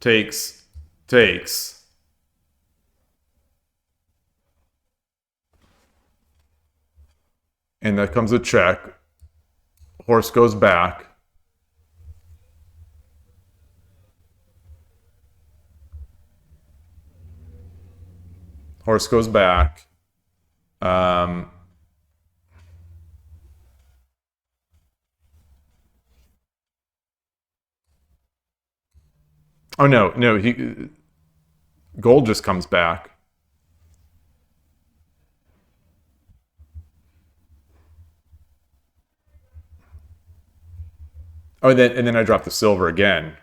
Takes. Takes. And that comes a check. Horse goes back. Horse goes back. Um, oh no, no, gold just comes back. Oh, and then I drop the silver again.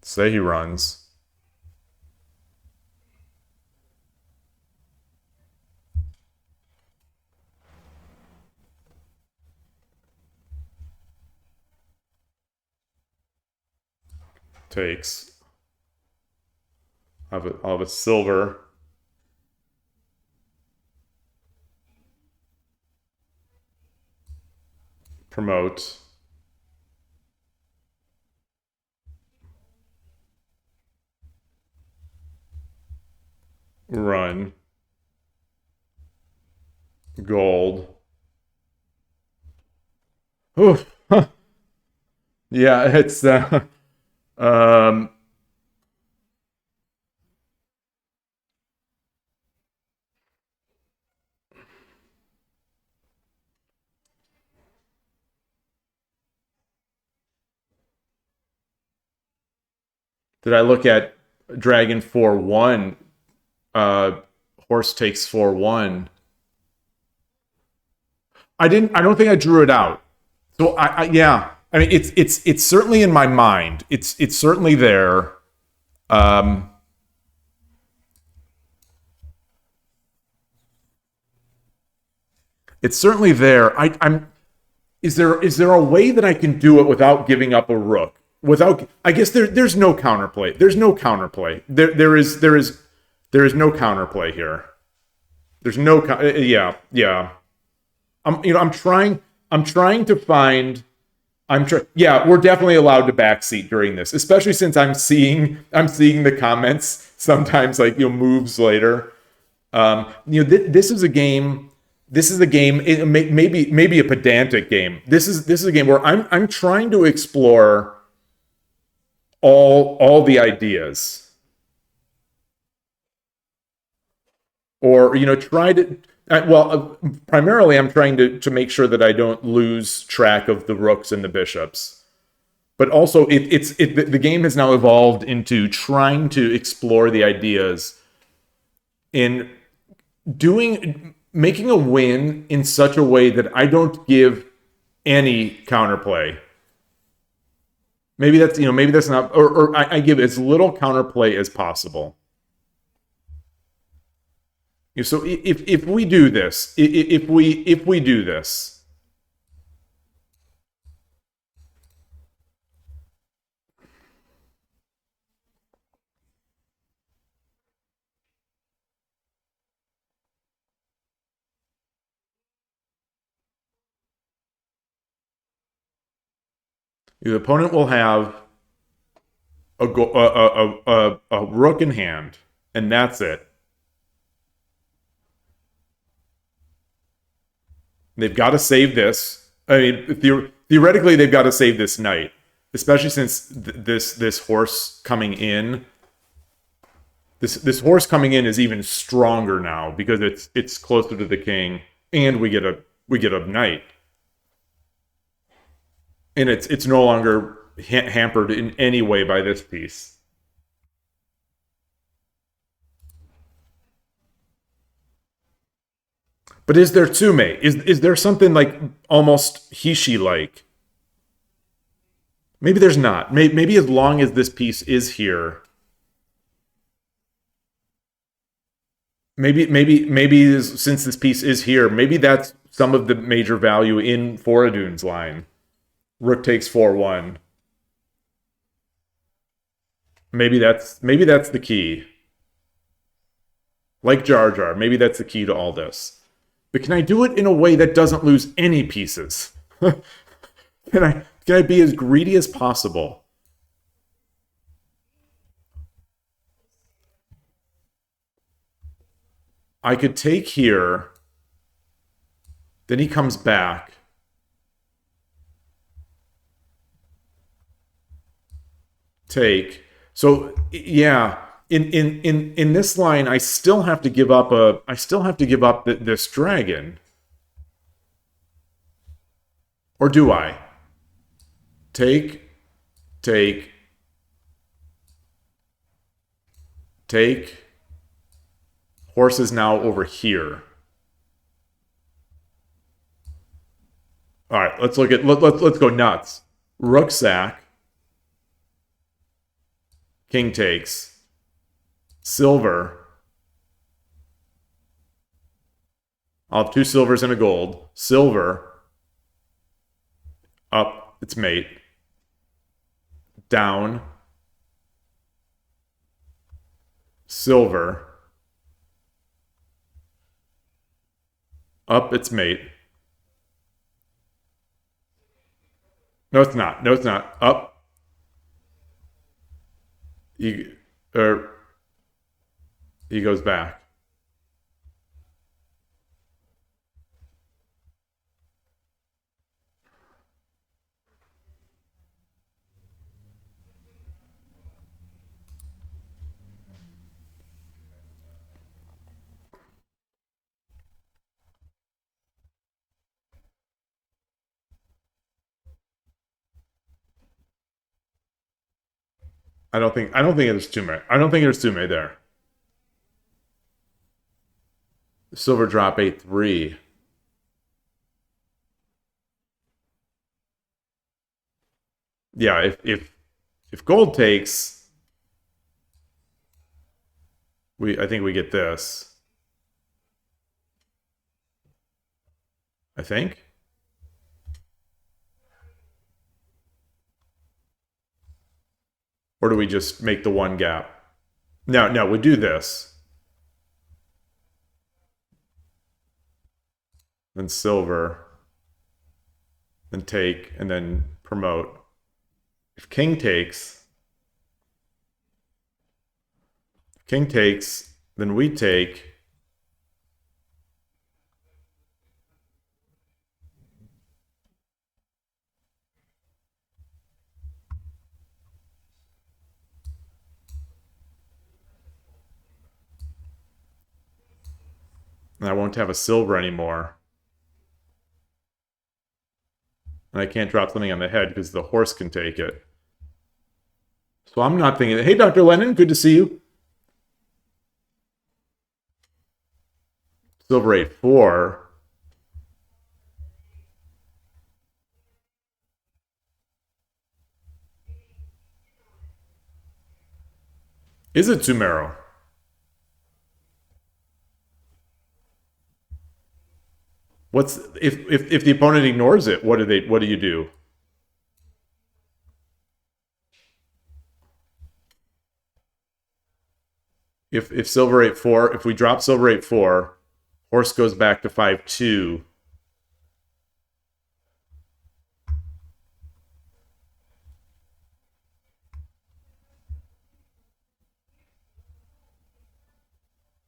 Say he runs. Takes. I'll have a silver. Promote. Run. Gold. Ooh. Yeah, it's um did I look at Dragon 4-1? Uh Horse takes 4-1. I don't think I drew it out. So yeah. I mean it's certainly in my mind. It's certainly there. Um it's certainly there. I'm is there a way that I can do it without giving up a rook? Without I guess there's no counterplay. There's no counterplay. There is no counterplay here. There's no yeah, yeah. I'm trying to find yeah, we're definitely allowed to backseat during this, especially since I'm seeing the comments sometimes like moves later. This is a game. This is a game. Maybe a pedantic game. This is a game where I'm trying to explore all the ideas, or try to. Primarily I'm trying to make sure that I don't lose track of the rooks and the bishops. But also, the game has now evolved into trying to explore the ideas in making a win in such a way that I don't give any counterplay. Maybe that's, maybe that's not, or I give as little counterplay as possible. So if we do this, if we do this, the opponent will have a rook in hand, and that's it. They've got to save this. I mean, theoretically, they've got to save this knight, especially since this horse coming in. This horse coming in is even stronger now because it's closer to the king, and we get a knight, and it's no longer hampered in any way by this piece. But is there Tsume? Is there something like almost Hishi like? Maybe there's not. Maybe as long as this piece is here. Maybe since this piece is here, maybe that's some of the major value in Foradun's line. Rook takes 4-1. Maybe that's the key. Like Jar Jar, maybe that's the key to all this. But can I do it in a way that doesn't lose any pieces? Can I be as greedy as possible? I could take here. Then he comes back. Take. So yeah, in this line, I still have to give up this dragon. Or do I? Take. Horse is now over here. All right, let's look at let's go nuts. Rook sack. King takes. Silver. I'll have 2 silvers and a gold. Silver. Up, it's mate. Down. Silver. Up, it's mate. No, it's not. No, it's not. Up. He goes back. I don't think there's Tsume. I don't think there's Tsume there. Silver drop 8-3. Yeah, if gold takes, I think we get this. I think. Or do we just make the one gap? No, we do this. Then silver. Then take, and then promote. If king takes, then we take. And I won't have a silver anymore. And I can't drop something on the head because the horse can take it. So I'm not thinking, hey, Dr. Lennon, good to see you. Silver 8-4. Is it Sumero? What's if the opponent ignores it? What do you do? If silver 8-4, if we drop silver 8-4, horse goes back to 5-2.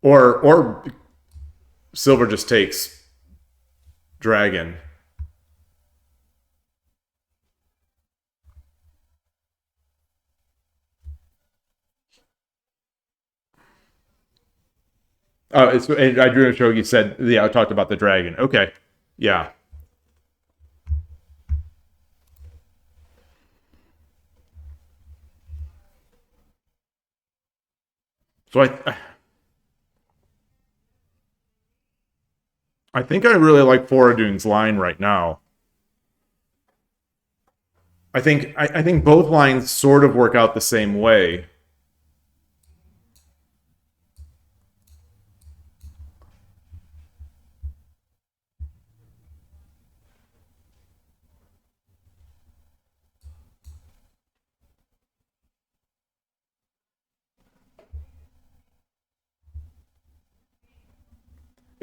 Or silver just takes dragon. Oh, it's I drew a shogi said yeah, I talked about the dragon. Okay. Yeah. So I think I really like Foradoon's line right now. I think both lines sort of work out the same way.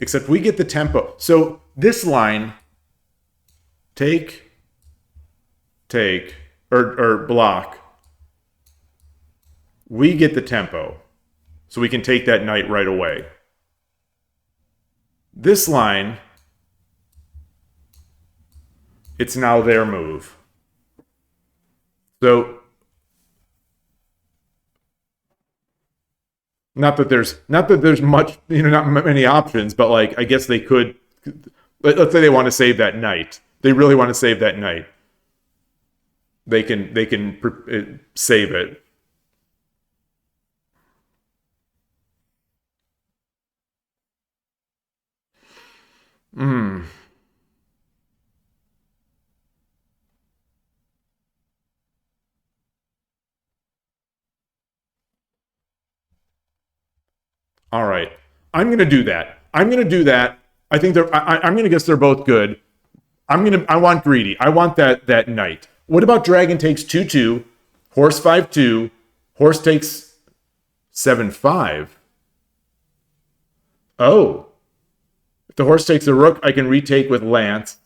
Except we get the tempo. So this line, take, take, or block, we get the tempo. So we can take that knight right away. This line, it's now their move. So not that there's much, not many options, but like I guess they could. Let's say they want to save that knight. They really want to save that knight. They can save it. Hmm. All right. I'm going to do that. I'm going to do that. I think I'm going to guess they're both good. I want greedy. I want that knight. What about dragon takes 2-2, horse 5-2, horse takes 7-5? Oh. If the horse takes a rook, I can retake with lance.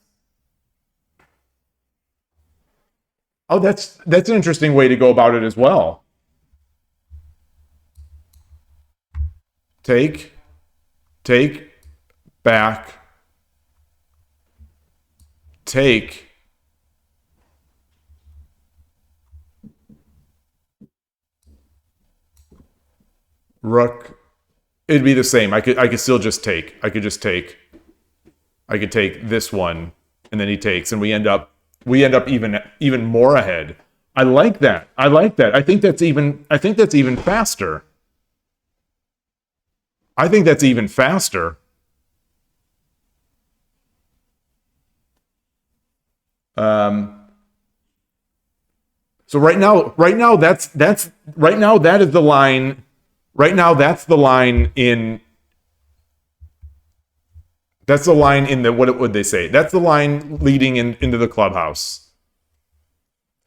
Oh, that's an interesting way to go about it as well. Take, back, take, rook. It'd be the same. I could still just take. I could take this one, and then he takes, and we end up even more ahead. I like that. I think that's even faster. I think that's even faster. So right now that is the line. Right now that's the line in. That's the line in the what would they say? That's the line leading into the clubhouse.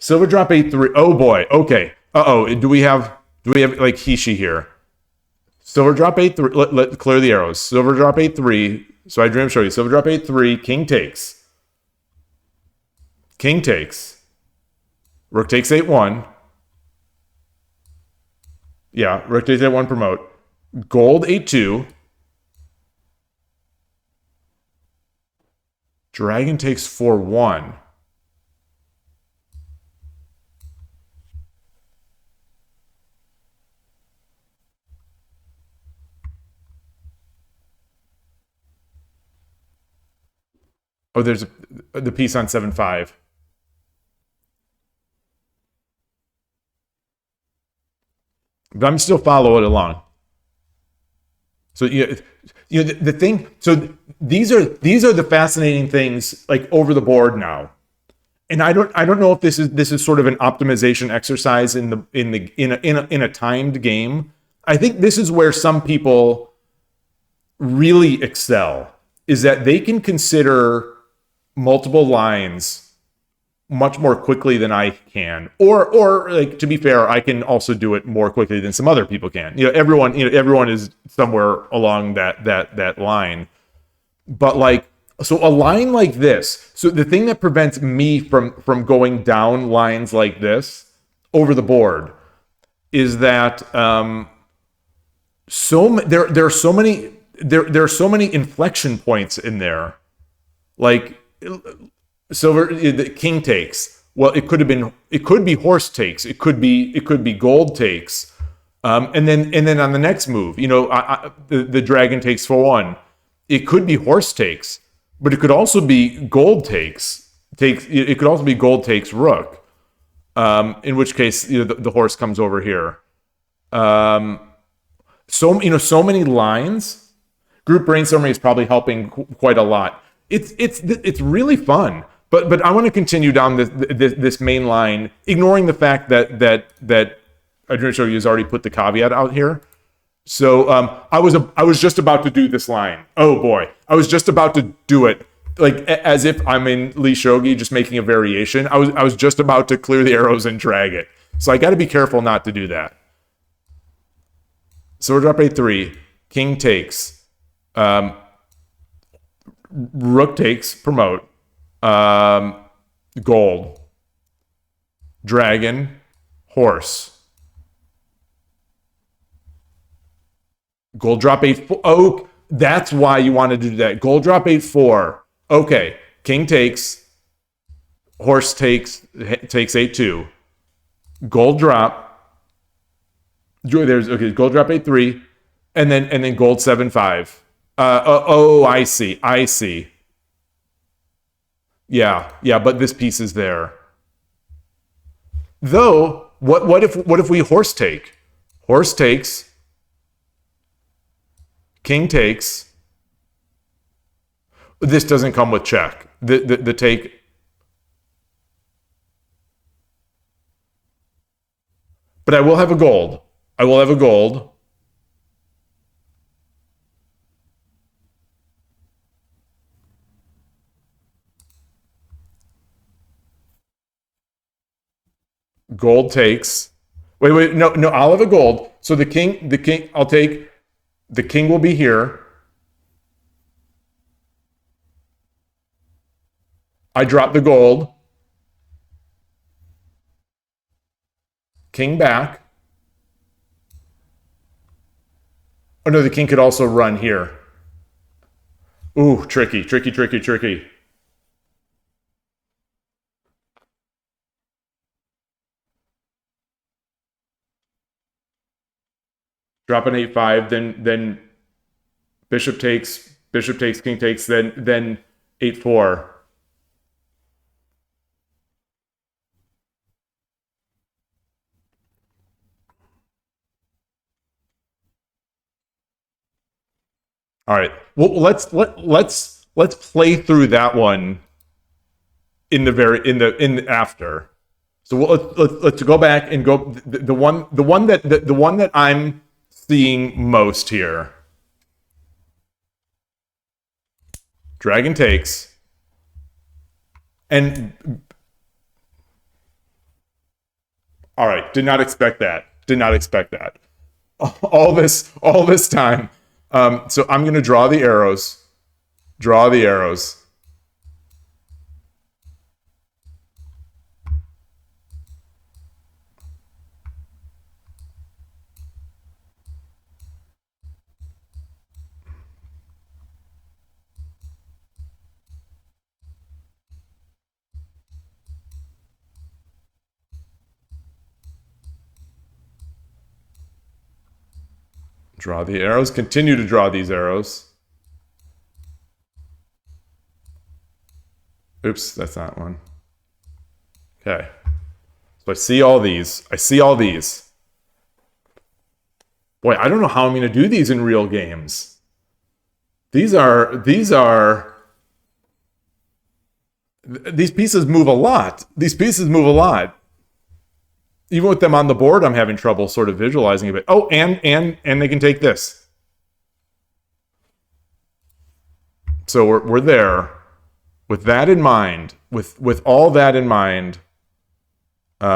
Silver drop 8-3. Oh boy. Okay. Do we have like Hishi here? Silver drop 8-3. Let clear the arrows. Silver drop 8-3. So I dream show you. Silver drop 8-3. King takes. King takes. Rook takes 8-1. Yeah, rook takes 8-1, promote. Gold 8-2. Dragon takes 4-1. Oh, there's the piece on 7-5. But I'm still following along. So the thing. So these are the fascinating things like over the board now, and I don't know if this is sort of an optimization exercise in a timed game. I think this is where some people really excel, is that they can consider multiple lines much more quickly than I can, or like, to be fair, I can also do it more quickly than some other people can. Everyone is somewhere along that line. But like, so a line like this, so the thing that prevents me from going down lines like this over the board is that there are so many inflection points in there. Like, silver, the king takes. Well, it could be horse takes. It could be gold takes. And then on the next move, the dragon takes for one. It could be horse takes, but it could also be gold takes. It could also be gold takes rook. In which case, the horse comes over here. So many lines. Group brainstorming is probably helping quite a lot. It's really fun. But I want to continue down this main line, ignoring the fact that Adrian Shogi has already put the caveat out here. So I was just about to do this line. Oh boy, I was just about to do it, like as if I'm in Lee Shogi, just making a variation. I was just about to clear the arrows and drag it. So I got to be careful not to do that. Sword drop a3, king takes, rook takes, promote, gold, dragon, horse. Gold drop 8-4. Oh, that's why you wanted to do that. Gold drop 8-4. Okay. King takes. Horse takes 8-2. Gold drop. There's okay. Gold drop 8-3, and then gold 7-5. I see. Yeah. But this piece is there. Though, what if we horse take? Horse takes. King takes. This doesn't come with check. The take. But I will have a gold. Gold takes. Wait, no, I'll have a gold. So the king, I'll take. The king will be here. I drop the gold. King back. Oh no, the king could also run here. Ooh, tricky. Drop an 8-5, then bishop takes, king takes, then 8-4. All right. Well, let's play through that one in the after. So let's go back and go the one that I'm seeing most here. Dragon takes. And all right, did not expect that. All this time. So I'm going to draw the arrows. Draw the arrows. Draw the arrows. Continue to draw these arrows. Oops, that's not one. Okay. So I see all these. Boy, I don't know how I'm going to do these in real games. These pieces move a lot. even with them on the board, I'm having trouble sort of visualizing a bit. Oh, and they can take this. So we're there. With that in mind, with all that in mind, you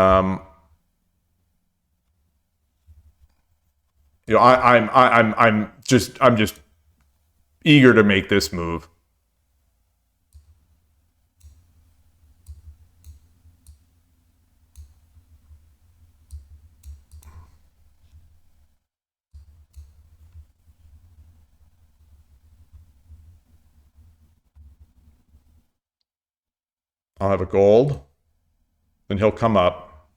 know, I'm just eager to make this move. I'll have a gold, then he'll come up.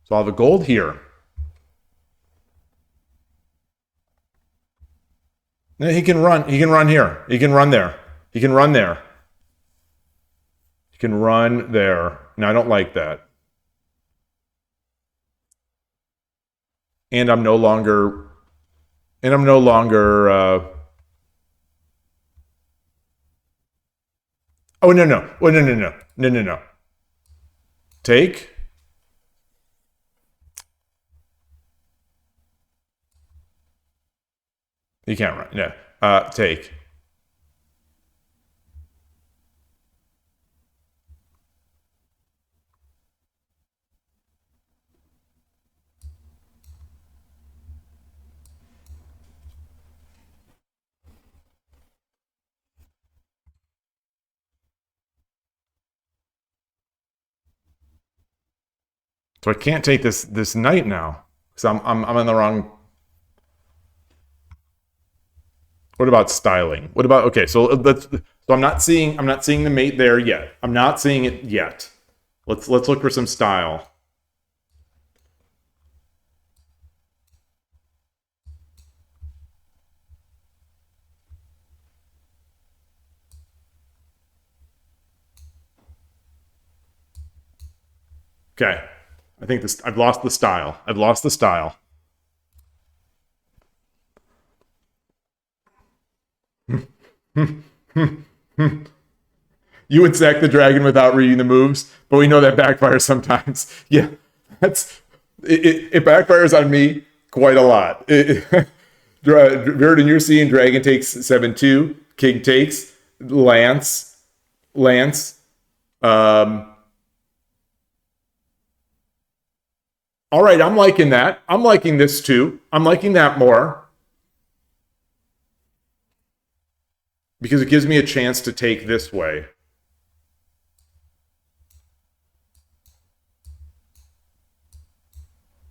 So I'll have a gold here. He can run. He can run here. He can run there. He can run there. He can run there. Now I don't like that. And I'm no longer. And I'm no longer. Oh no no! Oh no no no no no no! Take. You can't run. Yeah. Take. So I can't take this knight now because I'm on the wrong. What about styling? What about okay? So I'm not seeing the mate there yet. I'm not seeing it yet. Let's look for some style. Okay. I think this. I've lost the style. I've lost the style. You would sack the dragon without reading the moves, but we know that backfires sometimes. Yeah, it backfires on me quite a lot. Verdon, you're seeing dragon takes 7-2, king takes, lance. All right, I'm liking that. I'm liking this too. I'm liking that more. Because it gives me a chance to take this way.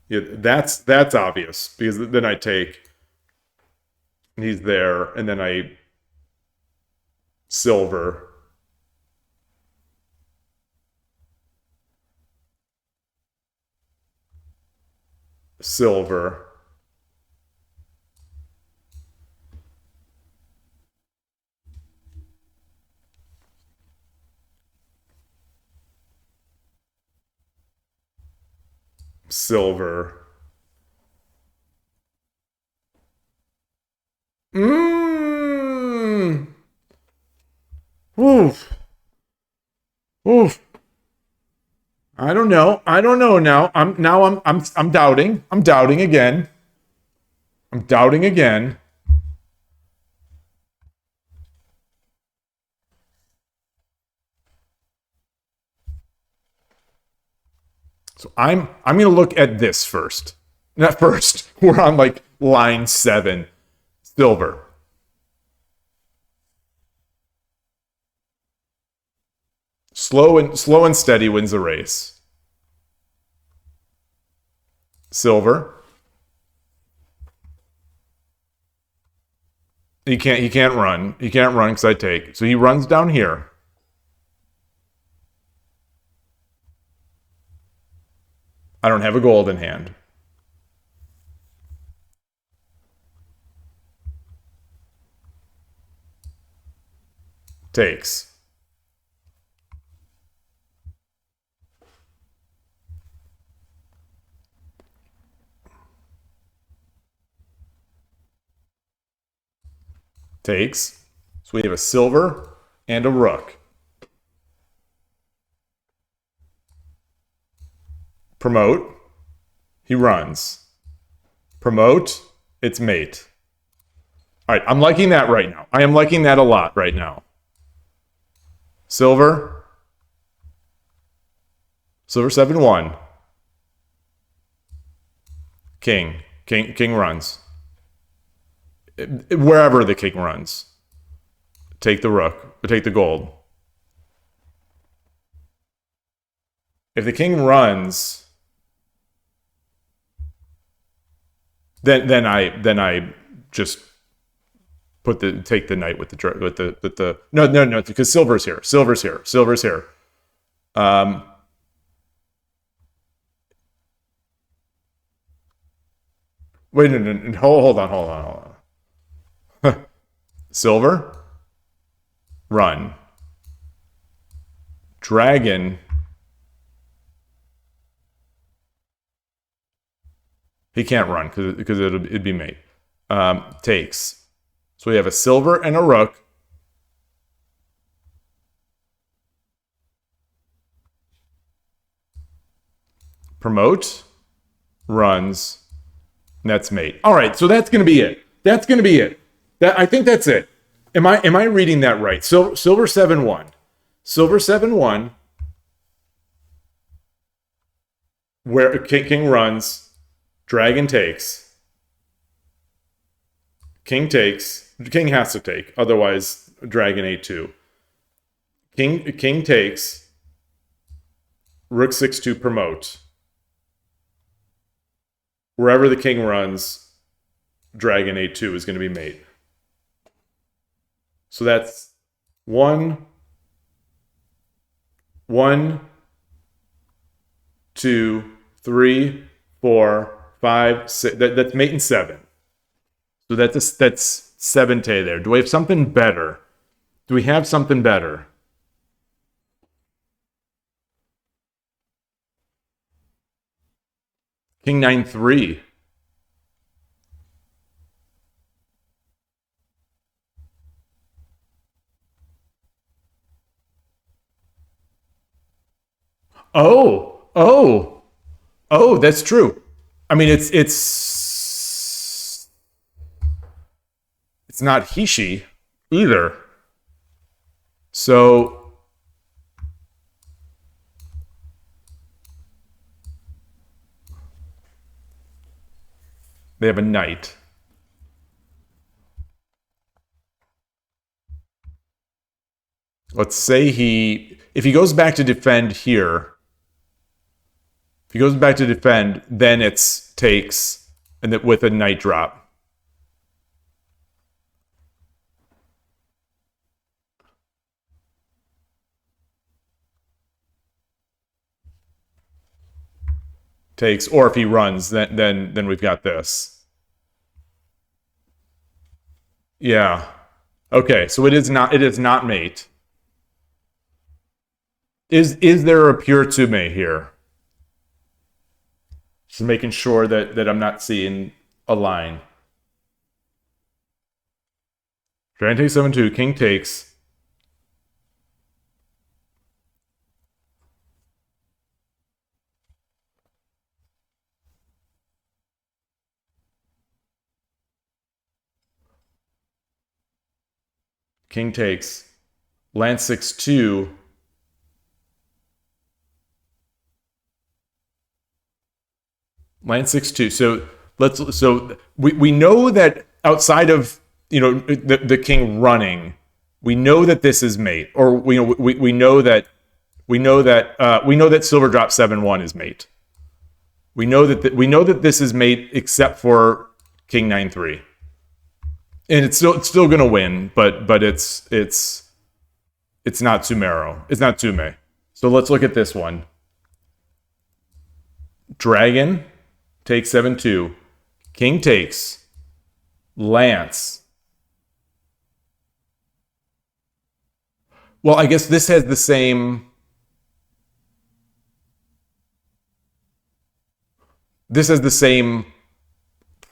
Yeah, that's obvious because then I take, and he's there, and then I silver. Silver. Silver. Mmm. Oof. Oof. I don't know. I don't know now. I'm doubting. I'm doubting again. I'm doubting again. So I'm gonna look at this first. Not first. We're on like line 7. Silver. Slow and steady wins the race. Silver. He can't run. He can't run because I take. So he runs down here. I don't have a gold in hand. Takes. Takes. So we have a silver and a rook. Promote. He runs. Promote. It's mate. All right, I'm liking that right now. I am liking that a lot right now. Silver. Silver 7-1. King. King runs. Wherever the king runs. Take the rook. Take the gold. If the king runs, then I just take the knight with the no, because silver's here. Wait, no, hold on. Silver, run. Dragon. He can't run because it'd be mate. Takes. So we have a silver and a rook. Promote. Runs. And that's mate. All right, so that's going to be it. I think that's it. Am I reading that right? Silver 7-1. Silver 7-1. Where king runs. Dragon takes. King takes. King has to take. Otherwise, dragon a2. King takes. Rook 6-2 promote. Wherever the king runs, dragon a2 is going to be mate. So that's 1, 2, 3, 4, 5, 6. That's mate in 7. So that's 7 tay there. Do we have something better? Do we have something better? King 9-3. Oh, that's true. I mean, it's not Hishi either. So they have a knight. Let's say if he goes back to defend here, then it's takes, and that with a knight drop. Takes, or if he runs, then we've got this. Yeah. Okay, so it is not mate. Is there a pure tsume here? Just making sure that I'm not seeing a line. Dragon takes 7-2, king takes. King takes. Land 6-2. Land 6-2. So we know that outside of the king running, we know that this is mate, or we know that silver drop 7-1 is mate. We know that this is mate except for king 9-3, and it's still gonna win, but it's not Tsumero. It's not Tsume. So let's look at this one. Dragon takes 7-2. King takes. Lance. Well, I guess this has the same.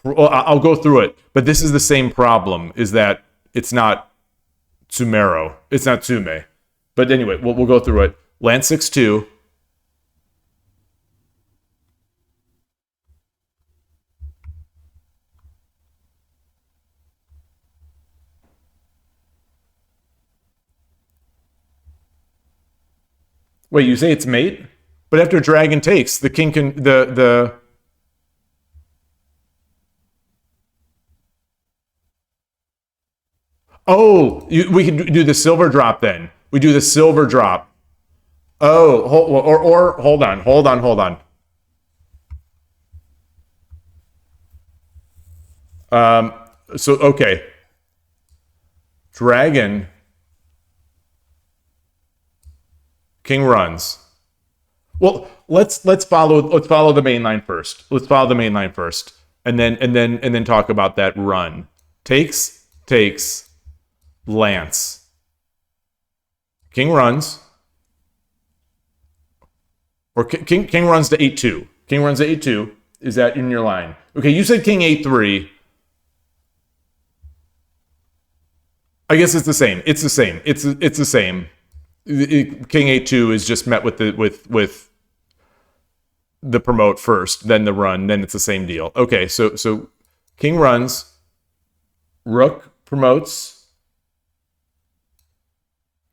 Well, I'll go through it, but this is the same problem: is that it's not Tsumero. It's not Tsume. But anyway, we'll go through it. Land 6-2. Wait, you say it's mate? But after dragon takes, the king can the Oh, we could do the silver drop then. We do the silver drop. Oh, or hold on, hold on. So okay, dragon, king runs. Well, let's follow the main line first. Let's follow the main line first, and then talk about that run. Takes lance. King runs, or king runs to 8-2. King runs to 8-2. Is that in your line? Okay, you said king 8-3. I guess it's the same. It's the same. It's the same. King 8-2 is just met with the promote first, then the run, then it's the same deal. Okay, so king runs, rook promotes,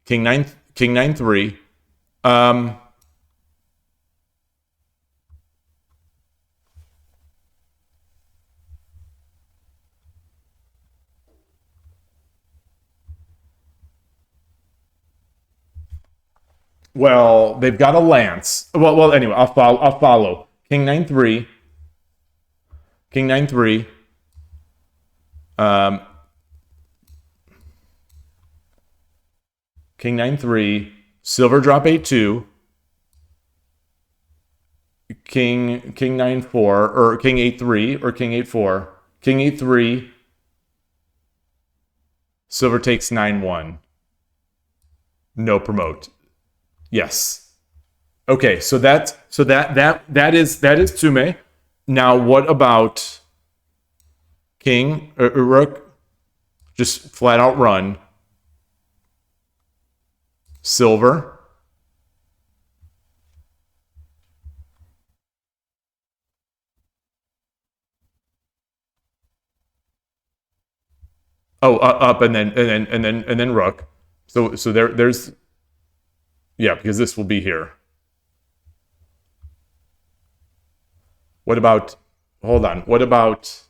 king 9-3. Well, they've got a lance. Well. Anyway, I'll follow. King 9-3. King 9-3. Um, King 9-3. Silver drop 8-2. King 9-4 or king 8-3 or king 8-4. King 8-3. Silver takes 9-1. No promote. Yes. Okay, so that is Tsume. Now what about king or rook? Just flat out run. Silver. Oh, up and then rook. So there's yeah, because this will be here. What about hold on. What about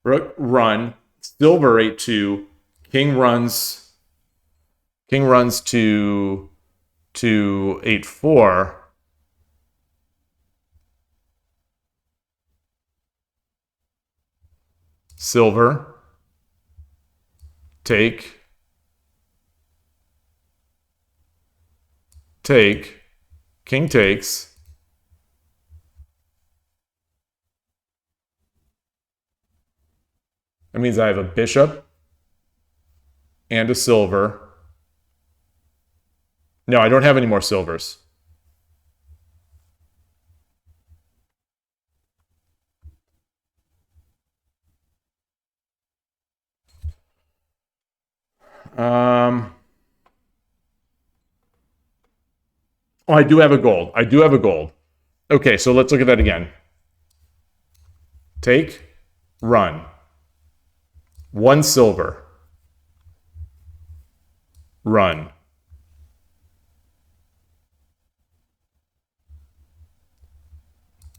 rook run, silver 8-2, king runs to 8-4. Silver take king takes. That means I have a bishop and a silver. No, I don't have any more silvers. Oh, I do have a gold. Okay, so let's look at that again. Take, run. 1 silver. Run.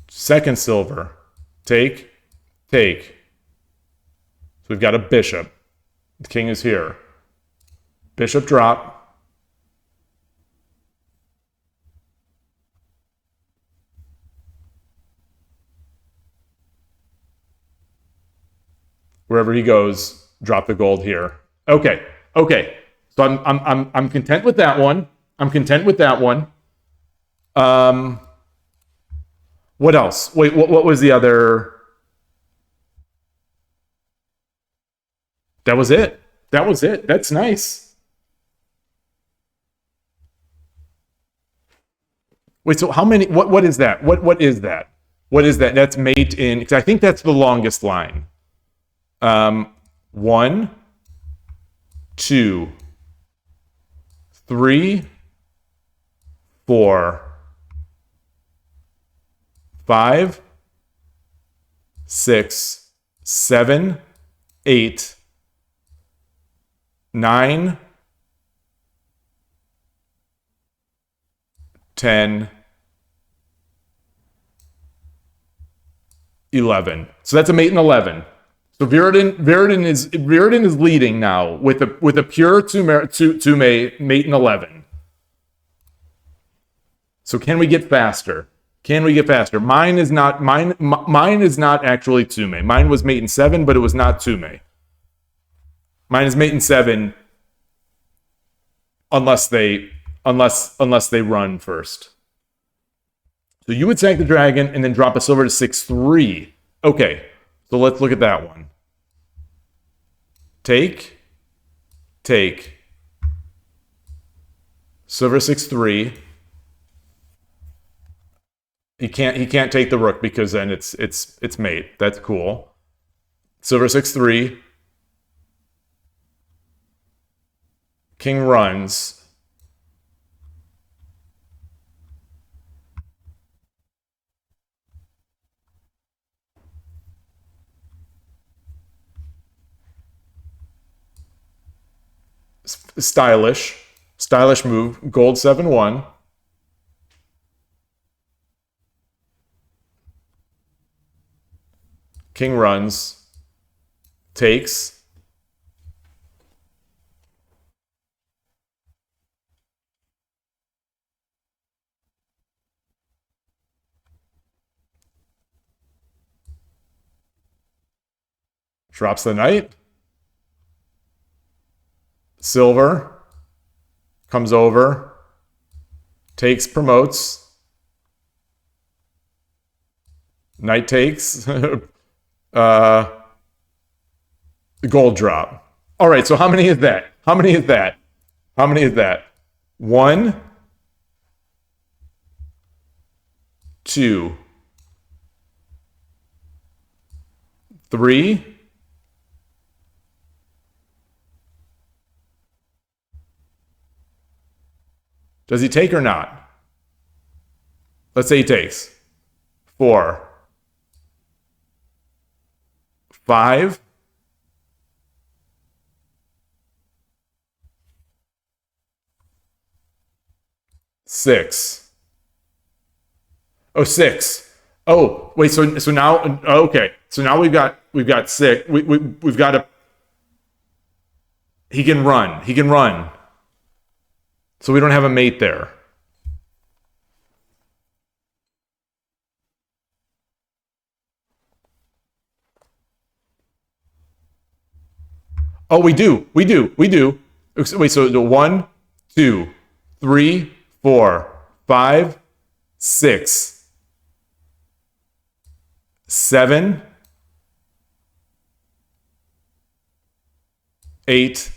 Second silver. Take. So we've got a bishop. The king is here. Bishop drop. Wherever he goes, drop the gold here. Okay. So I'm content with that one. What else? Wait, what was the other? That was it. That's nice. Wait, so how many? What is that? What is that? That's mate in. Because I think that's the longest line. 1, 2, 3, 4, 5, 6, 7, 8, 9, 10, 11. So that's a mate in 11. So Viridin is leading now with a pure two mate in 11. So can we get faster? Can we get faster? Mine is not actually two mate. Mine was mate in 7, but it was not two mate. Mine is mate in 7 unless they run first. So you would sack the dragon and then drop a silver to 6/3. Okay, so let's look at that one. Take. Silver 6/3. He can't take the rook because then it's mate. That's cool. Silver 6/3. King runs. Stylish move. Gold 7-1. King runs. Takes. Drops the knight. Silver comes over, takes, promotes. Knight takes. The gold drop. All right, so how many is that? How many is that? 1, 2, 3. Does he take or not? Let's say he takes. 4, 5, 6. Oh, 6. Oh, wait. So now, okay. So now we've got 6. We've got a. He can run. So we don't have a mate there. Oh, we do. Wait, so the 1, 2, 3, 4, 5, 6, 7, 8,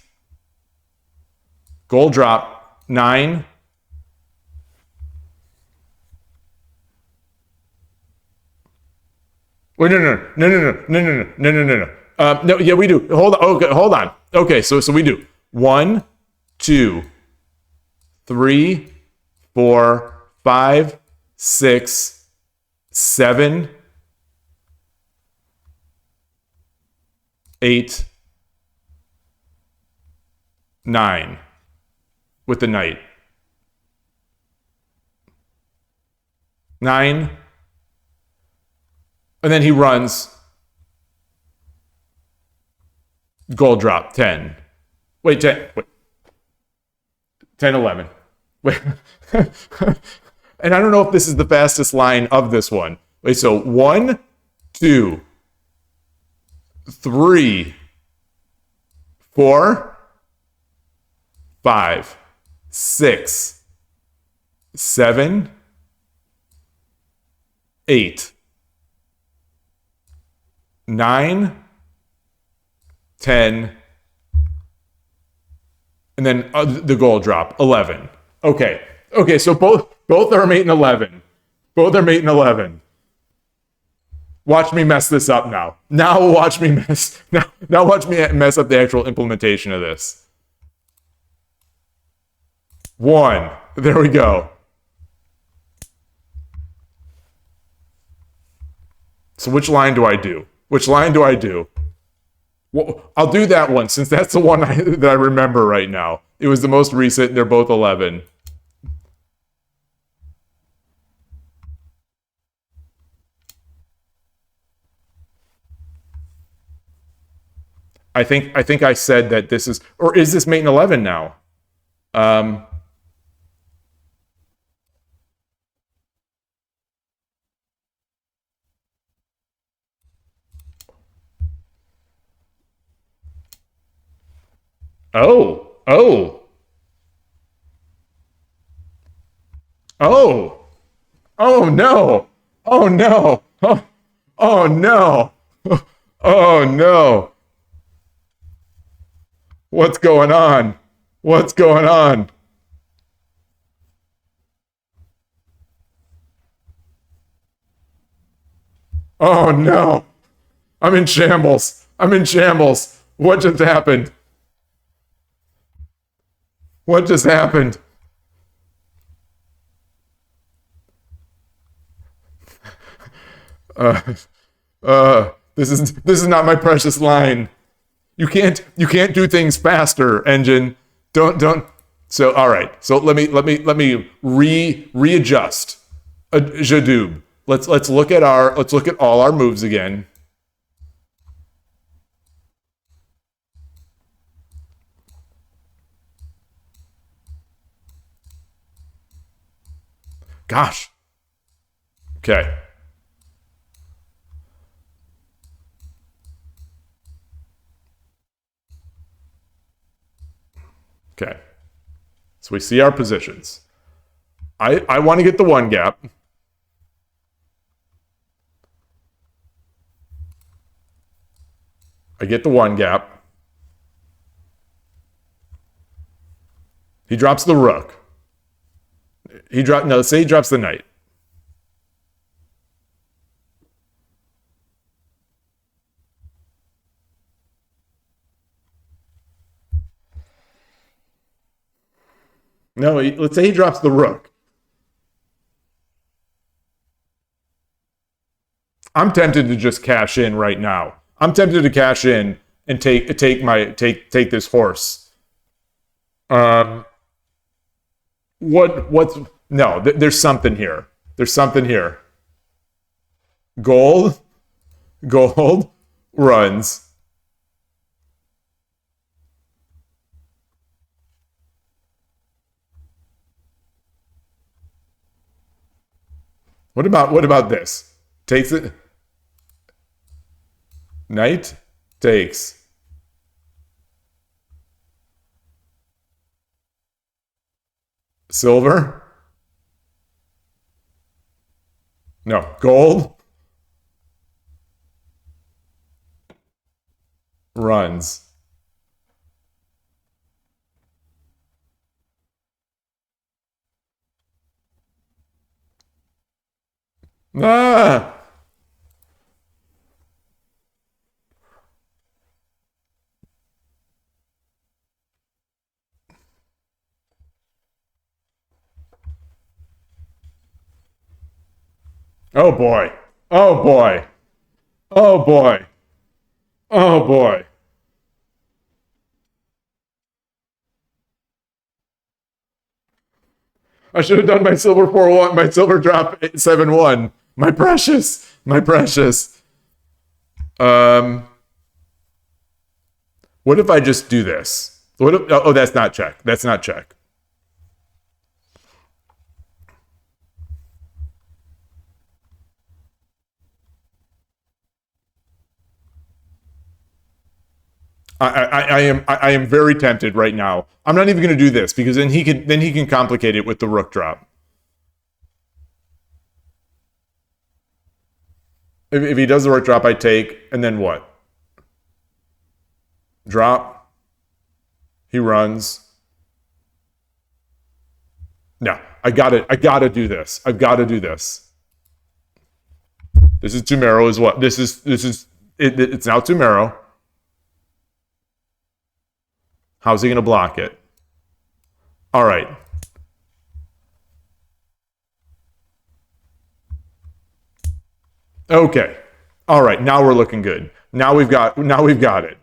gold drop. 9. Wait, no. No, yeah, we do. Hold on. Okay, so we do 1, 2, 3, 4, 5, 6, 7, 8, 9. With the knight. 9. And then he runs. Gold drop. 10. Wait, 10. Wait. 10, 11. Wait. And I don't know if this is the fastest line of this one. Wait, so 1, 2, 3, 4, 5, 6, 7, 8, 9, 10, and then the gold drop, 11. Okay, so both are mate in 11. Watch me mess this up now. Now watch me mess up the actual implementation of this. 1. There we go. So which line do I do? Well, I'll do that one since that's the one that I remember right now. It was the most recent. They're both 11. I think I said that this is, or is this mate in 11 now? Um, oh, oh, oh, oh no, oh no, oh, oh no, oh no. What's going on? What's going on? Oh no. I'm in shambles. I'm in shambles. What just happened? What just happened? Uh, this is not my precious line. You can't do things faster, engine. Don't. So all right. So let me readjust. Jadoob. Let's look at all our moves again. Gosh. Okay. Okay. So we see our positions. I want to get the one gap. I get the one gap. He drops the rook. Let's say he drops the knight. No, let's say he drops the rook. I'm tempted to just cash in right now. I'm tempted to cash in and take this horse. Um, what's no? There's something here. There's something here. Gold, gold runs. What about this? Takes it. Knight takes. Silver. No, gold runs. Ah! Oh boy. Oh boy. Oh boy. Oh boy. I should have done my silver 4-1, my silver drop 7-1. My precious. My precious. Um what if I just do this? What if, oh, that's not check. That's not check. I am very tempted right now. I'm not even going to do this because then he can complicate it with the rook drop. If he does the rook drop, I take, and then what? Drop. He runs. No, I got it. I got to do this. I've got to do this. This is Tumero as well. It's now Tumero. How's he going to block it? All right. Okay. All right. Now we're looking good. Now we've got it.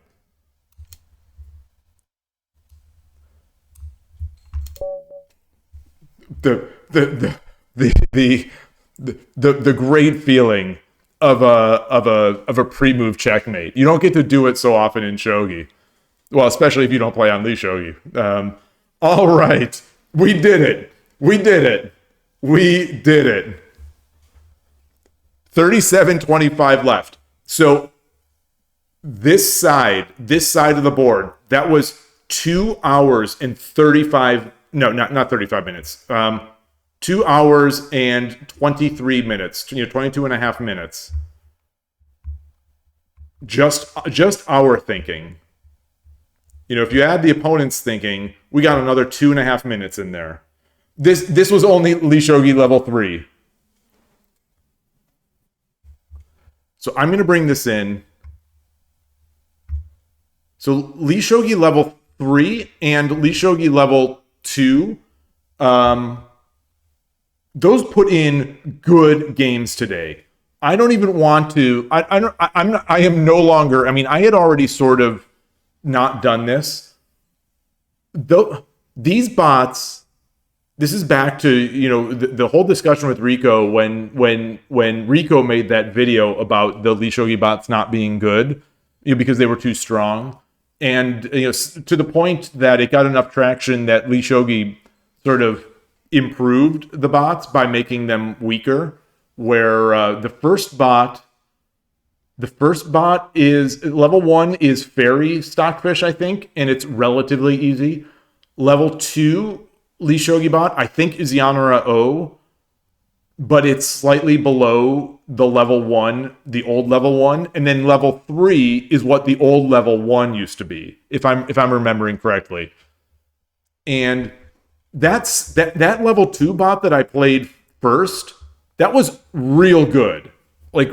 The the the the the the great feeling of a pre-move checkmate. You don't get to do it so often in shogi. Well, especially if you don't play on Lee Shogi. All right, we did it. We did it. We did it. 37-25 left. So this side of the board, that was 2 hours and 35. No, not 35 minutes. 2 hours and 23 minutes. 22 and a half minutes. Just our thinking. If you add the opponent's thinking, we got another 2.5 minutes in there. This was only Lee Shogi level 3. So I'm going to bring this in. So Lee Shogi level 3 and Lee Shogi level 2, those put in good games today. I don't even want to. I am no longer. I mean, I had already sort of not done this. Though these bots. This is back to the whole discussion with Rico when Rico made that video about the Lee Shogi bots not being good, because they were too strong, and to the point that it got enough traction that Lee Shogi sort of improved the bots by making them weaker. Where the first bot is level 1 is Fairy Stockfish, I think, and it's relatively easy. Level 2. Lee Shogi bot, I think, is Yanara O, but it's slightly below the level 1, the old level 1, and then level 3 is what the old level 1 used to be, if I'm remembering correctly. And that's that level 2 bot that I played first. That was real good, like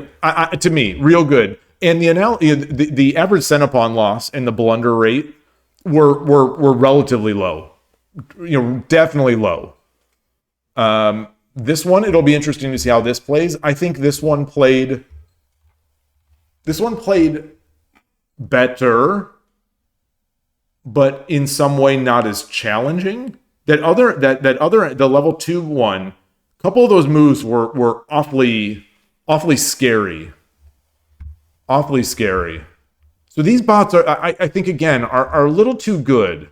to me, real good. And the average Centipon loss and the blunder rate were relatively low. Definitely low. This one, it'll be interesting to see how this plays. I think this one played better, but in some way not as challenging. The level 2 one, a couple of those moves were awfully scary. Awfully scary. So these bots are, I think, again, are a little too good.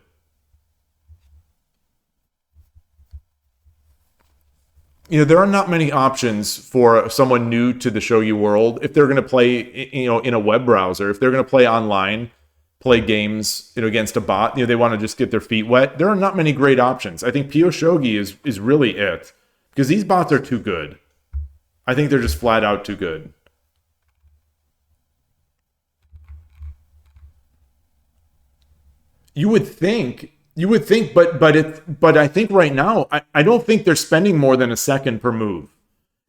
There are not many options for someone new to the shogi world if they're going to play, in a web browser. If they're going to play online, play games, against a bot, they want to just get their feet wet. There are not many great options. I think Pyo Shogi is really it, because these bots are too good. I think they're just flat out too good. You would think, but I think right now, I don't think they're spending more than a second per move.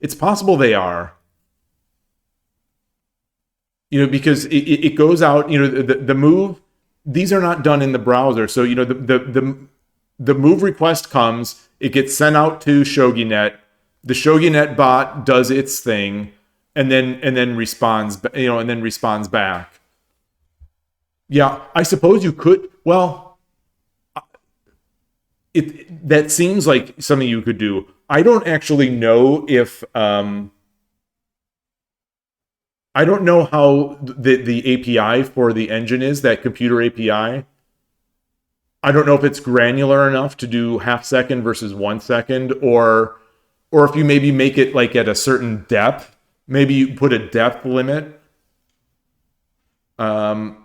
It's possible they are. Because it goes out, the move, these are not done in the browser. So, the move request comes, it gets sent out to ShogiNet. The ShogiNet bot does its thing and then responds, back. Yeah, I suppose you could, well, that seems like something you could do. I don't actually know if I don't know how the API for the engine is, that computer API. I don't know if it's granular enough to do half second versus 1 second, or if you maybe make it like at a certain depth, maybe you put a depth limit. I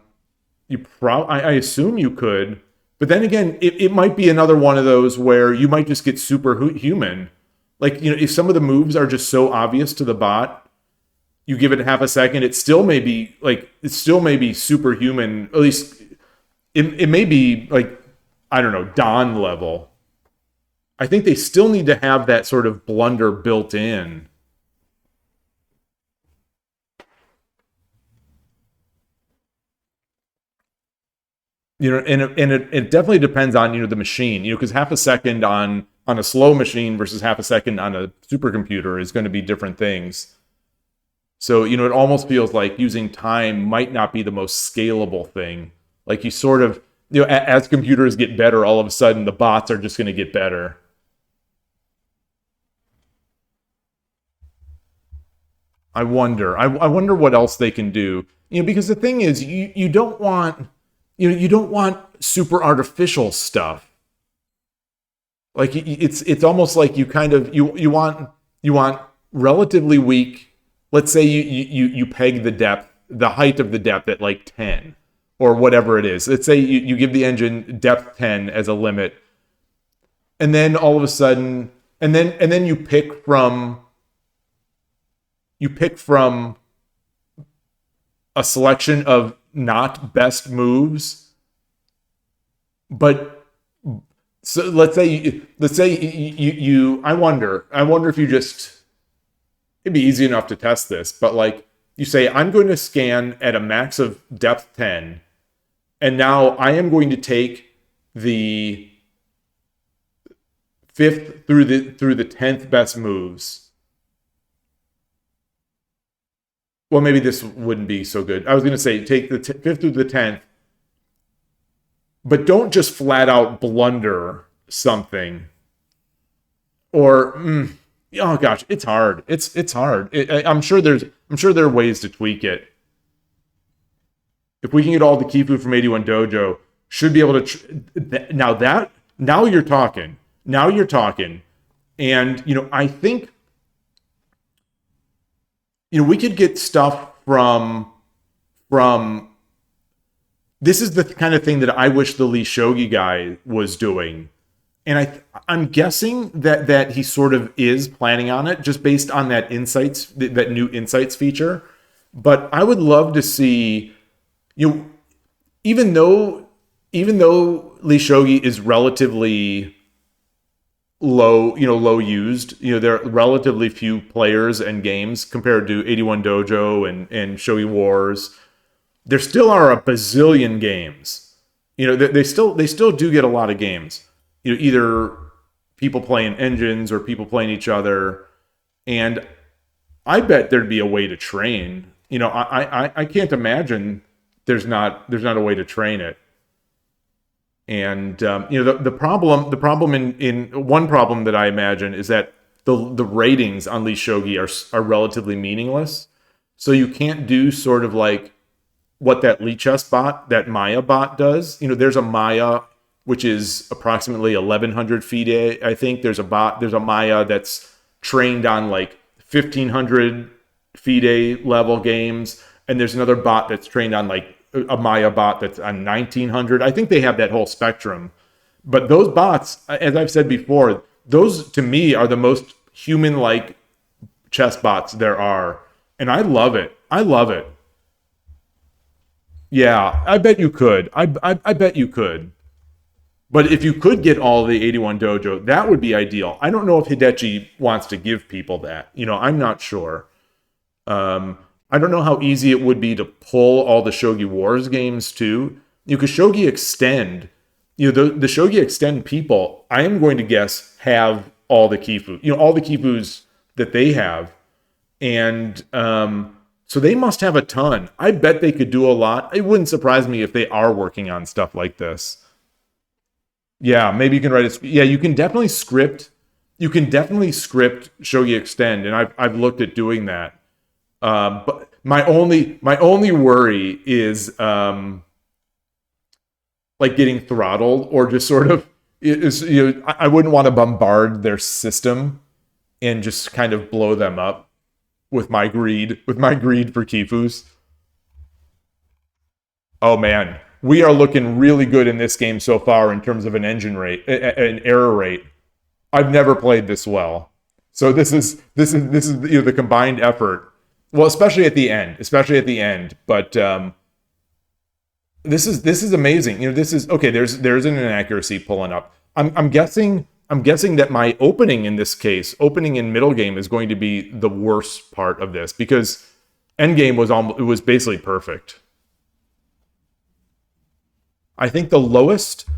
assume you could, but then again, it might be another one of those where you might just get superhuman. Like, if some of the moves are just so obvious to the bot, you give it half a second, it still may be superhuman. At least it may be like, I don't know, Don level. I think they still need to have that sort of blunder built in. And it definitely depends on, the machine, because half a second on a slow machine versus half a second on a supercomputer is going to be different things. So, it almost feels like using time might not be the most scalable thing. Like, you sort of, as computers get better, all of a sudden the bots are just going to get better. I wonder. I wonder what else they can do. Because the thing is, you don't want you don't want super artificial stuff. Like it's almost like you want relatively weak. Let's say you peg the height of the depth at like 10 or whatever it is. Let's say you give the engine depth 10 as a limit, and then all of a sudden, and then you pick from a selection of not best moves, but so let's say you I wonder if you just, it'd be easy enough to test this, but like you say, I'm going to scan at a max of depth 10, and now I am going to take the 5th through the 10th best moves. Well, maybe this wouldn't be so good. I was going to say take the 5th through the 10th, but don't just flat out blunder something. Or oh gosh, it's hard. It's hard. I'm sure there are ways to tweak it. If we can get all the Kifu from 81 Dojo, should be able to. Now you're talking. Now you're talking. And I think we could get stuff from. This is the kind of thing that I wish the Lee Shogi guy was doing. And I'm guessing that he sort of is planning on it, just based on that new insights feature. But I would love to see, even though Lee Shogi is relatively low used, there are relatively few players and games compared to 81 Dojo and Shogi Wars. There still are a bazillion games. They still do get a lot of games. Either people playing engines or people playing each other. And I bet there'd be a way to train. I can't imagine there's not a way to train it. And the problem in one problem that I imagine is that the ratings on Lee Shogi are relatively meaningless. So you can't do sort of like what that Lee Chess bot, that Maya bot does. There's a Maya which is approximately 1,100 FIDE. I think there's a Maya that's trained on like 1,500 FIDE level games, and there's another bot that's trained on like a Maya bot that's on 1,900. I think they have that whole spectrum. But those bots, as I've said before, those to me are the most human-like chess bots there are. And I love it. Yeah, I bet you could. I bet you could. But if you could get all the 81 Dojo, that would be ideal. I don't know if Hidechi wants to give people that. I'm not sure. I don't know how easy it would be to pull all the Shogi Wars games too. Because Shogi Extend, the Shogi Extend people, I am going to guess, have all the Kifu. All the Kifus that they have. And so they must have a ton. I bet they could do a lot. It wouldn't surprise me if they are working on stuff like this. Yeah, maybe you can write it. Yeah, you can definitely script. You can definitely script Shogi Extend, and I've looked at doing that. But my only worry is like getting throttled, or just sort of I wouldn't want to bombard their system and just kind of blow them up with my greed for Kifus. Oh man. We are looking really good in this game so far in terms of an an error rate. I've never played this well. So this is the combined effort. Well, especially at the end. But this is amazing. This is okay. There's an inaccuracy pulling up. I'm guessing that my opening in this case, opening in middle game, is going to be the worst part of this, because end game was basically perfect. I think the lowest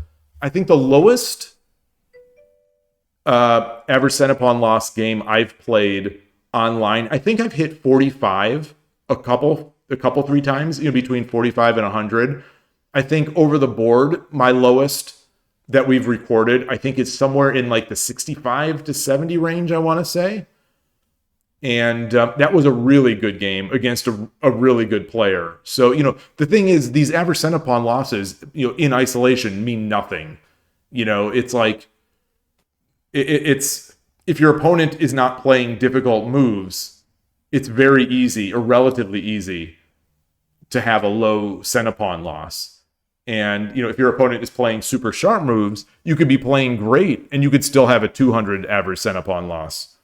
average sent upon lost game I've played online, I think I've hit 45 a couple 3 times, between 45 and 100. I think over the board, my lowest that we've recorded, I think it's somewhere in like the 65 to 70 range, I want to say. And that was a really good game against a really good player. So, the thing is, these average Centipon losses, in isolation mean nothing. It's like, it's if your opponent is not playing difficult moves, it's very easy or relatively easy to have a low Centipon loss. And, if your opponent is playing super sharp moves, you could be playing great and you could still have a 200 average Centipon loss.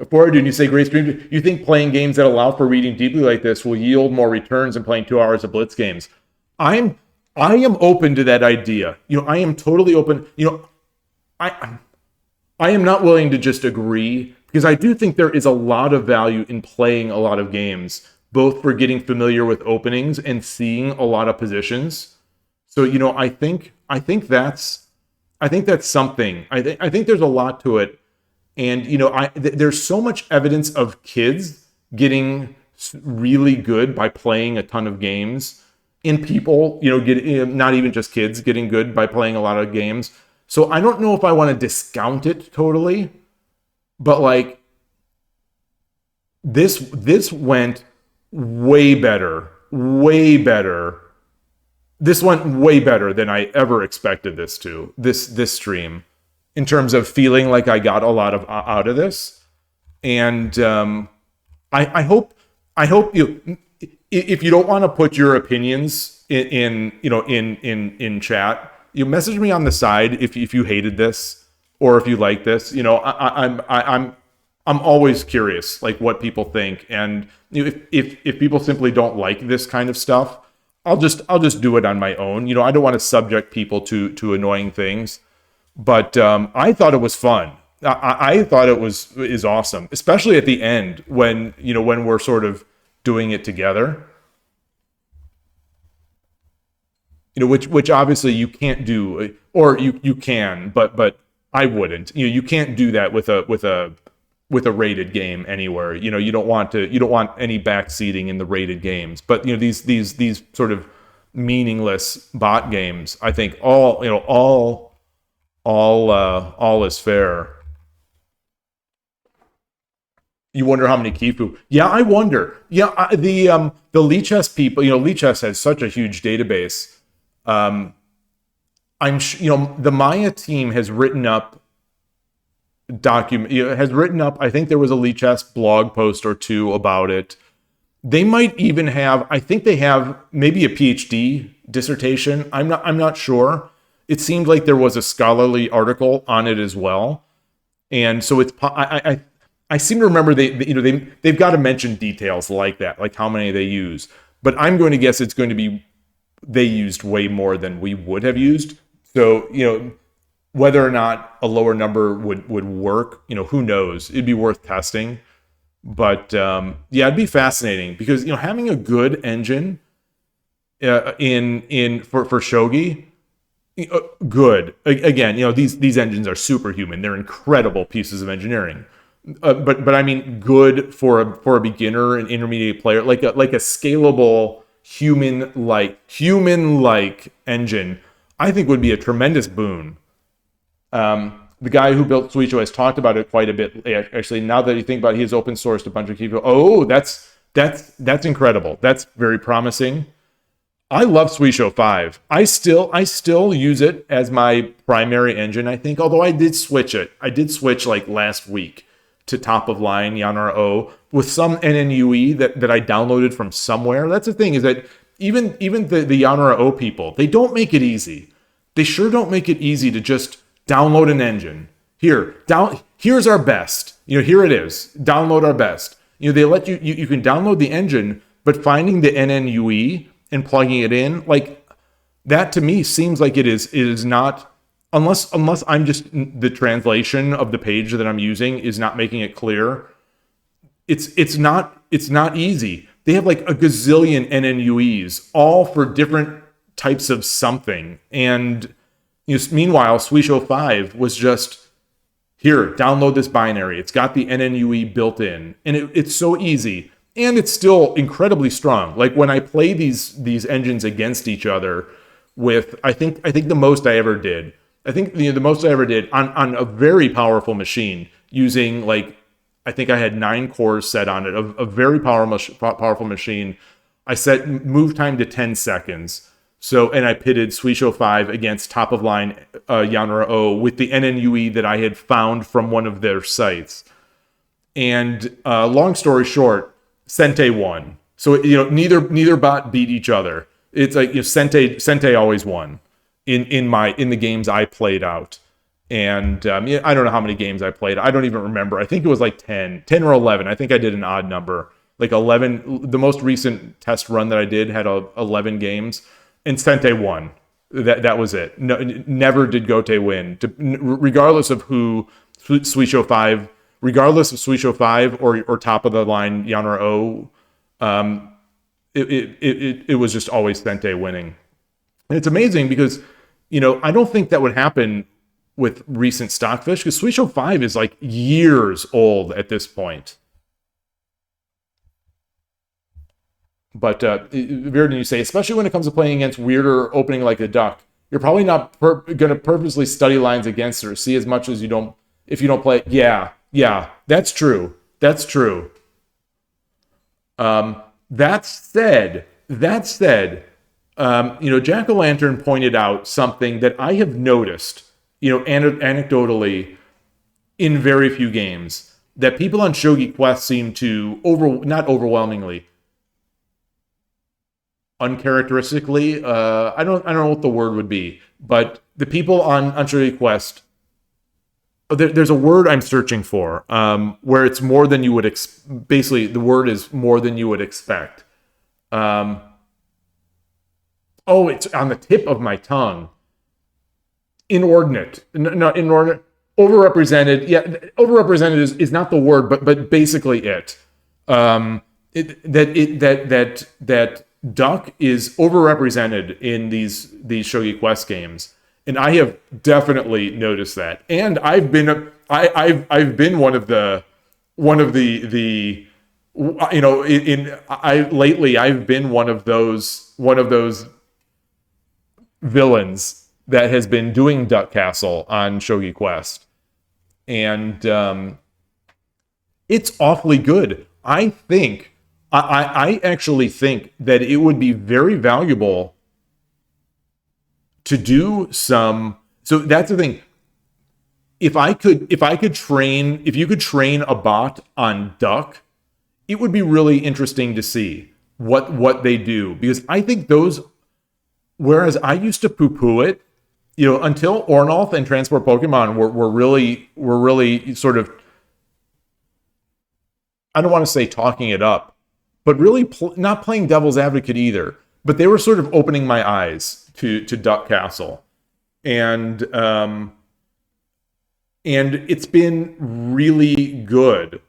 Forward, and you say great stream. You think playing games that allow for reading deeply like this will yield more returns than playing 2 hours of blitz games? I am open to that idea. I am totally open. I am not willing to just agree, because I do think there is a lot of value in playing a lot of games, both for getting familiar with openings and seeing a lot of positions. So, I think that's something. I think there's a lot to it. And, there's so much evidence of kids getting really good by playing a ton of games, in people, not even just kids getting good by playing a lot of games. So I don't know if I want to discount it totally, but like this went way better. This went way better than I ever expected this stream, in terms of feeling like I got a lot out of this. And I hope you, if you don't want to put your opinions in chat, you message me on the side if you hated this or if you like this. I'm always curious, like, what people think. And if people simply don't like this kind of stuff, I'll just do it on my own. I don't want to subject people to annoying things. But I thought it was fun. I thought it is awesome, especially at the end when we're sort of doing it together. Which obviously you can't do, or you can, but I wouldn't. You can't do that with a rated game anywhere. You don't want any backseating in the rated games. But these sort of meaningless bot games, I think all is fair. You wonder how many Kifu. Yeah, I wonder. Yeah, the Lichess people. Lichess has such a huge database. I'm the Maya team has written up I think there was a Lichess blog post or two about it. They might even have. I think they have maybe a PhD dissertation. I'm not sure. It seemed like there was a scholarly article on it as well, and so it's. I seem to remember they've got to mention details like that, like how many they use. But I'm going to guess it's going to be they used way more than we would have used. So whether or not a lower number would work, who knows? It'd be worth testing. But yeah, it'd be fascinating because having a good engine for Shogi. Good. Again, these engines are superhuman. They're incredible pieces of engineering. But I mean, good for a beginner and intermediate player, like a scalable human-like engine, I think would be a tremendous boon. The guy who built Suisho has talked about it quite a bit. Actually, now that you think about it, he has open sourced a bunch of Kifu. Oh, that's incredible. That's very promising. I love Suisho 5. I still use it as my primary engine, I think, although I did switch it. I did switch like last week to top of line Yanara O with some NNUE that I downloaded from somewhere. That's the thing, is that even the Yanara O people, they don't make it easy. They sure don't make it easy to just download an engine. Here's our best. Here it is. Download our best. They let you can download the engine, but finding the NNUE and plugging it in, like, that to me seems like it is not, unless I'm just, the translation of the page that I'm using is not making it clear. It's not easy. They have like a gazillion NNUEs, all for different types of something. And meanwhile, Suisho 5 was just, here, download this binary. It's got the NNUE built in, and it's so easy. And it's still incredibly strong. Like, when I play these engines against each other with, I think the most I ever did. I think the most I ever did on a very powerful machine using like, I think I had 9 cores set on it, a very powerful machine. I set move time to 10 seconds. So, and I pitted Suisho 5 against top of line Yanra O with the NNUE that I had found from one of their sites. And long story short, Sente won. So, neither bot beat each other. It's like, Sente always won in the games I played out. And I don't know how many games I played. I don't even remember. I think it was like 10 or 11. I think I did an odd number. Like 11. The most recent test run that I did had 11 games. And Sente won. That was it. No, never did Gote win. Regardless of who Suisho 5, or top of the line Yanra O, it was just always Sente winning. And it's amazing because, I don't think that would happen with recent Stockfish, because Suisho 5 is like years old at this point. But Virden, you say, especially when it comes to playing against weirder opening like a duck, you're probably not going to purposely study lines against her, see as much as you don't, if you don't play. Yeah, that's true. That said, Jack-o'-lantern pointed out something that I have noticed, anecdotally, in very few games, that people on Shogi Quest seem to not overwhelmingly, uncharacteristically, I don't know what the word would be, but the people on Shogi Quest, there's a word I'm searching for, where it's more than you would basically the word is more than you would expect. It's on the tip of my tongue. Inordinate. Not inordinate. Overrepresented. Yeah, overrepresented is not the word, but basically it. That duck is overrepresented in these Shogi Quest games, and I have definitely noticed that. And I've been one of the lately I've been one of those villains that has been doing Duck Castle on Shogi Quest. And it's awfully good. I actually think that it would be very valuable to do some. So that's the thing. If you could train a bot on Duck, it would be really interesting to see what they do. Because I think those, whereas I used to poo-poo it, until Ornolf and Transport Pokemon were really sort of, I don't want to say talking it up, but really not playing devil's advocate either. But they were sort of opening my eyes to Duck Castle. And it's been really good.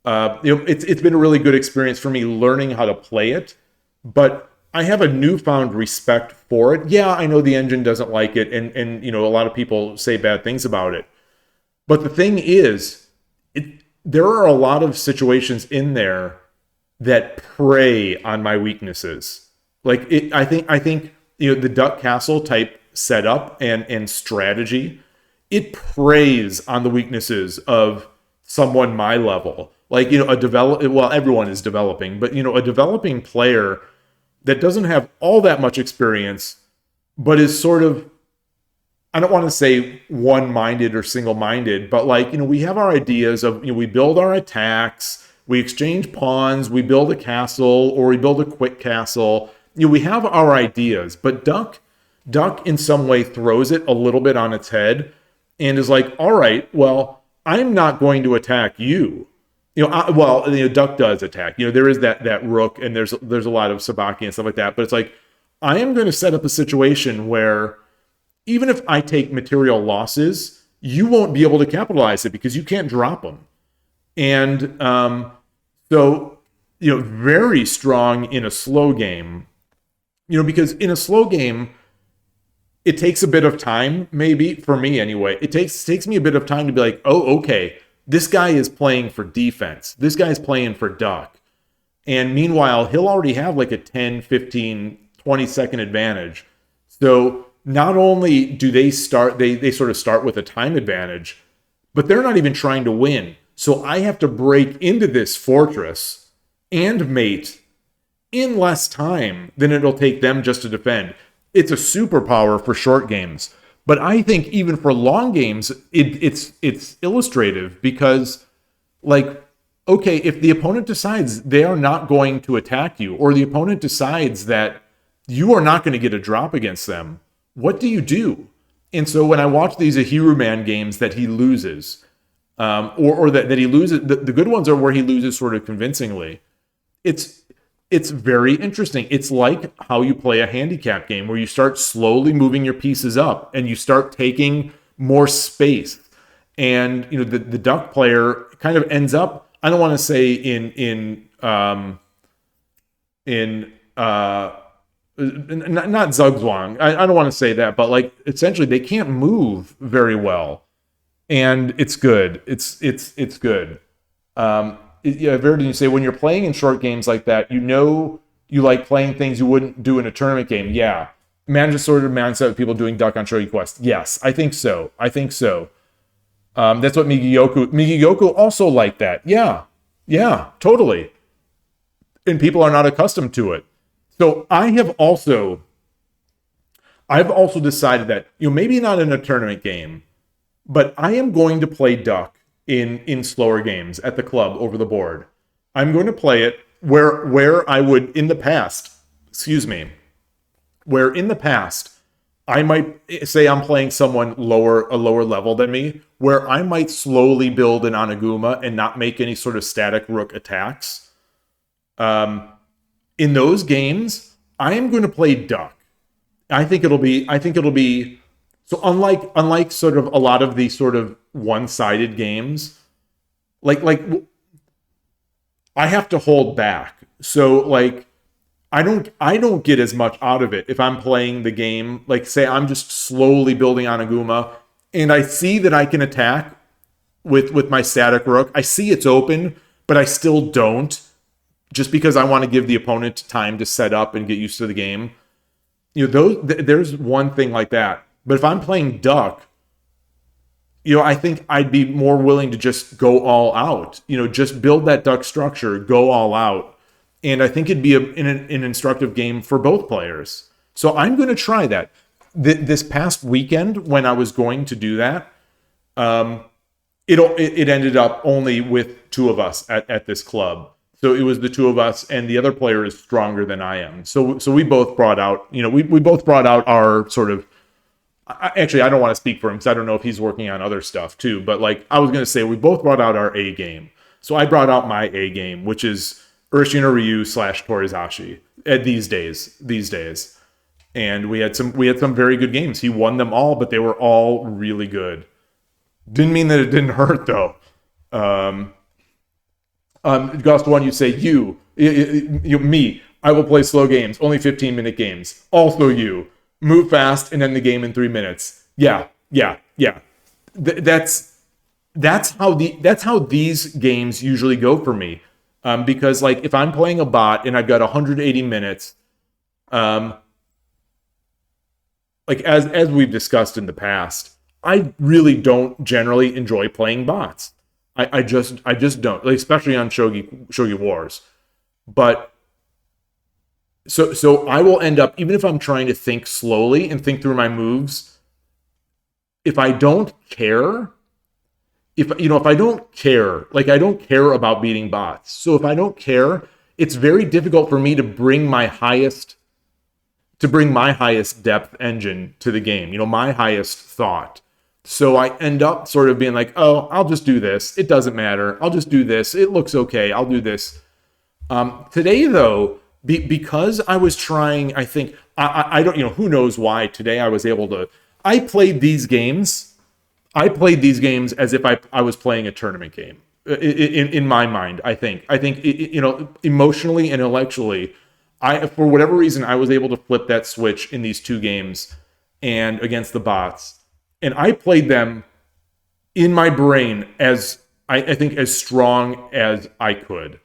It's been a really good experience for me learning how to play it. But I have a newfound respect for it. Yeah, I know the engine doesn't like it, and a lot of people say bad things about it. But the thing is, there are a lot of situations in there that prey on my weaknesses. Like I think the Duck Castle type setup and strategy, it preys on the weaknesses of someone my level. Like everyone is developing, but a developing player that doesn't have all that much experience, but is sort of, I don't want to say one-minded or single-minded, but we have our ideas of, we build our attacks, we exchange pawns, we build a castle, or we build a quick castle. We have our ideas, but Duck in some way throws it a little bit on its head and is like, all right, well, I'm not going to attack you. Duck does attack. There is that rook, and there's a lot of Sabaki and stuff like that. But it's like, I am going to set up a situation where even if I take material losses, you won't be able to capitalize it because you can't drop them. And very strong in a slow game. Because in a slow game, it takes a bit of time, maybe for me anyway. It takes me a bit of time to be like, oh, okay. This guy is playing for defense. This guy's playing for Duck. And meanwhile, he'll already have like a 10, 15, 20-second advantage. So not only do they sort of start with a time advantage, but they're not even trying to win. So I have to break into this fortress and mate in less time than it'll take them just to defend. It's a superpower for short games. But I think even for long games, it's illustrative because, like, okay, if the opponent decides they are not going to attack you, or the opponent decides that you are not going to get a drop against them, what do you do? And so when I watch these Ahiru Man games that he loses, or that he loses, the good ones are where he loses sort of convincingly. It's very interesting. It's like how you play a handicap game where you start slowly moving your pieces up and you start taking more space. And the duck player kind of ends up, I don't want to say not Zugzwang. I don't want to say that, but like essentially they can't move very well. And it's good. It's good. I've heard you say when you're playing in short games like that, you like playing things you wouldn't do in a tournament game. Yeah. Imagine sort of mindset of people doing Duck on Shogi Quest. Yes, I think so. That's what Migiyoku also like that. Yeah, totally. And people are not accustomed to it. So I've also decided that, maybe not in a tournament game, but I am going to play Duck in slower games at the club over the board. I'm going to play it where I would in the past, where in the past I might say I'm playing someone a lower level than me, where I might slowly build an Anaguma and not make any sort of static rook attacks. In those games, I am going to play Duck. I think it'll be so unlike sort of a lot of these sort of one-sided games, like I have to hold back. So like I don't get as much out of it if I'm playing the game. Like say I'm just slowly building Anaguma and I see that I can attack with my static rook. I see it's open, but I still don't, just because I want to give the opponent time to set up and get used to the game. There's one thing like that. But if I'm playing Duck, I think I'd be more willing to just go all out. Just build that Duck structure, go all out. And I think it'd be an instructive game for both players. So I'm going to try that. This past weekend, when I was going to do that, it ended up only with two of us at this club. So it was the two of us, and the other player is stronger than I am. So we both brought out, we both brought out our sort of. Actually, I don't want to speak for him because I don't know if he's working on other stuff too. But like I was going to say, we both brought out our A game. So I brought out my A game, which is Urshino Ryu / Torizashi these days. And we had some very good games. He won them all, but they were all really good. Didn't mean that it didn't hurt though. Ghost One, you say me. I will play slow games, only 15-minute games. Also you. Move fast and end the game in 3 minutes. Yeah. That's how these games usually go for me. Because like if I'm playing a bot and I've got 180 minutes, like as we've discussed in the past, I really don't generally enjoy playing bots. I just don't, like, especially on Shogi Wars. But So I will end up, even if I'm trying to think slowly and think through my moves, if I don't care, if I don't care, like I don't care about beating bots. So if I don't care, it's very difficult for me to bring my highest depth engine to the game, my highest thought. So I end up sort of being like, oh, I'll just do this. It doesn't matter. I'll just do this. It looks okay. I'll do this. Today though, because I was trying, I think, I don't, who knows why today I was able to, I played these games as if I was playing a tournament game in my mind. I think, emotionally and intellectually, for whatever reason, I was able to flip that switch in these two games and against the bots. And I played them in my brain as, I think, as strong as I could.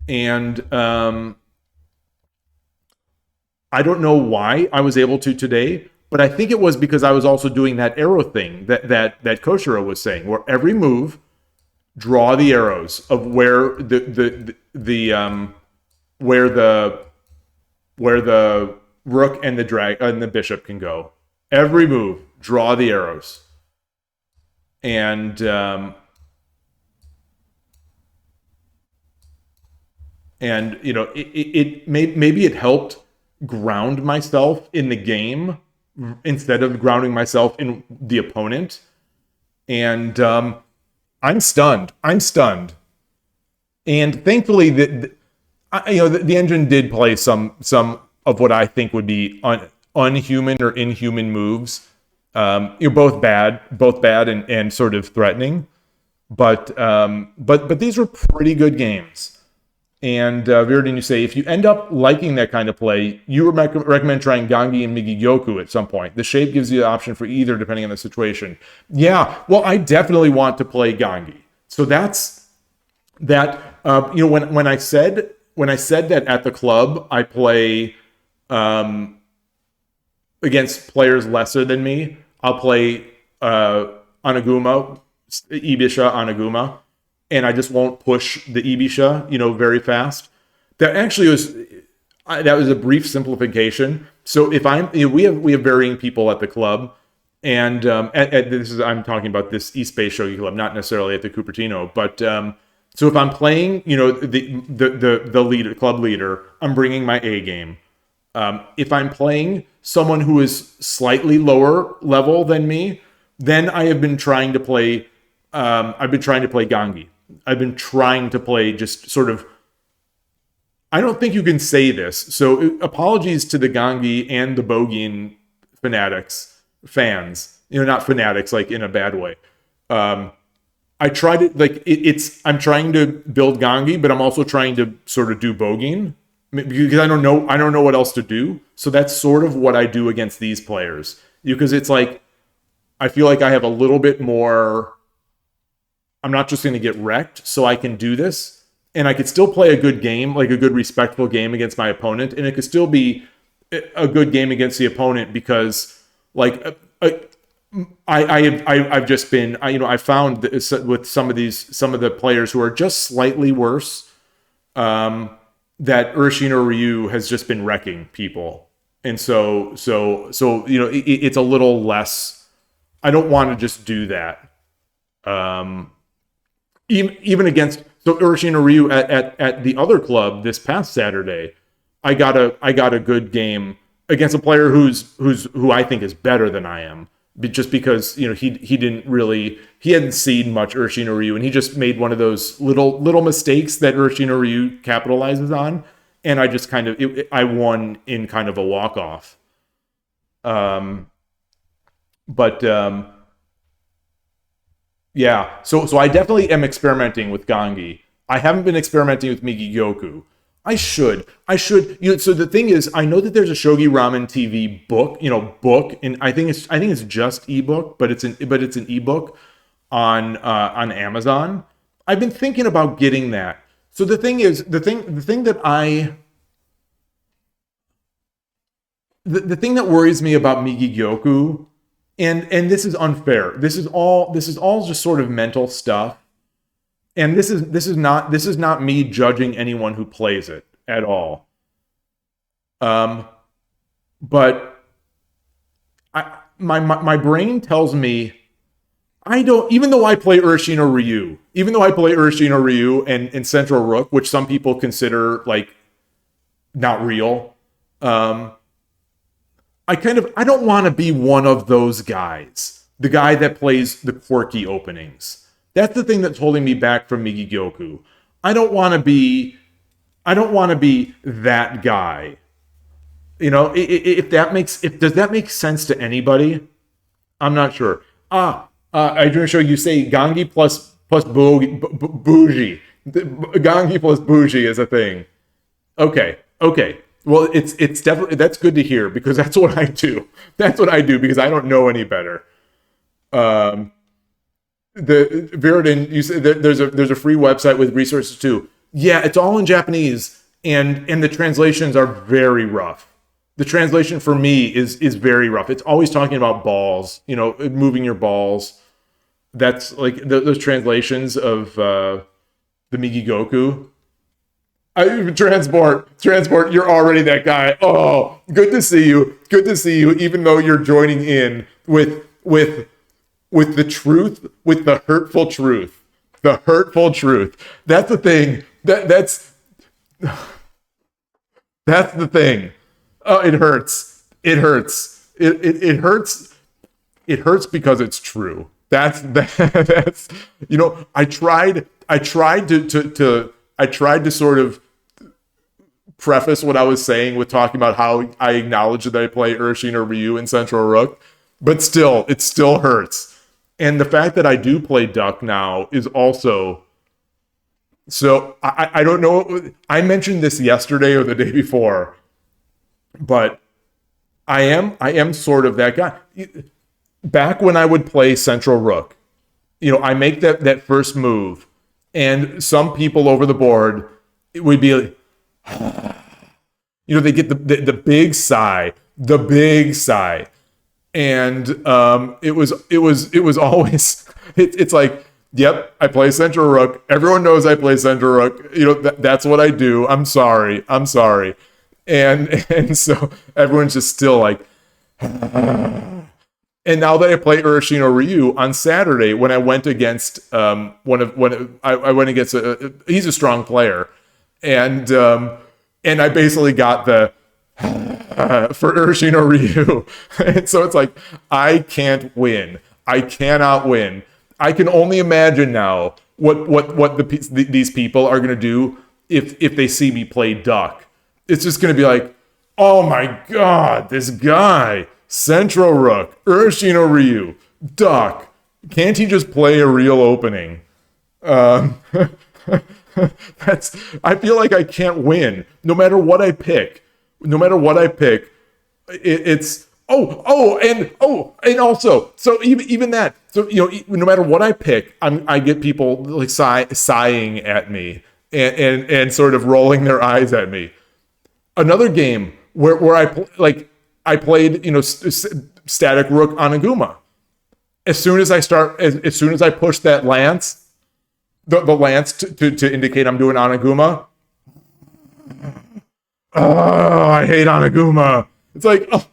And, I don't know why I was able to today, but I think it was because I was also doing that arrow thing that Koshiro was saying, where every move, draw the arrows of where where the rook and the drag and the bishop can go. Every move, draw the arrows, and you know, maybe it helped ground myself in the game instead of grounding myself in the opponent. And I'm stunned. And thankfully, the engine did play some of what I think would be unhuman or inhuman moves. Both bad and sort of threatening. But these were pretty good games. And Viridin, you say, if you end up liking that kind of play, you recommend trying Gangi and Migi-Gyoku at some point. The shape gives you the option for either, depending on the situation. Yeah, well, I definitely want to play Gangi. So that's that. When I said that at the club, I play against players lesser than me. I'll play Anaguma, Ibisha Anaguma. And I just won't push the Ibisha, very fast. That actually was a brief simplification. So if we have varying people at the club, and I'm talking about this East Bay Shogi Club, not necessarily at the Cupertino, but so if I'm playing, the club leader, I'm bringing my A game. If I'm playing someone who is slightly lower level than me, then I have been trying to play. I've been trying to play Gangi. I've been trying to play just sort of. I don't think you can say this, so apologies to the Gangi and the Bogin fans. Not fanatics like in a bad way. I tried it I'm trying to build Gangi, but I'm also trying to sort of do Bogin because I don't know what else to do. So that's sort of what I do against these players because it's like I feel like I have a little bit more. I'm not just going to get wrecked, so I can do this. And I could still play a good game, like a good respectful game against my opponent. And it could still be a good game against the opponent because, I've just been, I found that with some of the players who are just slightly worse, that Urashino Ryu has just been wrecking people. And so it's a little less, I don't want to just do that. Even against Urashino Ryu at the other club this past Saturday, I got a good game against a player who I think is better than I am, just because he hadn't seen much Urashino Ryu and he just made one of those little mistakes that Urashino Ryu capitalizes on, and I just I won in kind of a walk off. Yeah, so I definitely am experimenting with Gangi. I haven't been experimenting with Migi-Gyoku. I should. So the thing is, I know that there's a Shogi Ramen TV book, and I think it's just ebook, but it's an ebook on Amazon. I've been thinking about getting that. So the thing is, the thing that worries me about Migi-Gyoku. And this is unfair. This is all just sort of mental stuff. And this is not me judging anyone who plays it at all. But my brain tells me even though I play Urashino Ryu and Central Rook, which some people consider like not real, I don't want to be one of those guys. The guy that plays the quirky openings. That's the thing that's holding me back from Migi-Gyoku. I don't want to be that guy. Does that make sense to anybody? I'm not sure. I do show you say Gangi plus bougie. Gangi plus bougie is a thing. Okay. Well, it's definitely, that's good to hear because that's what I do. That's what I do because I don't know any better. The Viridin, you said that there's a free website with resources too. Yeah, it's all in Japanese and the translations are very rough. the translation for me is very rough. It's always talking about balls, moving your balls. That's like those translations of the Migi Goku. Transport, you're already that guy. Oh, good to see you. Good to see you, even though you're joining in with the truth, with the hurtful truth. The hurtful truth. That's the thing. That's the thing. Oh, it hurts. It hurts. It hurts. It hurts because it's true. That's I tried to sort of preface what I was saying with talking about how I acknowledge that I play Urshin or Ryu in Central Rook, but still, it still hurts. And the fact that I do play Duck now is also... So, I don't know, I mentioned this yesterday or the day before, but I am sort of that guy. Back when I would play Central Rook, I make that first move, and some people over the board, it would be like, they get the big sigh, and it was always it's like, yep, I play Central Rook. Everyone knows I play Central Rook. That's what I do. I'm sorry, and so everyone's just still like. And now that I play Urshin or Ryu on Saturday, when I went against I went against he's a strong player. And I basically got the for Urshin or Ryu. And so it's like, I can't win. I cannot win. I can only imagine now what these people are going to do if they see me play Duck. It's just going to be like, oh my God, this guy, Central Rook, Urshin or Ryu, Duck. Can't he just play a real opening? I feel like I can't win no matter what I pick. It's and also, so even that, so no matter what I pick, I get people like sighing at me and sort of rolling their eyes at me. Another game where I played static Rook on Aguma. As soon as I push that lance. The lance to indicate I'm doing Anaguma. Oh, I hate Anaguma. It's like, oh,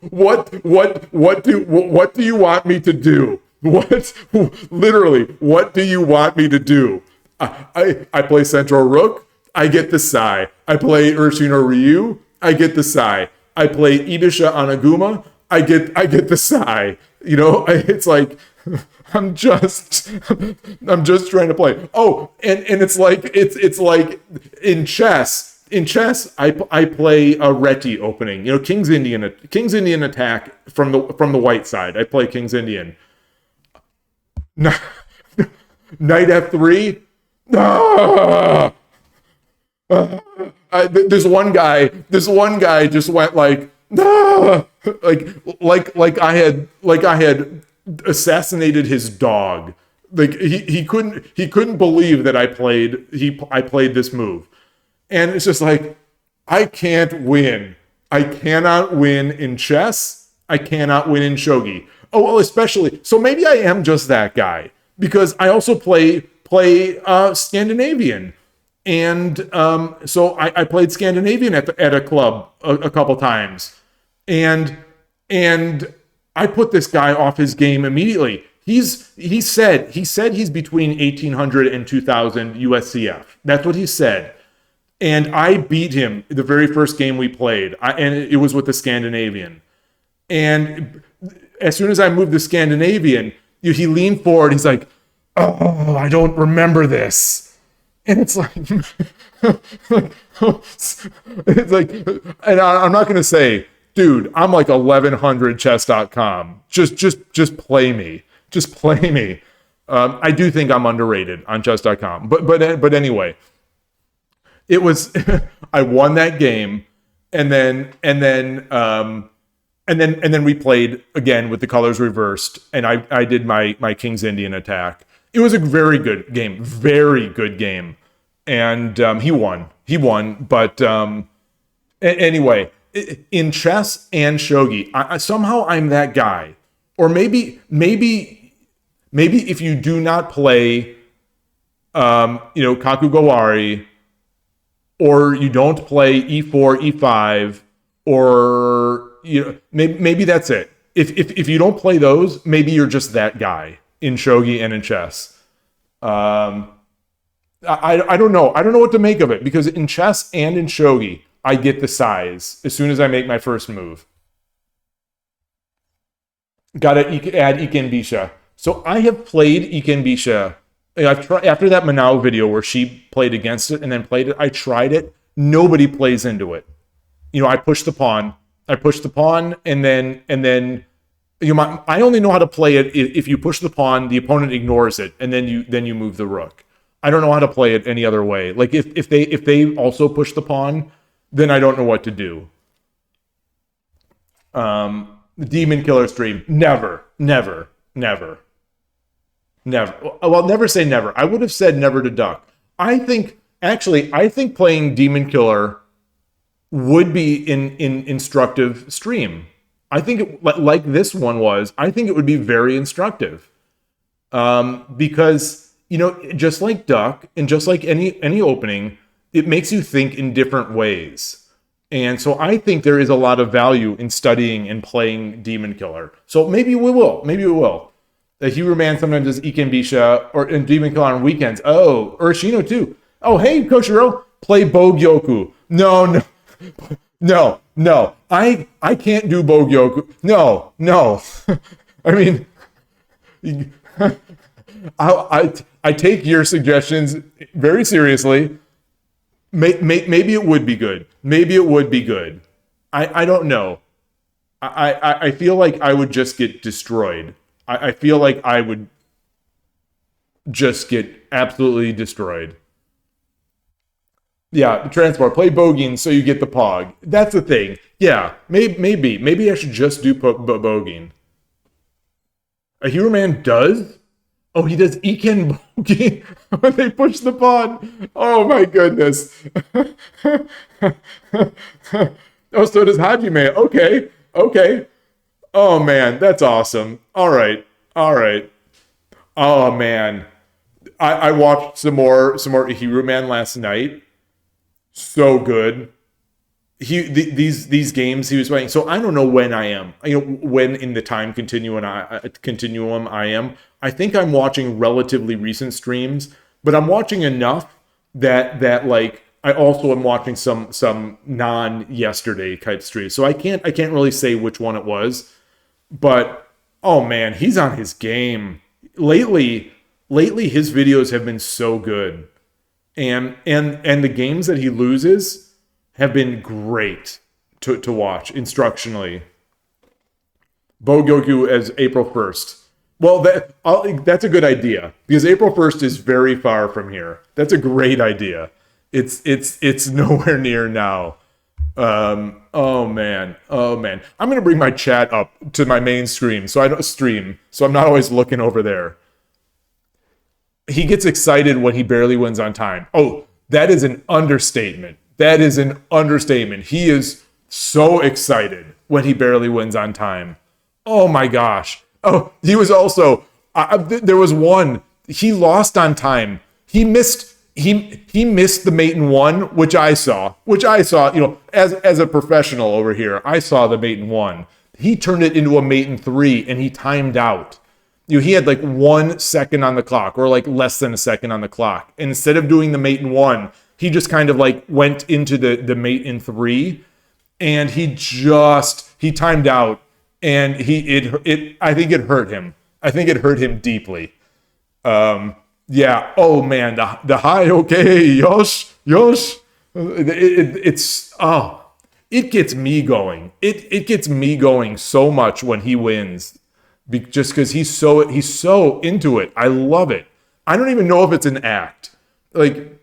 what do you want me to do? Literally, what do you want me to do? I play Central Rook, I get the sigh. I play Urshin or Ryu, I get the sigh. I play Idisha Anaguma, I get the sigh. It's like, I'm just trying to play. Oh, and it's like in chess. In chess, I play a Reti opening. King's Indian attack from the white side. I play King's Indian. Knight F3. This one guy just went like I had assassinated his dog. Like he couldn't believe that I played this move. And it's just like, I can't win. I cannot win in chess. I cannot win in shogi. Oh, well, especially, so maybe I am just that guy because I also play Scandinavian. And so I played Scandinavian at a club a couple times. And I put this guy off his game immediately. He said he's between 1800 and 2000 USCF. That's what he said. And I beat him the very first game we played. And it was with the Scandinavian. And as soon as I moved the Scandinavian, he leaned forward. He's like, oh, I don't remember this. And it's like, and I'm not going to say, dude, I'm like 1100chess.com. Just play me. Just play me. I do think I'm underrated on chess.com. But anyway, it was, I won that game. And then we played again with the colors reversed. And I did my King's Indian attack. It was a very good game. And he won. But anyway, in chess and shogi, somehow I'm that guy. Or maybe if you do not play, Kakugawari, or you don't play e4, e5, or maybe that's it. If you don't play those, maybe you're just that guy in shogi and in chess. I don't know. I don't know what to make of it, because in chess and in shogi, I get the size as soon as I make my first move. Gotta add Iken Bisha. So I have played Iken Bisha. I've tried after that Manao video where she played against it and then played it. I tried it. Nobody plays into it. I push the pawn. And then I only know how to play it if you push the pawn, the opponent ignores it, and then you move the rook. I don't know how to play it any other way. Like if they also push the pawn, then I don't know what to do. The Demon Killer stream. Never. Well, never say never. I would have said never to duck. I think playing Demon Killer would be in instructive stream. I think like this one was, I think it would be very instructive. Because, just like duck and just like any opening, it makes you think in different ways. And so I think there is a lot of value in studying and playing Demon Killer. So maybe we will. The Hero Man sometimes does Iken Bisha or in Demon Killer on weekends. Oh, Urashino too. Oh, hey, Koshiro, play Bogyoku. No. I can't do Bogyoku. No. I mean, I take your suggestions very seriously. Maybe it would be good. I don't know. I feel like I would just get destroyed. I feel like I would just get absolutely destroyed. Yeah, transport. Play Bogeying so you get the Pog. That's the thing. Yeah, maybe I should just do Bogeying. A Hero Man does? Oh, he does Iken Bogey when they push the pawn. Oh my goodness. Oh, so does Hajime. Okay. Oh man, that's awesome. All right. Oh man. I watched some more Hero Man last night. So good. These games he was playing. So I don't know when I am. When in the time continuum I am. I think I'm watching relatively recent streams, but I'm watching enough that like I also am watching some non-yesterday type streams. So I can't really say which one it was, but oh man, he's on his game. Lately his videos have been so good. And the games that he loses have been great to watch instructionally. Bogyoku as April 1st. Well, that's a good idea because April 1st is very far from here. That's a great idea. It's nowhere near now. Oh man. I'm gonna bring my chat up to my main stream so I don't stream. So I'm not always looking over there. He gets excited when he barely wins on time. Oh, that is an understatement. He is so excited when he barely wins on time. Oh my gosh. Oh, he was also, there was one, he lost on time. He missed the mate in one, which I saw, as a professional over here, I saw the mate in one. He turned it into a mate in three and he timed out. He had like 1 second on the clock or like less than a second on the clock. And instead of doing the mate in one, he just kind of like went into the mate in three and he timed out and I think it hurt him. I think it hurt him deeply. Yeah. Oh man, the high, okay, yosh. It gets me going. It gets me going so much when he wins. Just because he's so into it. I love it. I don't even know if it's an act. Like,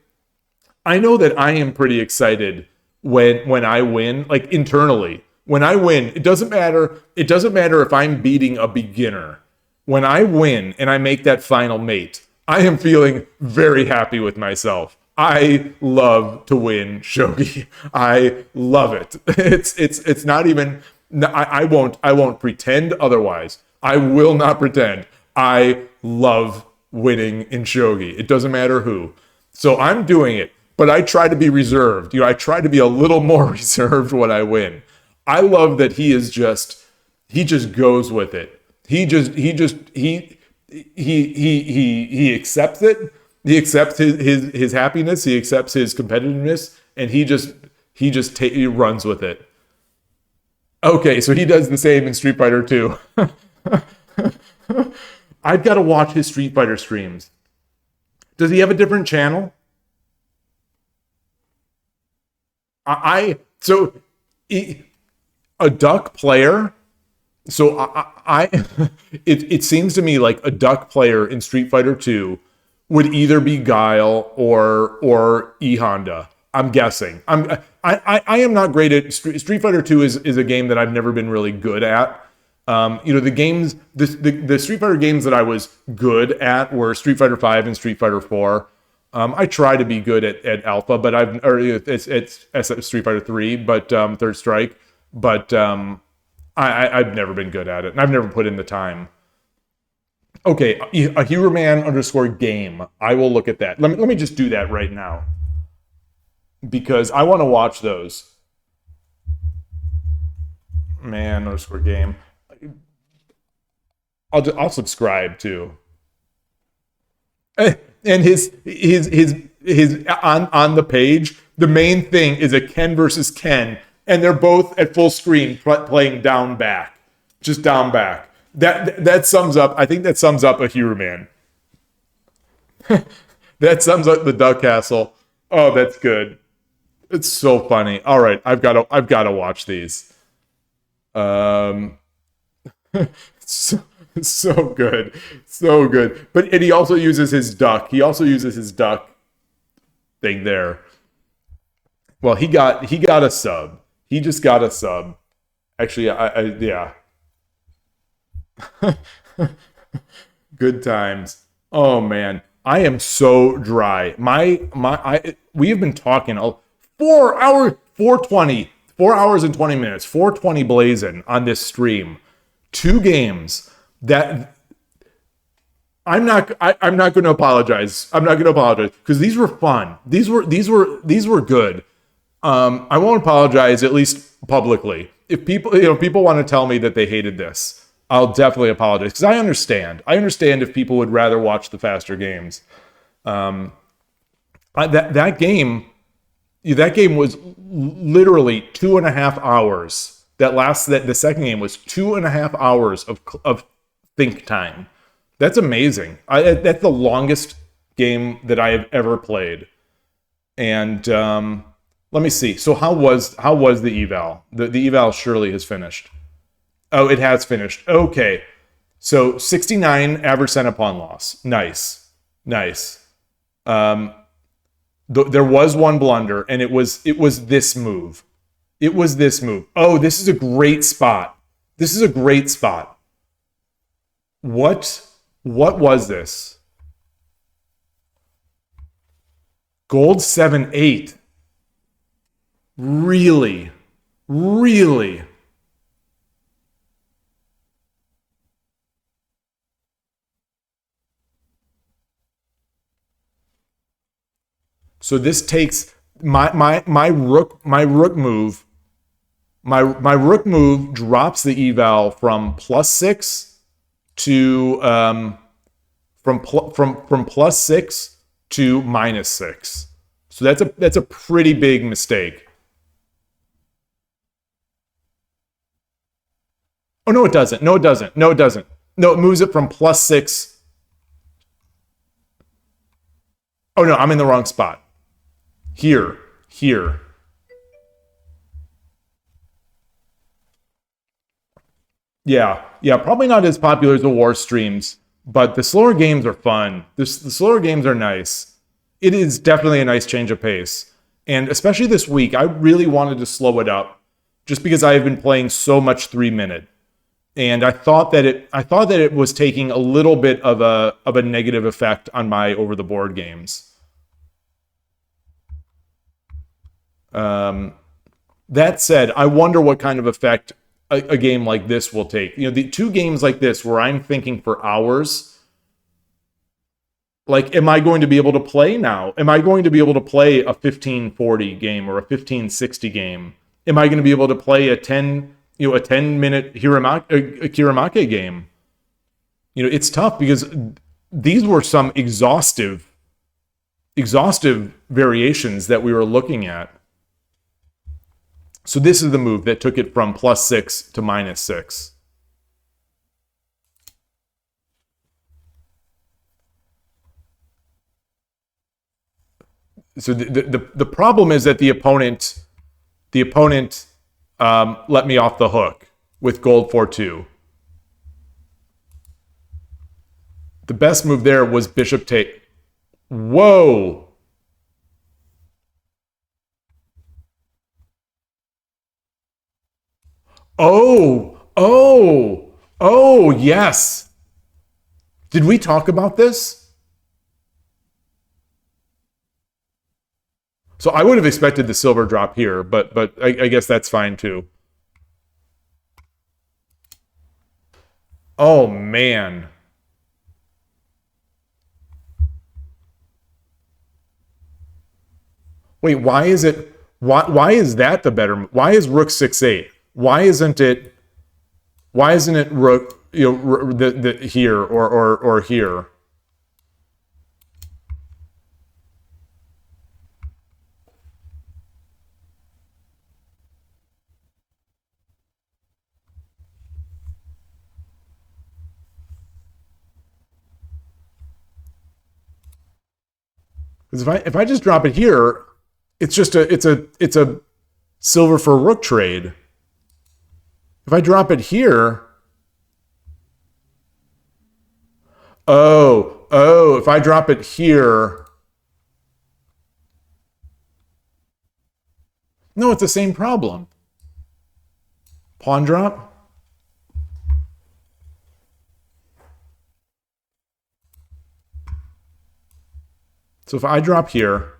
I know that I am pretty excited when I win, like internally. When I win, it doesn't matter if I'm beating a beginner. When I win and I make that final mate, I am feeling very happy with myself. I love to win shogi. I love it. It's not even. I won't pretend otherwise. I will not pretend. I love winning in shogi. It doesn't matter who. So I'm doing it, but I try to be reserved. I try to be a little more reserved when I win. I love that he just goes with it. He accepts it. He accepts his happiness. He accepts his competitiveness, and he runs with it. Okay, so he does the same in Street Fighter 2. I've got to watch his Street Fighter streams. Does he have a different channel? So a duck player. So it seems to me like a duck player in Street Fighter 2 would either be Guile or E Honda. I'm guessing. I am not great at Street Fighter 2 is a game that I've never been really good at. The Street Fighter games that I was good at were Street Fighter 5 and Street Fighter 4. I try to be good at Alpha, but it's Street Fighter 3, but Third Strike, but I've never been good at it, and I've never put in the time. Okay, a Hero-Man _game. I will look at that. Let me just do that right now, because I want to watch those. Man _game. I'll subscribe too. And his on the page, the main thing is a Ken versus Ken, and they're both at full screen playing down back, just down back. That sums up. I think that sums up a Hero-Man. That sums up the Duck Castle. Oh, that's good. It's so funny. All right, I've got to watch these. So good, so good. And he also uses his duck. He also uses his duck thing there. Well, he got a sub. He just got a sub. Actually, yeah. Good times. Oh man, I am so dry. We have been talking 4 hours, 4:20, 4 hours and 20 minutes, 4:20 blazing on this stream. 2 games that I'm not going to apologize. I'm not going to apologize because these were fun. These were good. I won't apologize, at least publicly. If people want to tell me that they hated this, I'll definitely apologize because I understand. I understand if people would rather watch the faster games. That game was literally 2.5 hours. The second game was 2.5 hours of think time. That's amazing. That's the longest game that I have ever played. And let me see. So how was the eval? The eval surely has finished. Oh, it has finished. Okay. So 69 average cent upon loss. Nice. There was one blunder, and it was this move. It was this move. Oh, this is a great spot. What was this? Gold 7-8. Really? So this takes my rook move. My rook move drops the eval from +6 to from +6 to -6. So that's a pretty big mistake. Oh no, it doesn't. No, it moves it from +6. Oh no, I'm in the wrong spot. Here. Yeah, probably not as popular as the war streams, but the slower games are fun. The slower games are nice. It is definitely a nice change of pace. And especially this week, I really wanted to slow it up just because I have been playing so much 3-minute. And I thought that it was taking a little bit of a negative effect on my over the board games. That said, I wonder what kind of effect a game like this will take. You know, the two games like this where I'm thinking for hours, like, am I going to be able to play now? Am I going to be able to play a 1540 game or a 1560 game? Am I going to be able to play a 10-minute Kiramake game? You know, it's tough because these were some exhaustive variations that we were looking at. So this is the move that took it from +6 to -6. So the problem is that the opponent let me off the hook with gold 4-2. The best move there was bishop take. Whoa. Oh, yes. Did we talk about this? So I would have expected the silver drop here, but I guess that's fine too. Oh man. Wait, why is that the better? Why is rook 6-8? Why isn't it rook, you know, the here or here? Because if I just drop it here, it's just it's a silver for rook trade. If I drop it here, if I drop it here, no, it's the same problem. Pawn drop. So if I drop here,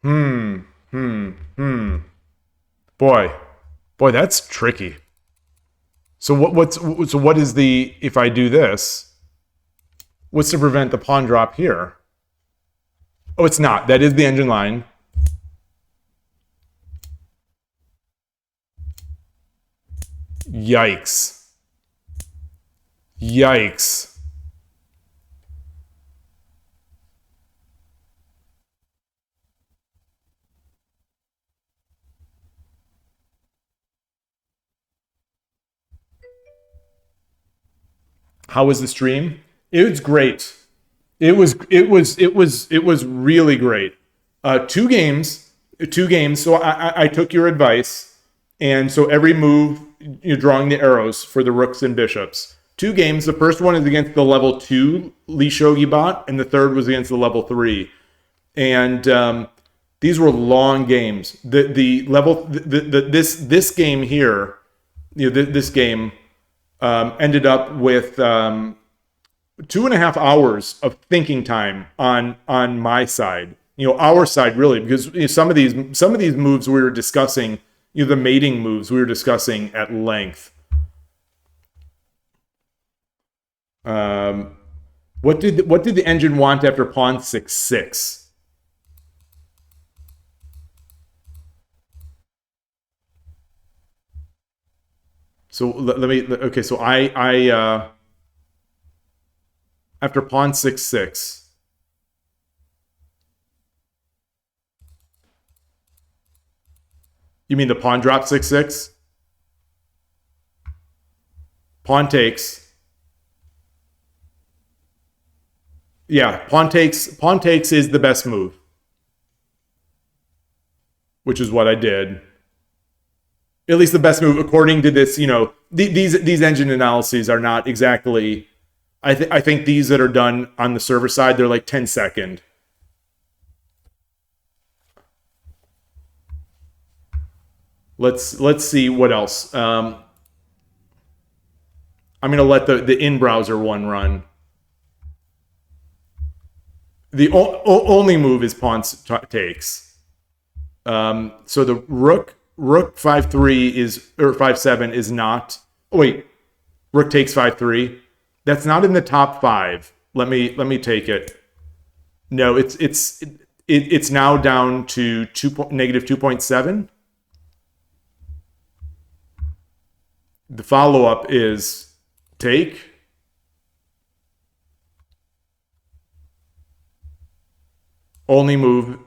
hmm, hmm, hmm. Boy, that's tricky. So what is the, if I do this, what's to prevent the pawn drop here? Oh, it's not. That is the engine line. Yikes. Yikes. How was the stream? It was great. It was really great. Two games. So I took your advice, and so every move you're drawing the arrows for the rooks and bishops. Two games. The first one is against the level 2 Lee Shogi bot, and the third was against the level 3. And these were long games. The level this game here, you know, this game ended up with 2.5 hours of thinking time on my side. You know, our side really, because you know, some of these moves we were discussing, you know, the mating moves we were discussing at length. What did the engine want after pawn 6-6? So let me. Okay, so I after pawn 6-6. You mean the pawn drop 6-6? Pawn takes. Yeah, pawn takes is the best move, which is what I did. At least the best move according to this, these engine analyses are not exactly. I think these that are done on the server side, they're like 10-second. Let's see what else. I'm gonna let the in-browser one run. The only move is pawn takes. So the rook 5-3 is, or 5-7 is not. Oh wait, rook takes 5-3. That's not in the top 5. Let me take it. No, it's now down to negative 2.7. The follow-up is take. Only move,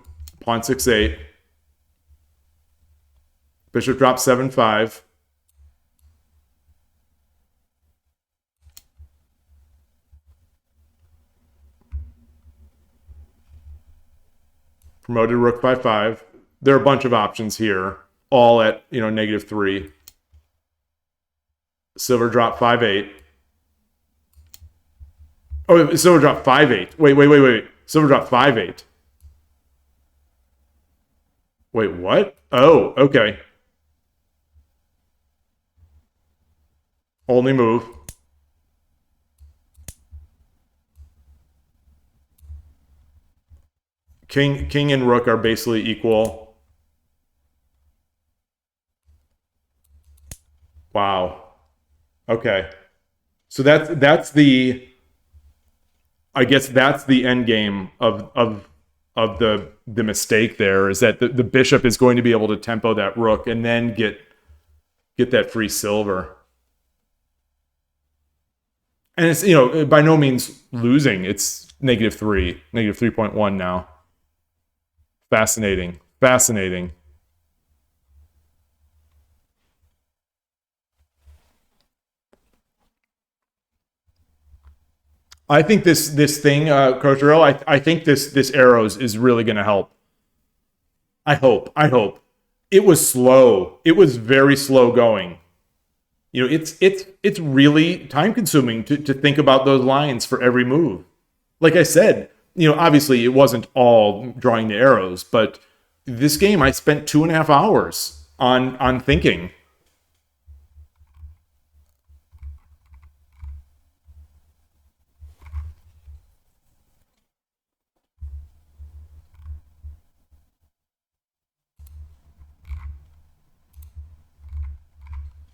pawn 6-8. Bishop drops 7-5. Promoted rook 5-5. There are a bunch of options here, all at negative 3. Silver drop 5-8. Oh, silver drop 5-8. Wait. Silver drop 5-8. Wait, what? Oh, okay. Only move. King and rook are basically equal. Wow. Okay. So that's the, I guess that's the end game of the mistake there, is that the bishop is going to be able to tempo that rook and then get that free silver. And it's, by no means losing. It's negative 3, negative 3.1 now. Fascinating. I think this thing, Crocero, I think this arrows is really going to help. I hope. It was slow. It was very slow going. It's really time consuming to think about those lines for every move. Like I said, obviously it wasn't all drawing the arrows, but this game I spent 2.5 hours on thinking.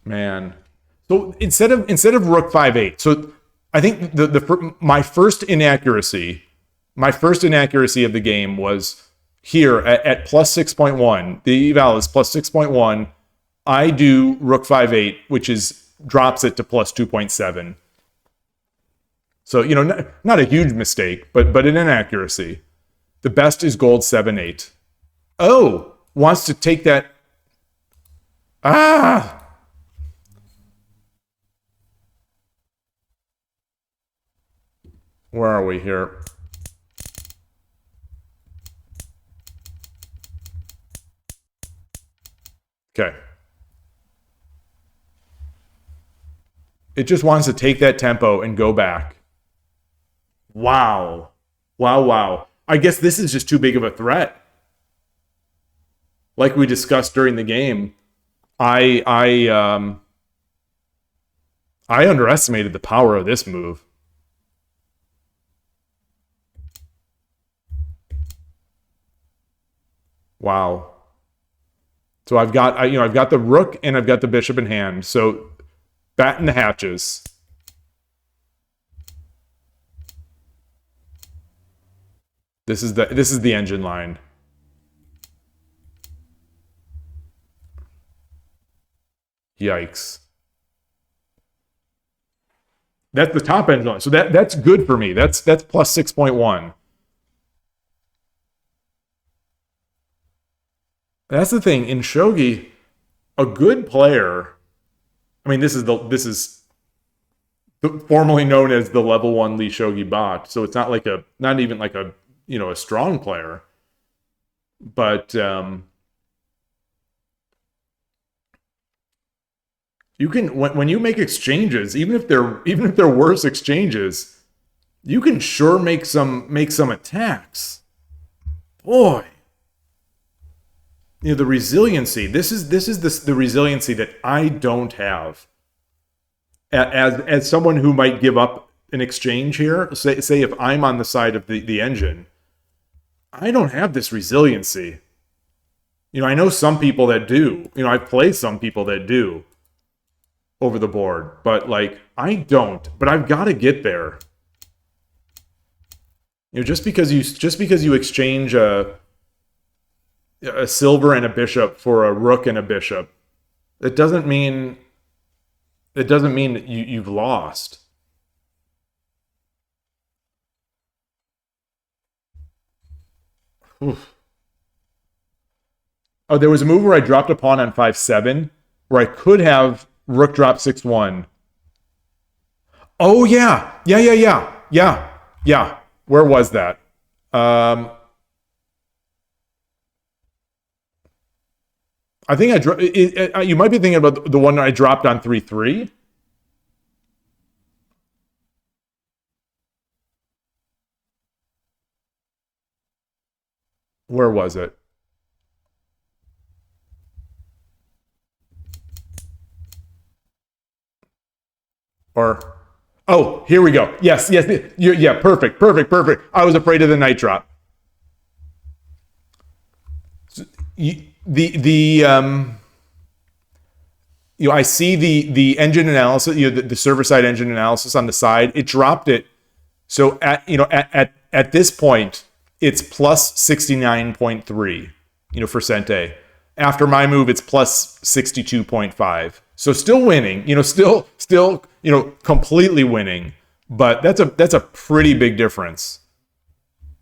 Man. So instead of rook 5-8, so I think my first inaccuracy of the game was here at plus 6.1. The eval is plus 6.1. I do rook 5-8, which drops it to plus 2.7. So not a huge mistake, but an inaccuracy. The best is gold 7-8. Oh, wants to take that. Where are we here? Okay. It just wants to take that tempo and go back. Wow. I guess this is just too big of a threat. Like we discussed during the game, I underestimated the power of this move. Wow. So I've got the rook and I've got the bishop in hand. So batten the hatches. This is the engine line. Yikes. That's the top engine line. So that's good for me. That's plus 6.1. That's the thing in shogi, a good player. I mean, this is formerly known as the level 1 Lee Shogi bot. So it's not like not even like a, a strong player. But you can, when you make exchanges, even if they're worse exchanges, you can sure make some attacks. Boy. The resiliency. This is the resiliency that I don't have. As someone who might give up an exchange here, say if I'm on the side of the engine, I don't have this resiliency. I know some people that do. I've played some people that do over the board, but like I don't. But I've got to get there. Just because you exchange a silver and a bishop for a rook and a bishop, it doesn't mean that you've lost. Oof. Oh, there was a move where I dropped a pawn on 5-7, where I could have rook drop 6-1. Oh yeah. Where was that? I think you might be thinking about the one I dropped on 3-3. Where was it? Or, oh, here we go. Yes. Yeah, perfect. I was afraid of the knight drop. I see the engine analysis, the server side engine analysis on the side. It dropped it. So at this point, it's plus 69.3, for Sente. After my move, it's plus 62.5. So still winning, still completely winning, but that's a pretty big difference.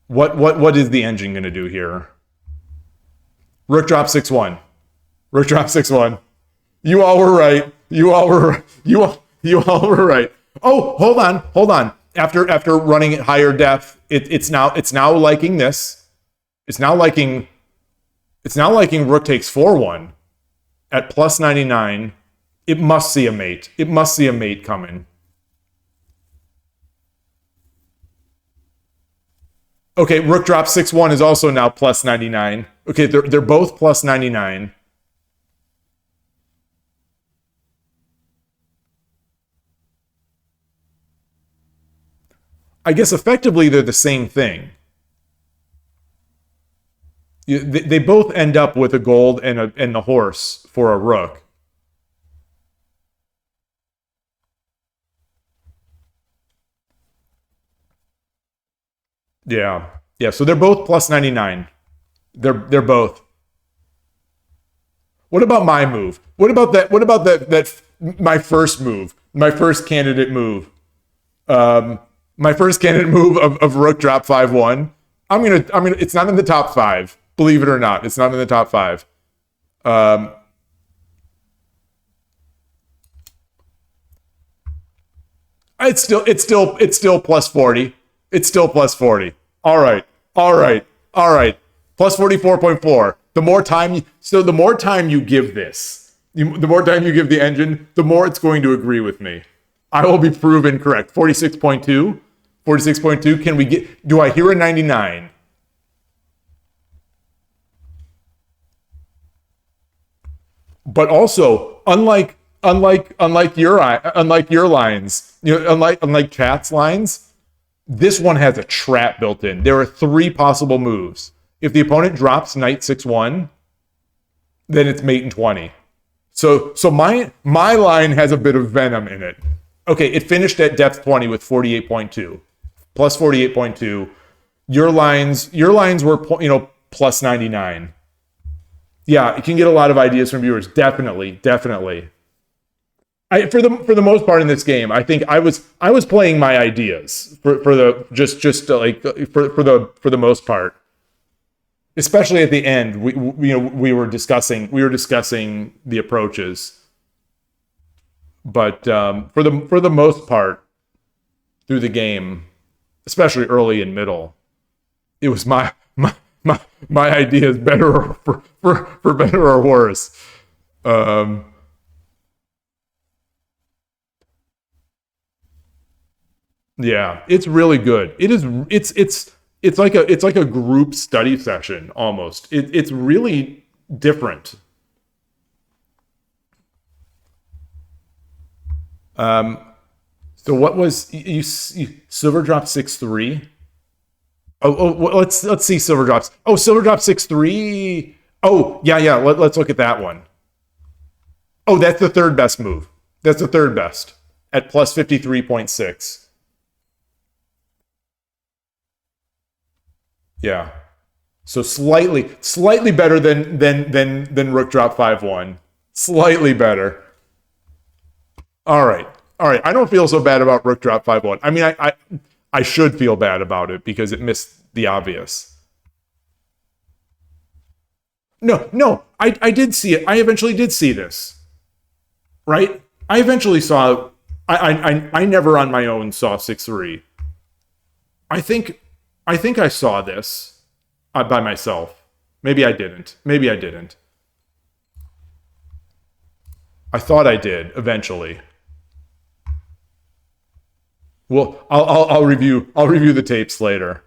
What is the engine going to do here? Rook drop 6-1. Rook drop 6-1. You all were right. You all were right. Oh, hold on. After running at higher depth, it's now liking this. It's now liking rook takes 4-1 at plus 99. It must see a mate. It must see a mate coming. Okay, rook drop 6-1 is also now plus 99. Okay, they're both plus 99. I guess effectively they're the same thing. They both end up with a gold and the horse for a rook. Yeah. So they're both plus 99. They're both. What about my move? What about that my first move? My first candidate move. My first candidate move of rook drop 5-1. I'm gonna it's not in the top 5. Believe it or not, it's not in the top 5. It's still plus 40. It's still plus 40. All right. Plus 44.4. The more time you give this, the more time you give the engine, the more it's going to agree with me. I will be proven correct. 46.2. 46.2. Do I hear a 99? But also, unlike your lines, unlike Cat's lines, this one has a trap built in. There are 3 possible moves. If the opponent drops knight 6-1, then it's mate in 20. So my line has a bit of venom in it. Okay, it finished at depth 20 with 48.2, plus 48.2. Your lines were plus 99. Yeah, you can get a lot of ideas from viewers. Definitely. For the most part in this game, I think I was playing my ideas for the most part. Especially at the end, we were discussing the approaches. But for the most part, through the game, especially early and middle, it was my ideas, better for better or worse. Yeah, it's really good. It is. It's like a group study session almost. It's really different. So what was Silver Drop 6-3? Let's see Silver Drops. Oh, Silver Drop 6-3. Oh, yeah. Let's look at that one. Oh, that's the third best move. That's the third best at plus 53.6. Yeah. So slightly better than Rook Drop 5-1. Slightly better. All right. All right. I don't feel so bad about Rook Drop 5-1. I mean, I should feel bad about it because it missed the obvious. No. I did see it. I eventually did see this. Right? I eventually saw. I never on my own saw 6-3. I think I saw this by myself. Maybe I didn't. I thought I did eventually. Well, I'll review the tapes later.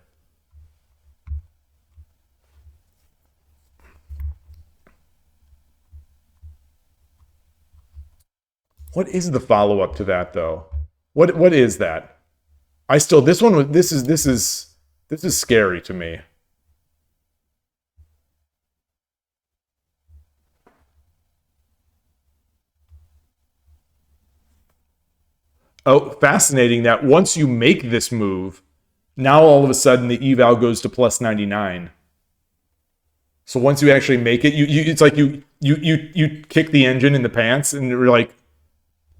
What is the follow up to that though? What is that? I still this is scary to me. Oh, fascinating that once you make this move, now all of a sudden the eval goes to plus 99. So once you actually make it, it's like you kick the engine in the pants and you're like,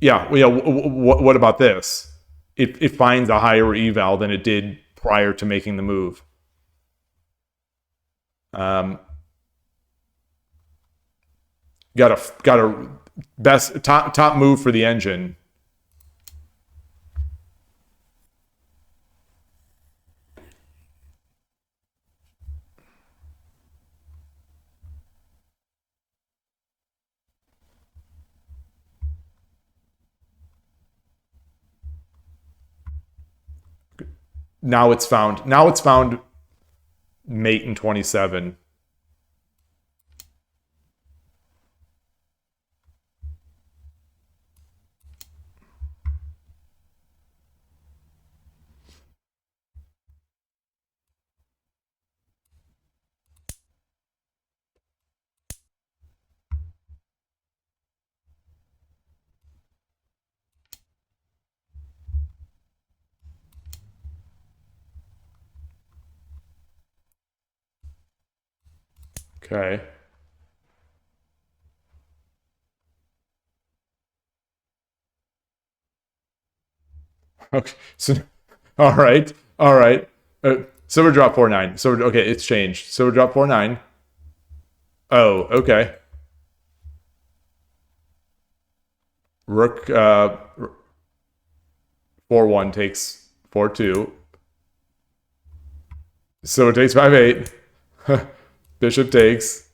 yeah. What about this? It finds a higher eval than it did prior to making the move. Got a best top move for the engine. Now it's found mate in 27. Okay. Okay. So, all right. Silver drop 4-9. Silver. Okay, it's changed. Silver drop 4-9. Oh, okay. Rook 4-1 takes 4-2. Silver takes 5-8. Bishop takes.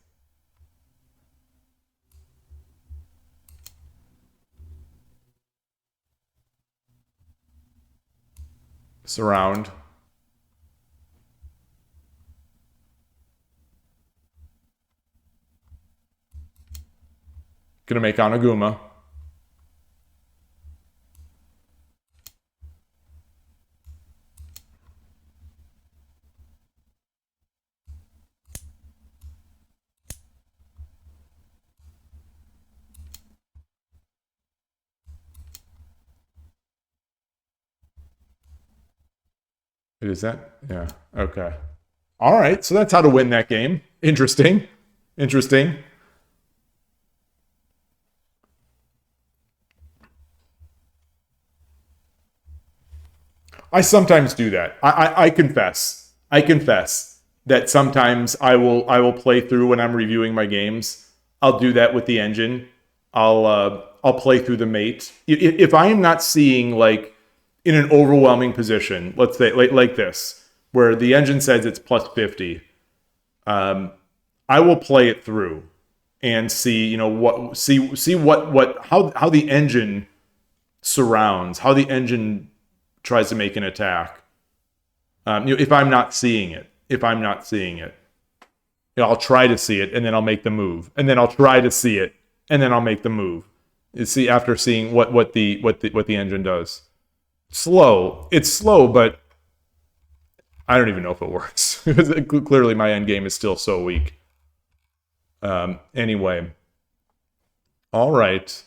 Surround. Gonna make Anaguma. Is that? Yeah. Okay. All right. So that's how to win that game. Interesting. I sometimes do that. I confess. I confess that sometimes I will play through when I'm reviewing my games. I'll do that with the engine. I'll play through the mate. If I am not seeing like in an overwhelming position, let's say like this, where the engine says it's plus 50, I will play it through and see, how the engine surrounds, how the engine tries to make an attack. If I'm not seeing it, I'll try to see it, and then I'll make the move, and then I'll try to see it, and then I'll make the move. You see, after seeing what the engine does. It's slow, but I don't even know if it works. Clearly, my end game is still so weak. Anyway, all right,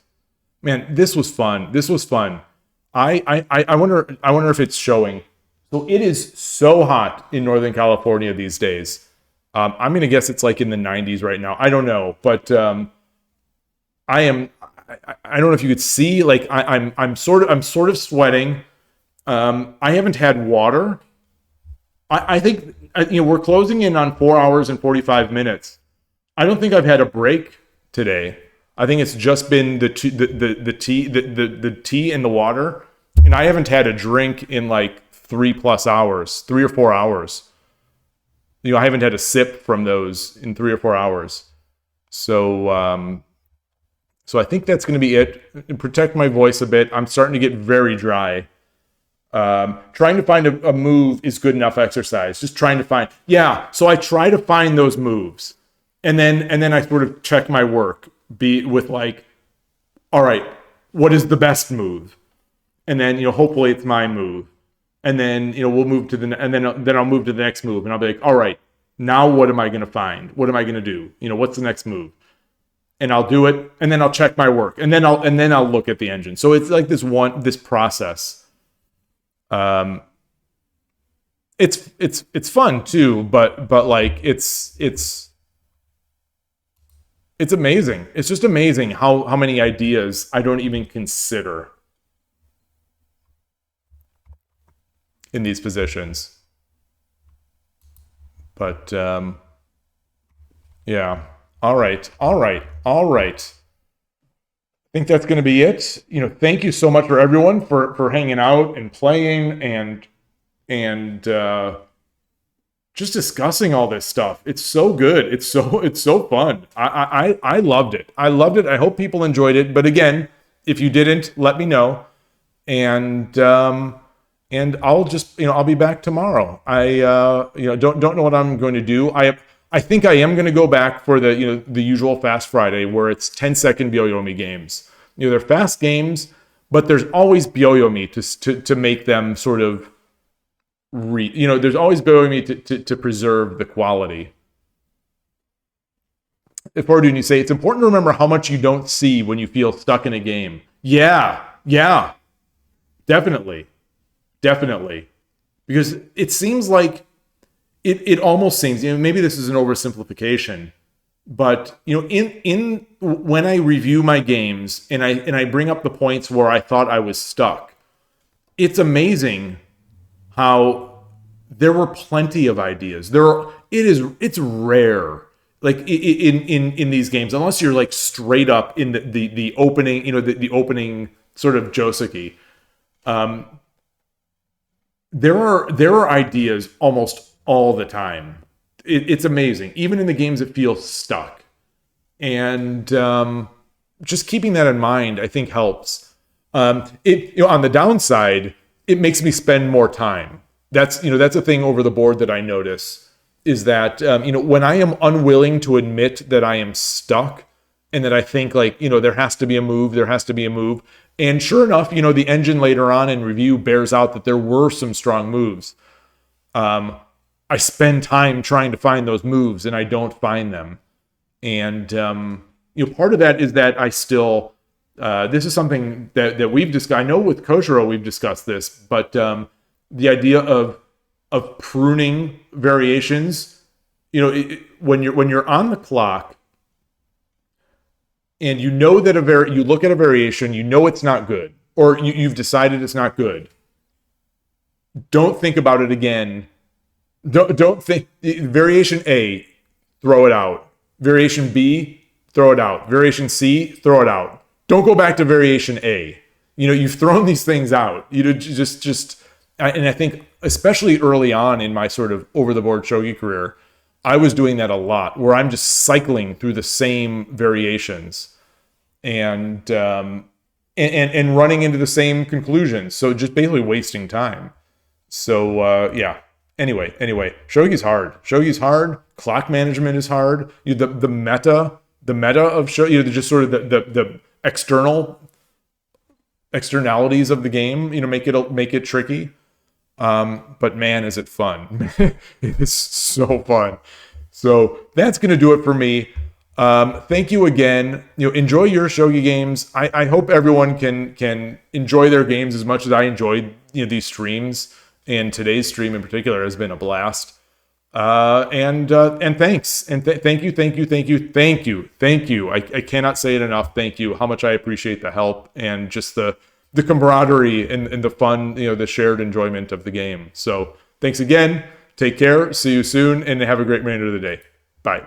man. This was fun. I wonder if it's showing. So it is so hot in Northern California these days. I'm gonna guess it's like in the 90s right now. I don't know, but I don't know if you could see. Like I'm sort of sweating. I haven't had water. I think we're closing in on 4 hours and 45 minutes. I don't think I've had a break today. I think it's just been the tea and the water, and I haven't had a drink in like 3 or 4 hours. I haven't had a sip from those in 3 or 4 hours. So I think that's going to be it. Protect my voice a bit. I'm starting to get very dry. Trying to find a move is good enough exercise. Just trying to find, so I try to find those moves, and then I sort of check my work, with like, all right, what is the best move, and then hopefully it's my move, and then we'll move to and then I'll move to the next move, and I'll be like, all right, now what am I going to find? What am I going to do? What's the next move? And I'll do it, and then I'll check my work, and then I'll look at the engine. So it's like this process. It's fun too, but like it's amazing. It's just amazing how many ideas I don't even consider in these positions. But yeah. All right. I think that's going to be it. Thank you so much for everyone for hanging out and playing and just discussing all this stuff. It's so good. It's so fun. I loved it. I hope people enjoyed it. But again, if you didn't, let me know. And I'll just I'll be back tomorrow. I don't know what I'm going to do. I think I am going to go back for the usual Fast Friday, where it's 10-second Byoyomi games. They're fast games, but there's always Byoyomi to make them sort of there's always Byoyomi to preserve the quality. If Fordun, you say it's important to remember how much you don't see when you feel stuck in a game. Yeah, definitely, because it seems like. It almost seems, maybe this is an oversimplification, but in when I review my games and I bring up the points where I thought I was stuck, it's amazing how there were plenty of ideas. It's rare, like in these games, unless you're like straight up in the opening, the opening sort of Joseki. There are ideas almost all the time. It's amazing, even in the games that feel stuck. And just keeping that in mind, I think helps. On the downside, it makes me spend more time. That's a thing over the board that I notice, is that when I am unwilling to admit that I am stuck and that I think like there has to be a move, and sure enough, the engine later on in review bears out that there were some strong moves. I spend time trying to find those moves and I don't find them. And, part of that is that I still, this is something that we've discussed. I know with Koshiro we've discussed this, but the idea of pruning variations, when you're on the clock and you look at a variation, it's not good, or you've decided it's not good. Don't think about it again. Don't think variation A, throw it out. Variation B, throw it out. Variation C, throw it out. Don't go back to variation A. You've thrown these things out. And I think especially early on in my sort of over the board shogi career, I was doing that a lot, where I'm just cycling through the same variations and running into the same conclusions. So just basically wasting time. So yeah. Anyway, shogi's hard. Shogi's hard. Clock management is hard. The meta of shogi, just sort of the externalities of the game, make it tricky. But man, is it fun. It's so fun. So that's going to do it for me. Thank you again. Enjoy your shogi games. I hope everyone can enjoy their games as much as I enjoyed, these streams, and today's stream in particular has been a blast. And thanks. And thank you. I cannot say it enough. Thank you. How much I appreciate the help and just the camaraderie and the fun, the shared enjoyment of the game. So thanks again. Take care. See you soon and have a great remainder of the day. Bye.